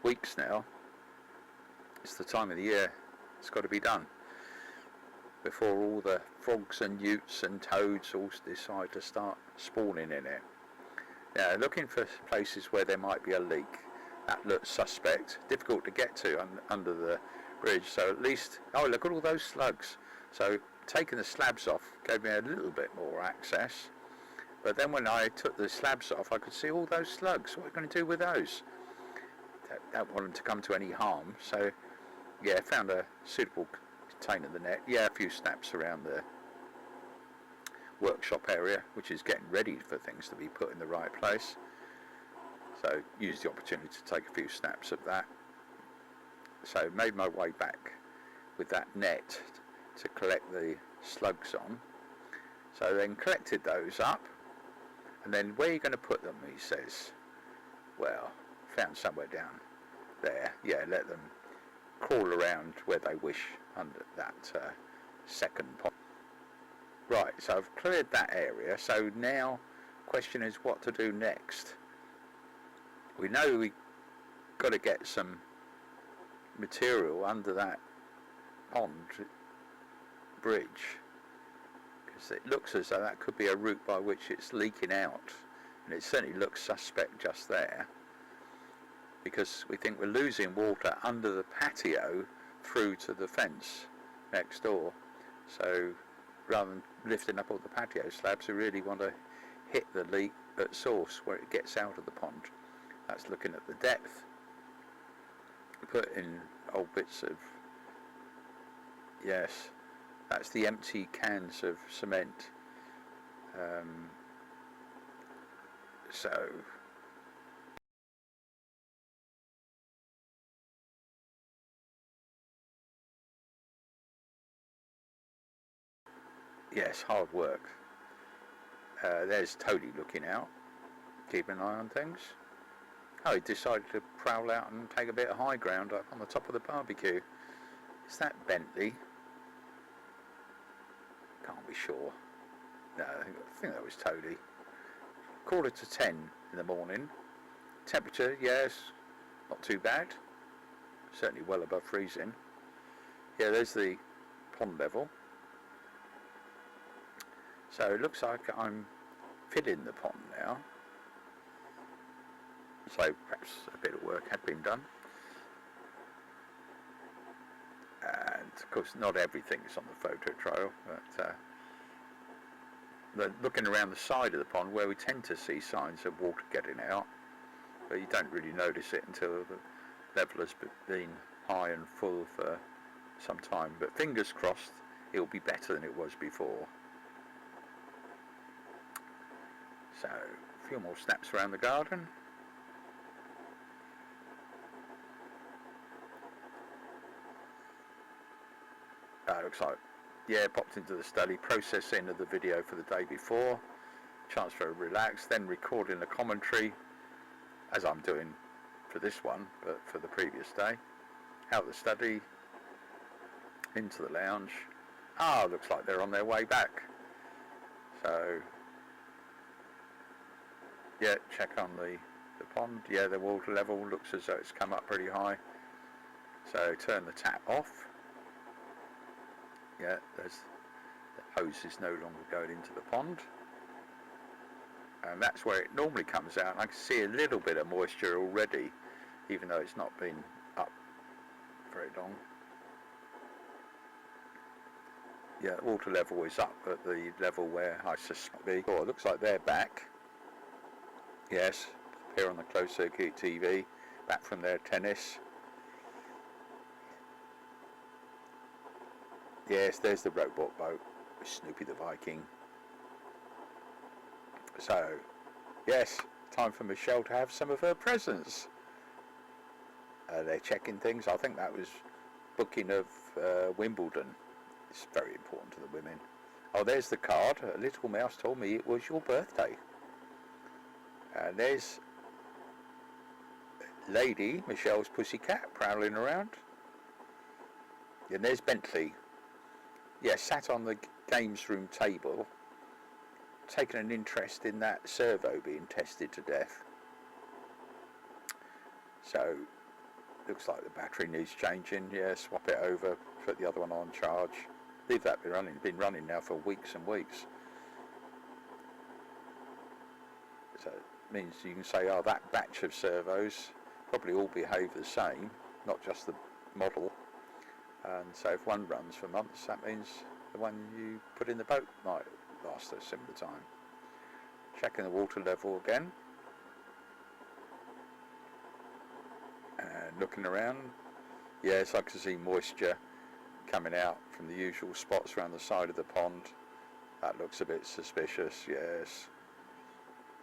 weeks now. It's the time of the year it's got to be done before all the frogs and newts and toads all decide to start spawning in it. Now, looking for places where there might be a leak. That looks suspect. Difficult to get to under the bridge, so at least... Oh, look at all those slugs. So taking the slabs off gave me a little bit more access. But then when I took the slabs off, I could see all those slugs. What are we going to do with those? Don't want them to come to any harm. So, yeah, found a suitable container of the net. Yeah, a few snaps around the workshop area, which is getting ready for things to be put in the right place. So used the opportunity to take a few snaps of that. So made my way back with that net to collect the slugs on. So then collected those up, and then where are you going to put them, he says. Well, found somewhere down there. Yeah, let them crawl around where they wish under that second pond. Right, so I've cleared that area, so now question is what to do next. We know we've got to get some material under that pond bridge, because it looks as though that could be a route by which it's leaking out, and it certainly looks suspect just there, because we think we're losing water under the patio through to the fence next door. So rather than lifting up all the patio slabs, we really want to hit the leak at source where it gets out of the pond. That's looking at the depth, put in old bits of, yes, that's the empty cans of cement. So yes, hard work. There's Toady looking out, keeping an eye on things. Oh, he decided to prowl out and take a bit of high ground up on the top of the barbecue. Is that Bentley? Can't be sure. No, I think that was Toady. 9:45 in the morning. Temperature, yes, not too bad. Certainly well above freezing. Yeah, there's the pond level. So it looks like I'm filling the pond now. So perhaps a bit of work had been done. And of course not everything's on the photo trail, but looking around the side of the pond where we tend to see signs of water getting out, but you don't really notice it until the level has been high and full for some time. But fingers crossed it'll be better than it was before. So a few more snaps around the garden. Looks like, yeah, popped into the study, processing of the video for the day before, chance for a relax, then recording the commentary, as I'm doing for this one, but for the previous day. Out of the study, into the lounge. Looks like they're on their way back. So, yeah, check on the pond. Yeah, the water level looks as though it's come up pretty high. So turn the tap off. Yeah, there's the hose is no longer going into the pond, and that's where it normally comes out. I can see a little bit of moisture already, even though it's not been up very long. Yeah, water level is up at the level where I suspect it. Oh, it looks like they're back. Yes, here on the closed circuit TV, back from their tennis. Yes, there's the robot boat with Snoopy the Viking. So, yes, time for Michelle to have some of her presents. They're checking things. I think that was booking of Wimbledon. It's very important to the women. Oh, there's the card. A little mouse told me it was your birthday. And there's Lady, Michelle's pussycat, prowling around. And there's Bentley. Yeah, sat on the games room table, taking an interest in that servo being tested to death. So, looks like the battery needs changing. Yeah, swap it over, put the other one on charge. Leave that be running. Been running now for weeks and weeks. So it means you can say, oh, that batch of servos probably all behave the same, not just the model. And so if one runs for months, that means the one you put in the boat might last a similar time. Checking the water level again. And looking around. Yes, I can see moisture coming out from the usual spots around the side of the pond. That looks a bit suspicious, yes.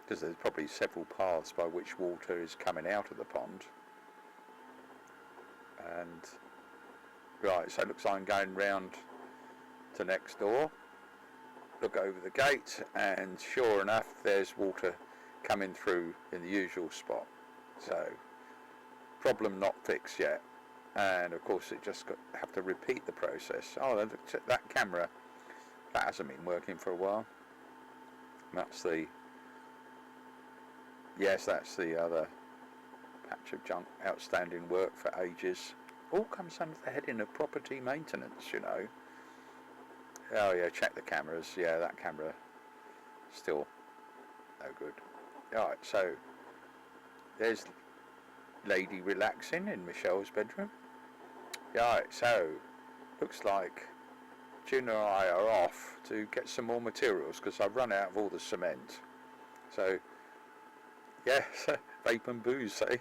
Because there's probably several paths by which water is coming out of the pond. And right, so it looks like I'm going round to next door. Look over the gate, and sure enough, there's water coming through in the usual spot. So, problem not fixed yet. And of course, it just have to repeat the process. Oh, that camera, that hasn't been working for a while. That's the, yes, that's the other patch of junk, outstanding work for ages. All comes under the heading of property maintenance, you know. Oh yeah, check the cameras. Yeah, that camera still no good. Alright, so there's lady relaxing in Michelle's bedroom. Alright, so looks like June and I are off to get some more materials because I've run out of all the cement. So yeah, vape and booze, eh?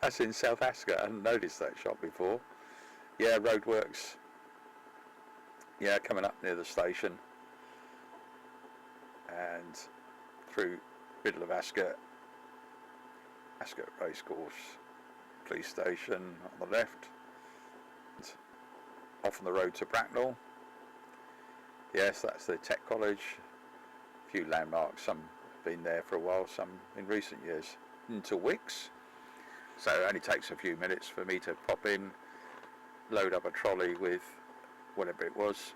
That's in South Africa. I hadn't noticed that shop before. Yeah, roadworks. Yeah, coming up near the station and through middle of Ascot Racecourse, police station on the left, and off on the road to Bracknell. Yes, that's the Tech College. A few landmarks, some have been there for a while, some in recent years. Into Wicks, so it only takes a few minutes for me to pop in, load up a trolley with whatever it was,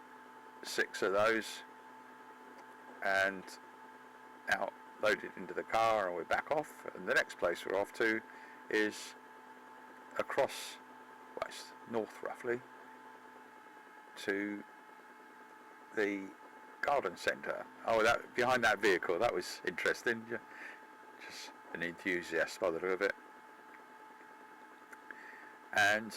6 of those, and out, loaded into the car, and we're back off. And the next place we're off to is across, west, north roughly, to the garden centre. Oh, that behind that vehicle, that was interesting. Just an enthusiast by the look of it. And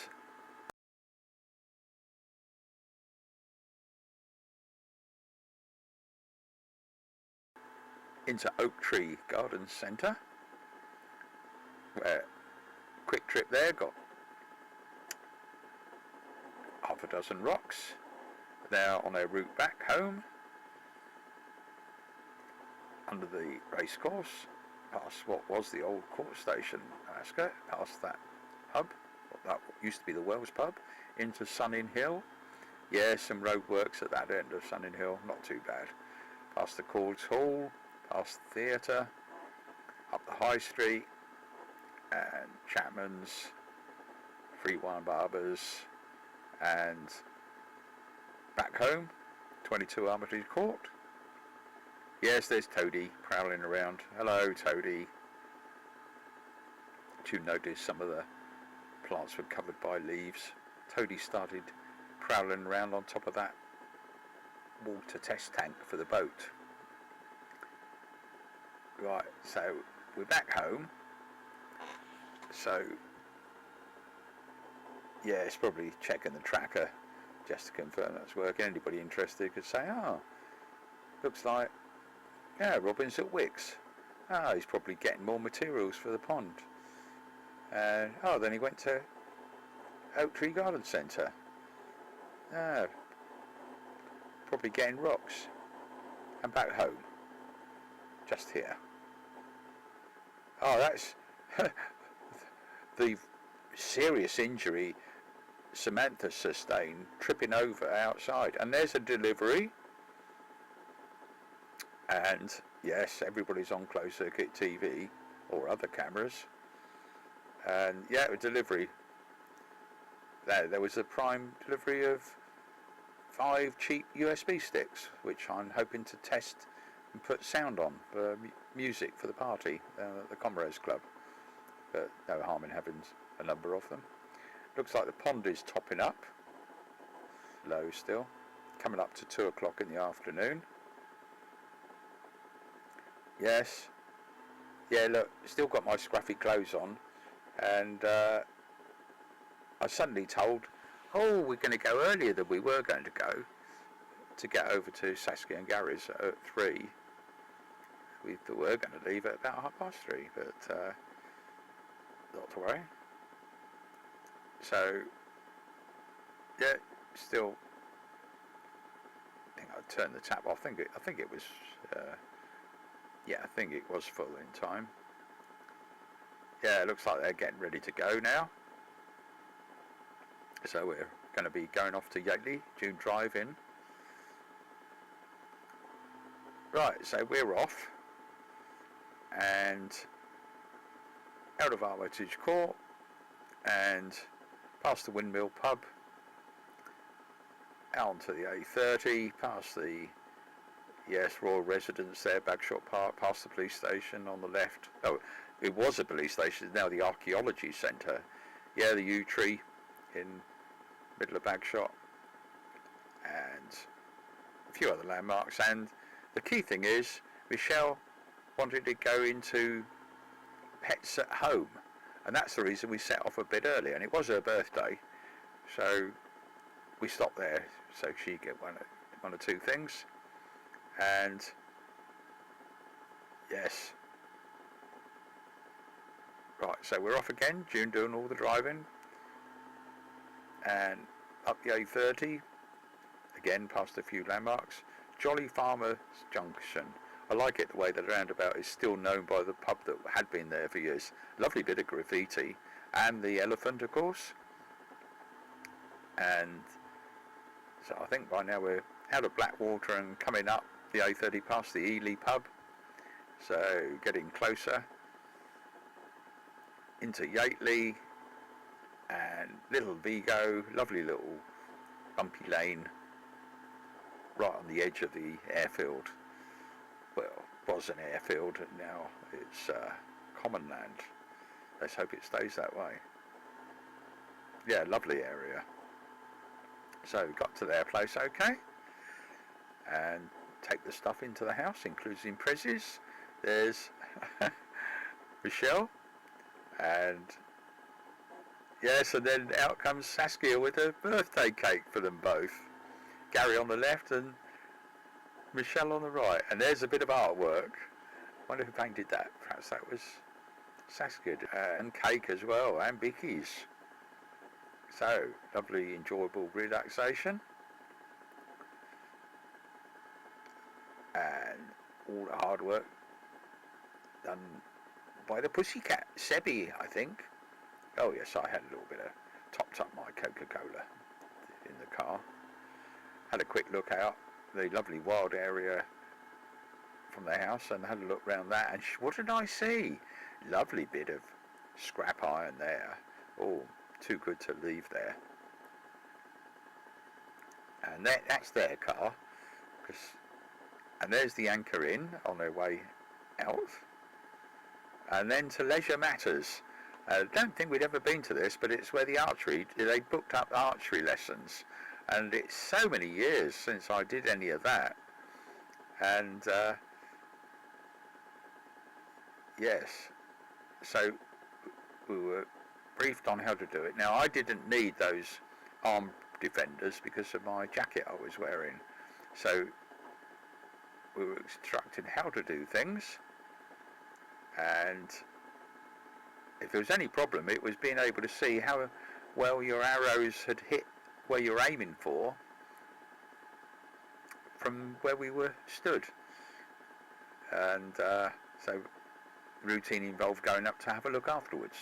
into Oak Tree Garden Centre, where quick trip there, got half a dozen rocks. They're on their route back home under the racecourse, past what was the old court station, Ascot, past that pub, that used to be the Wells pub, into Sunninghill. Yeah, some roadworks at that end of Sunninghill, not too bad. Past the Cords Hall, past the theatre, up the High Street, and Chapman's, Free Wine Barbers, and back home, 22 Armitage Court. Yes, there's Toadie prowling around. Hello, Toadie. Did you notice some of the plants were covered by leaves? Toadie started prowling around on top of that water test tank for the boat. Right, so we're back home. So yeah, it's probably checking the tracker just to confirm that's working. Anybody interested could say, oh, looks like, yeah, Robin's at Wicks. Oh, he's probably getting more materials for the pond. And oh, then he went to Oak Tree Garden Centre. Oh, probably getting rocks. And back home. Just here. Oh, that's the serious injury Samantha sustained tripping over outside. And there's a delivery. And yes, everybody's on closed circuit TV or other cameras. And yeah, a delivery. There was a prime delivery of 5 cheap USB sticks, which I'm hoping to test and put sound on for music for the party, the Comrades Club. But no harm in having a number of them. Looks like the pond is topping up. Low still. Coming up to 2 o'clock in the afternoon. Yes. Yeah, look, still got my scruffy clothes on. And I was suddenly told, oh, we're going to go earlier than we were going to go to get over to Saskia and Gary's at 3. We thought we were going to leave at about 3:30, but not to worry. So, yeah, still. I think I turned the tap off. I think it was. Yeah, I think it was full in time. Yeah, it looks like they're getting ready to go now. So we're going to be going off to Yateley, June Drive in. Right, so we're off. And out of Armitage Court and past the Windmill Pub, out onto the A30, past the Royal Residence there, Bagshot Park, past the police station on the left. Oh, it was a police station, it's now the Archaeology Centre. Yeah, the yew tree in middle of Bagshot, and a few other landmarks. And the key thing is, Michelle wanted to go into Pets at Home, and that's the reason we set off a bit early, and it was her birthday, so we stopped there so she'd get one or two things. And yes, right, so we're off again, June doing all the driving, and up the A30 again past a few landmarks. Jolly Farmers Junction, I like it the way the roundabout is still known by the pub that had been there for years. Lovely bit of graffiti, and the elephant, of course. And so I think by now we're out of Blackwater and coming up the A30 past the Ely pub, so getting closer into Yateley and Little Vigo, lovely little bumpy lane right on the edge of the airfield. Well, it was an airfield and now it's common land. Let's hope it stays that way. Yeah, lovely area. So we got to their place okay, and take the stuff into the house, including prezzies. There's Michelle, and yes, and then out comes Saskia with a birthday cake for them both. Gary on the left and Michelle on the right, and there's a bit of artwork. I wonder who painted that. Perhaps that was Saskia, and cake as well, and bickies. So lovely, enjoyable relaxation. And all the hard work done by the pussycat, Sebi, I think. Oh yes, I had a little bit of topped up my Coca-Cola in the car. Had a quick look out the lovely wild area from the house and had a look round that, and what did I see? Lovely bit of scrap iron there. Oh, too good to leave there. And that's their car, and there's the Anchor Inn on their way out. And then to Leisure Matters. I don't think we'd ever been to this, but it's where they booked up archery lessons. And it's so many years since I did any of that. And yes, so we were briefed on how to do it. Now, I didn't need those arm defenders because of my jacket I was wearing. So we were instructed how to do things, and if there was any problem, it was being able to see how well your arrows had hit where you're aiming for from where we were stood. And so the routine involved going up to have a look afterwards,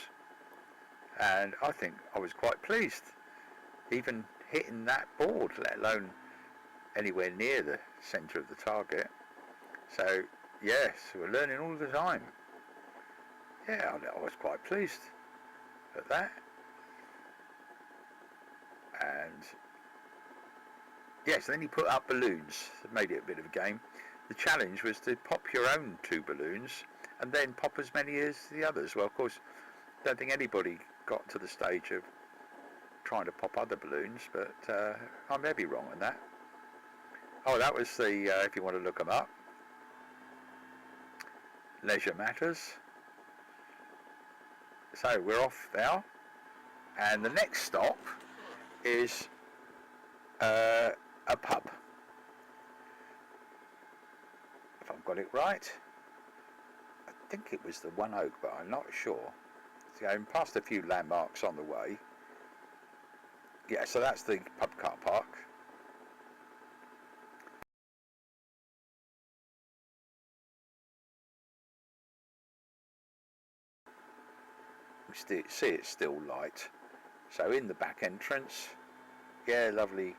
and I think I was quite pleased, even hitting that board, let alone anywhere near the centre of the target. So yes, we're learning all the time. Yeah, I was quite pleased. at that. And yes, then he put up balloons, made it a bit of a game. The challenge was to pop your own 2 balloons and then pop as many as the others. Well, of course, I don't think anybody got to the stage of trying to pop other balloons, but I may be wrong on that. Oh, that was the, if you want to look them up, Leisure Matters. So we're off now, and the next stop is a pub. If I've got it right, I think it was the One Oak, but I'm not sure. So going past a few landmarks on the way. Yeah, so that's the pub car park. We see it's still light. So in the back entrance, yeah, lovely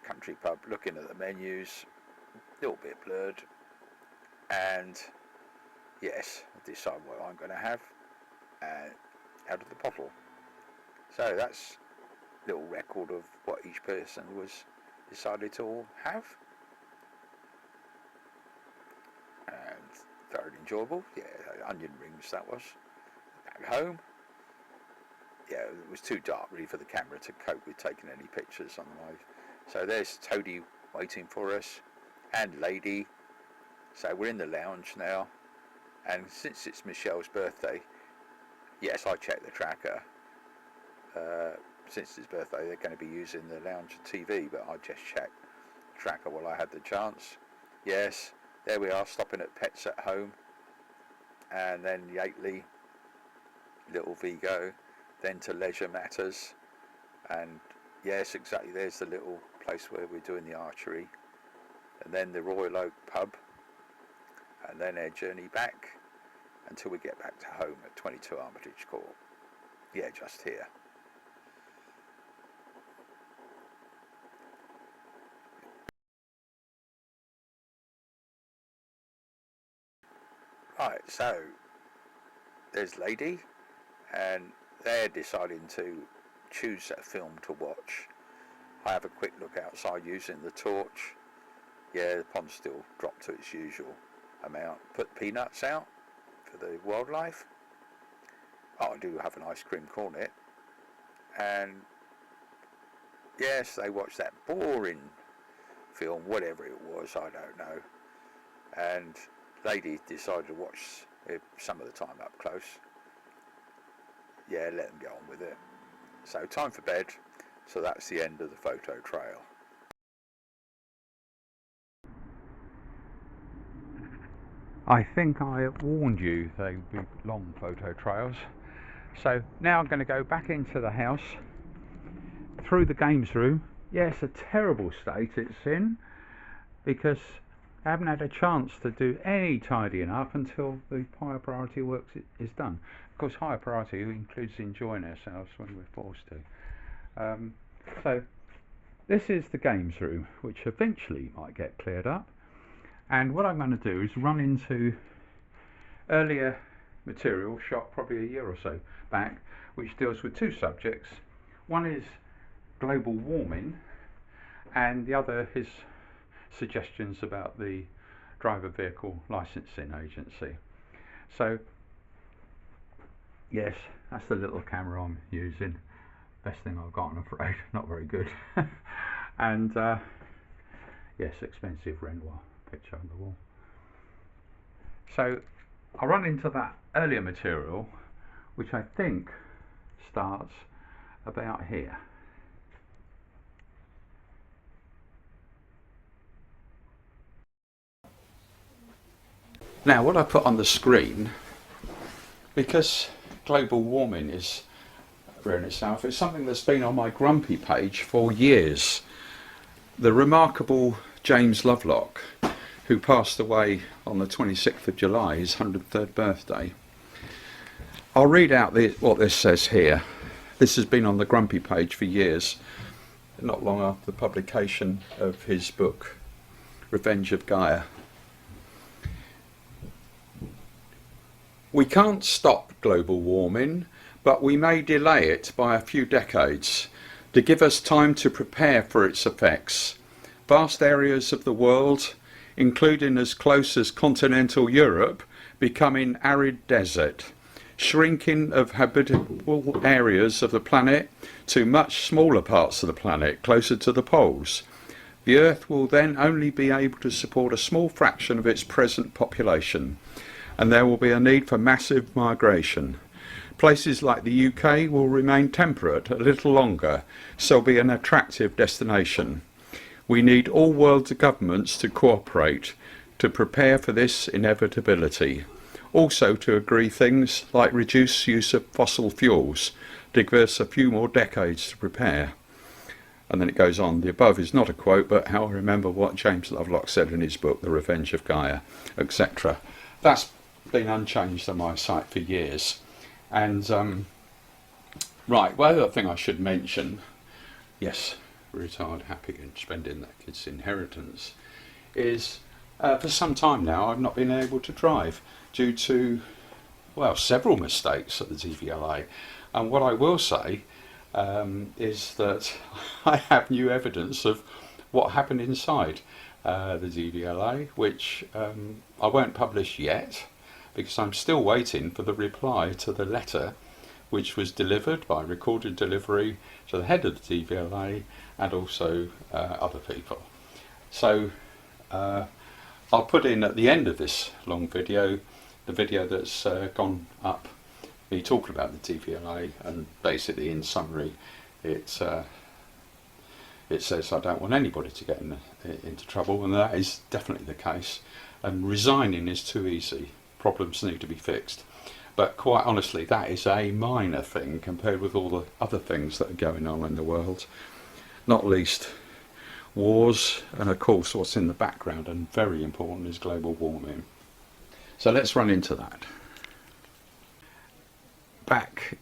country pub, looking at the menus, a little bit blurred, and yes, I decide what I'm going to have out of the bottle. So that's a little record of what each person was decided to all have, and thoroughly enjoyable. Yeah, onion rings that was. Back home, yeah, it was too dark really for the camera to cope with taking any pictures on the live. So there's Toadie waiting for us, and Lady. So we're in the lounge now, and since it's Michelle's birthday, yes, I checked the tracker. Since it's birthday, they're going to be using the lounge TV, but I just checked the tracker while I had the chance. Yes, there we are, stopping at Pets at Home, and then Yateley, Little Vigo, then to Leisure Matters, and yes, exactly, there's the little place where we're doing the archery, and then the Royal Oak pub, and then our journey back until we get back to home at 22 Armitage Court. Yeah, just here. Right, so there's Lady, and they're deciding to choose a film to watch. I have a quick look outside using the torch. Yeah, the pond's still dropped to its usual amount. Put peanuts out for the wildlife. Oh, I do have an ice cream cornet. And yes, they watched that boring film, whatever it was, I don't know. And Lady decided to watch it some of the time up close. Yeah, let them get on with it. So time for bed. So that's the end of the photo trail. I think I warned you they would be long photo trails. So now I'm going to go back into the house, through the games room. Yes, a terrible state it's in, because I haven't had a chance to do any tidying up until the higher priority work is done. Of course, higher priority includes enjoying ourselves when we're forced to. So this is the games room, which eventually might get cleared up. And what I'm going to do is run into earlier material shot probably a year or so back, which deals with 2 subjects. One is global warming, and the other is suggestions about the driver vehicle licensing agency. So yes, that's the little camera I'm using. Best thing I've got, I'm afraid. Not very good. And yes, expensive Renoir picture on the wall. So I'll run into that earlier material, which I think starts about here. Now, what I put on the screen, because global warming is rare in itself, it's something that's been on my grumpy page for years. The remarkable James Lovelock, who passed away on the 26th of July, his 103rd birthday. I'll read out what this says here. This has been on the grumpy page for years, not long after the publication of his book, Revenge of Gaia. We can't stop global warming, but we may delay it by a few decades to give us time to prepare for its effects. Vast areas of the world, including as close as continental Europe, becoming arid desert, shrinking of habitable areas of the planet to much smaller parts of the planet, closer to the poles. The Earth will then only be able to support a small fraction of its present population, and there will be a need for massive migration. Places like the UK will remain temperate a little longer, so be an attractive destination. We need all world governments to cooperate to prepare for this inevitability. Also to agree things like reduce use of fossil fuels to give us a few more decades to prepare. And then it goes on. The above is not a quote, but how I remember what James Lovelocks said in his book, The Revenge of Gaia, etc. That's been unchanged on my site for years. And right, well, the other thing I should mention, yes, retired, happy and spending that kid's inheritance, is for some time now I've not been able to drive due to, well, several mistakes at the DVLA. And what I will say is that I have new evidence of what happened inside the DVLA, which I won't publish yet, because I'm still waiting for the reply to the letter which was delivered by recorded delivery to the head of the DVLA and also other people. So I'll put in at the end of this long video the video that's gone up, me talking about the DVLA, and basically in summary it says I don't want anybody to get into trouble, and that is definitely the case, and resigning is too easy. Problems need to be fixed. But quite honestly, that is a minor thing compared with all the other things that are going on in the world, not least wars, and of course what's in the background and very important is global warming. So let's run into that. Back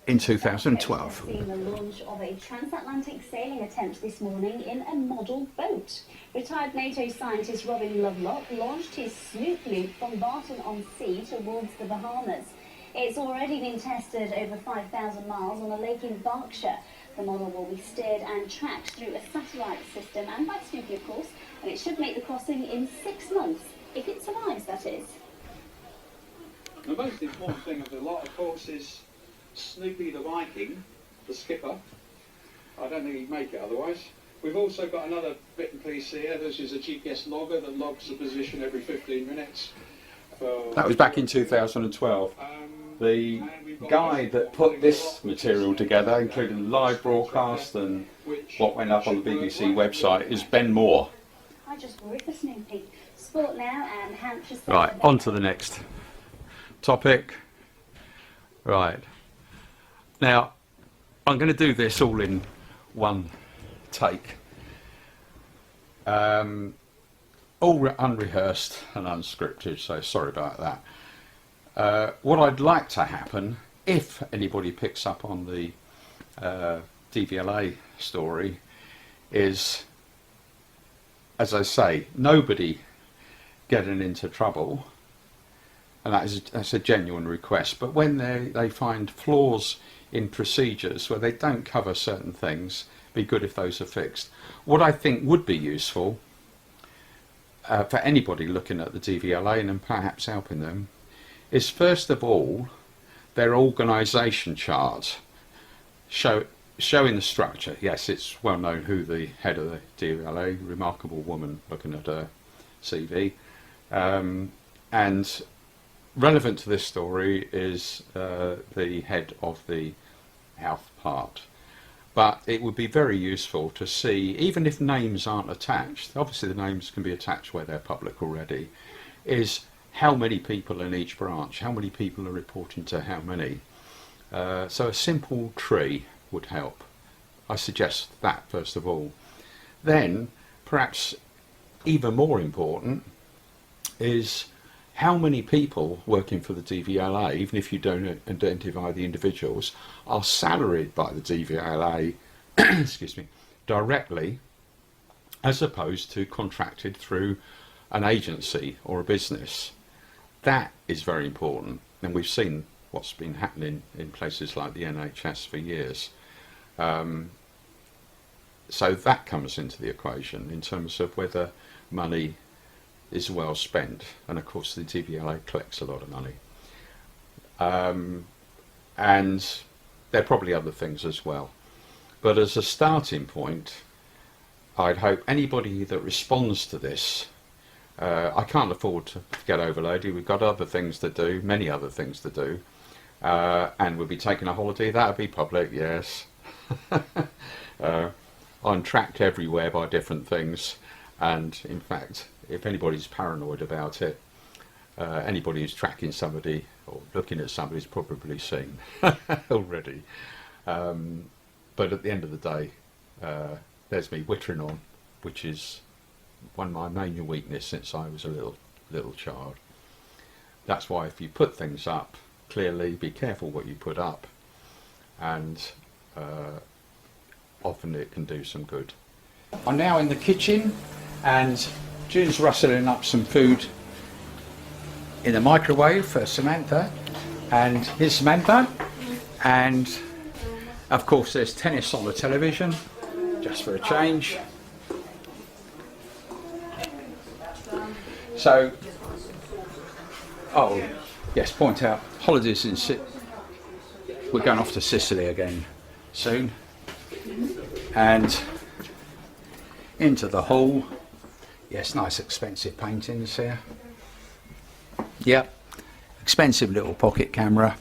in 2012. Seen the launch of a transatlantic sailing attempt this morning in a model boat. Retired NATO scientist Robin Lovelock launched his Snoop loop from Barton-on-Sea towards the Bahamas. It's already been tested over 5,000 miles on a lake in Berkshire. The model will be steered and tracked through a satellite system and by Snoopy, of course, and it should make the crossing in 6 months, if it survives, that is. The most important thing of the lot, of course, is Snoopy the Viking, the skipper. I don't think he'd make it otherwise. We've also got another bit and piece here. This is a GPS logger that logs the position every 15 minutes. That was back in 2012. The guy that put this material together, including the live broadcast and what went up on the BBC website, is Ben Moore. I just worry for Snoopy. Sport now and Hampshire. Right, on to the next topic. Right. Now, I'm going to do this all in one take. All unrehearsed and unscripted, so sorry about that. What I'd like to happen, if anybody picks up on the DVLA story, is, as I say, nobody getting into trouble, and that's a genuine request, but when they find flaws in procedures where they don't cover certain things, be good if those are fixed. What I think would be useful for anybody looking at the DVLA and perhaps helping them is, first of all, their organisation chart showing the structure. Yes, it's well known who the head of the DVLA, remarkable woman, looking at her CV, and relevant to this story is the head of the health part. But it would be very useful to see, even if names aren't attached, obviously the names can be attached where they're public already, is how many people in each branch, how many people are reporting to how many. So a simple tree would help. I suggest that first of all. Then, perhaps even more important, is how many people working for the DVLA, even if you don't identify the individuals, are salaried by the DVLA excuse me, directly, as opposed to contracted through an agency or a business. That is very important, and we've seen what's been happening in places like the NHS for years. So that comes into the equation in terms of whether money is well spent, and of course the DVLA collects a lot of money. And there are probably other things as well. But as a starting point, I'd hope anybody that responds to this, I can't afford to get overloaded. We've got other things to do, many other things to do, and we'll be taking a holiday. That'll be public, yes. I'm tracked everywhere by different things, and in fact, if anybody's paranoid about it, anybody who's tracking somebody or looking at somebody's probably seen already. But at the end of the day, there's me wittering on, which is one of my main weaknesses since I was a little child. That's why if you put things up, clearly be careful what you put up, and often it can do some good. I'm now in the kitchen, and June's rustling up some food in the microwave for Samantha, and here's Samantha, and of course there's tennis on the television, just for a change. So, oh yes, point out, holidays in we're going off to Sicily again soon, and into the hall. Yes, nice expensive paintings here. Yep, expensive little pocket camera,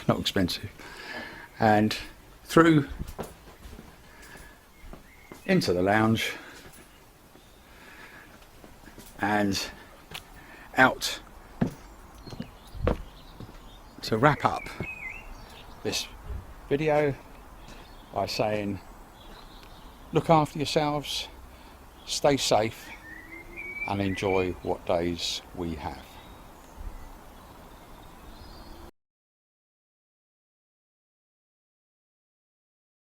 not expensive, and through into the lounge and out to wrap up this video by saying, look after yourselves, stay safe, and enjoy what days we have.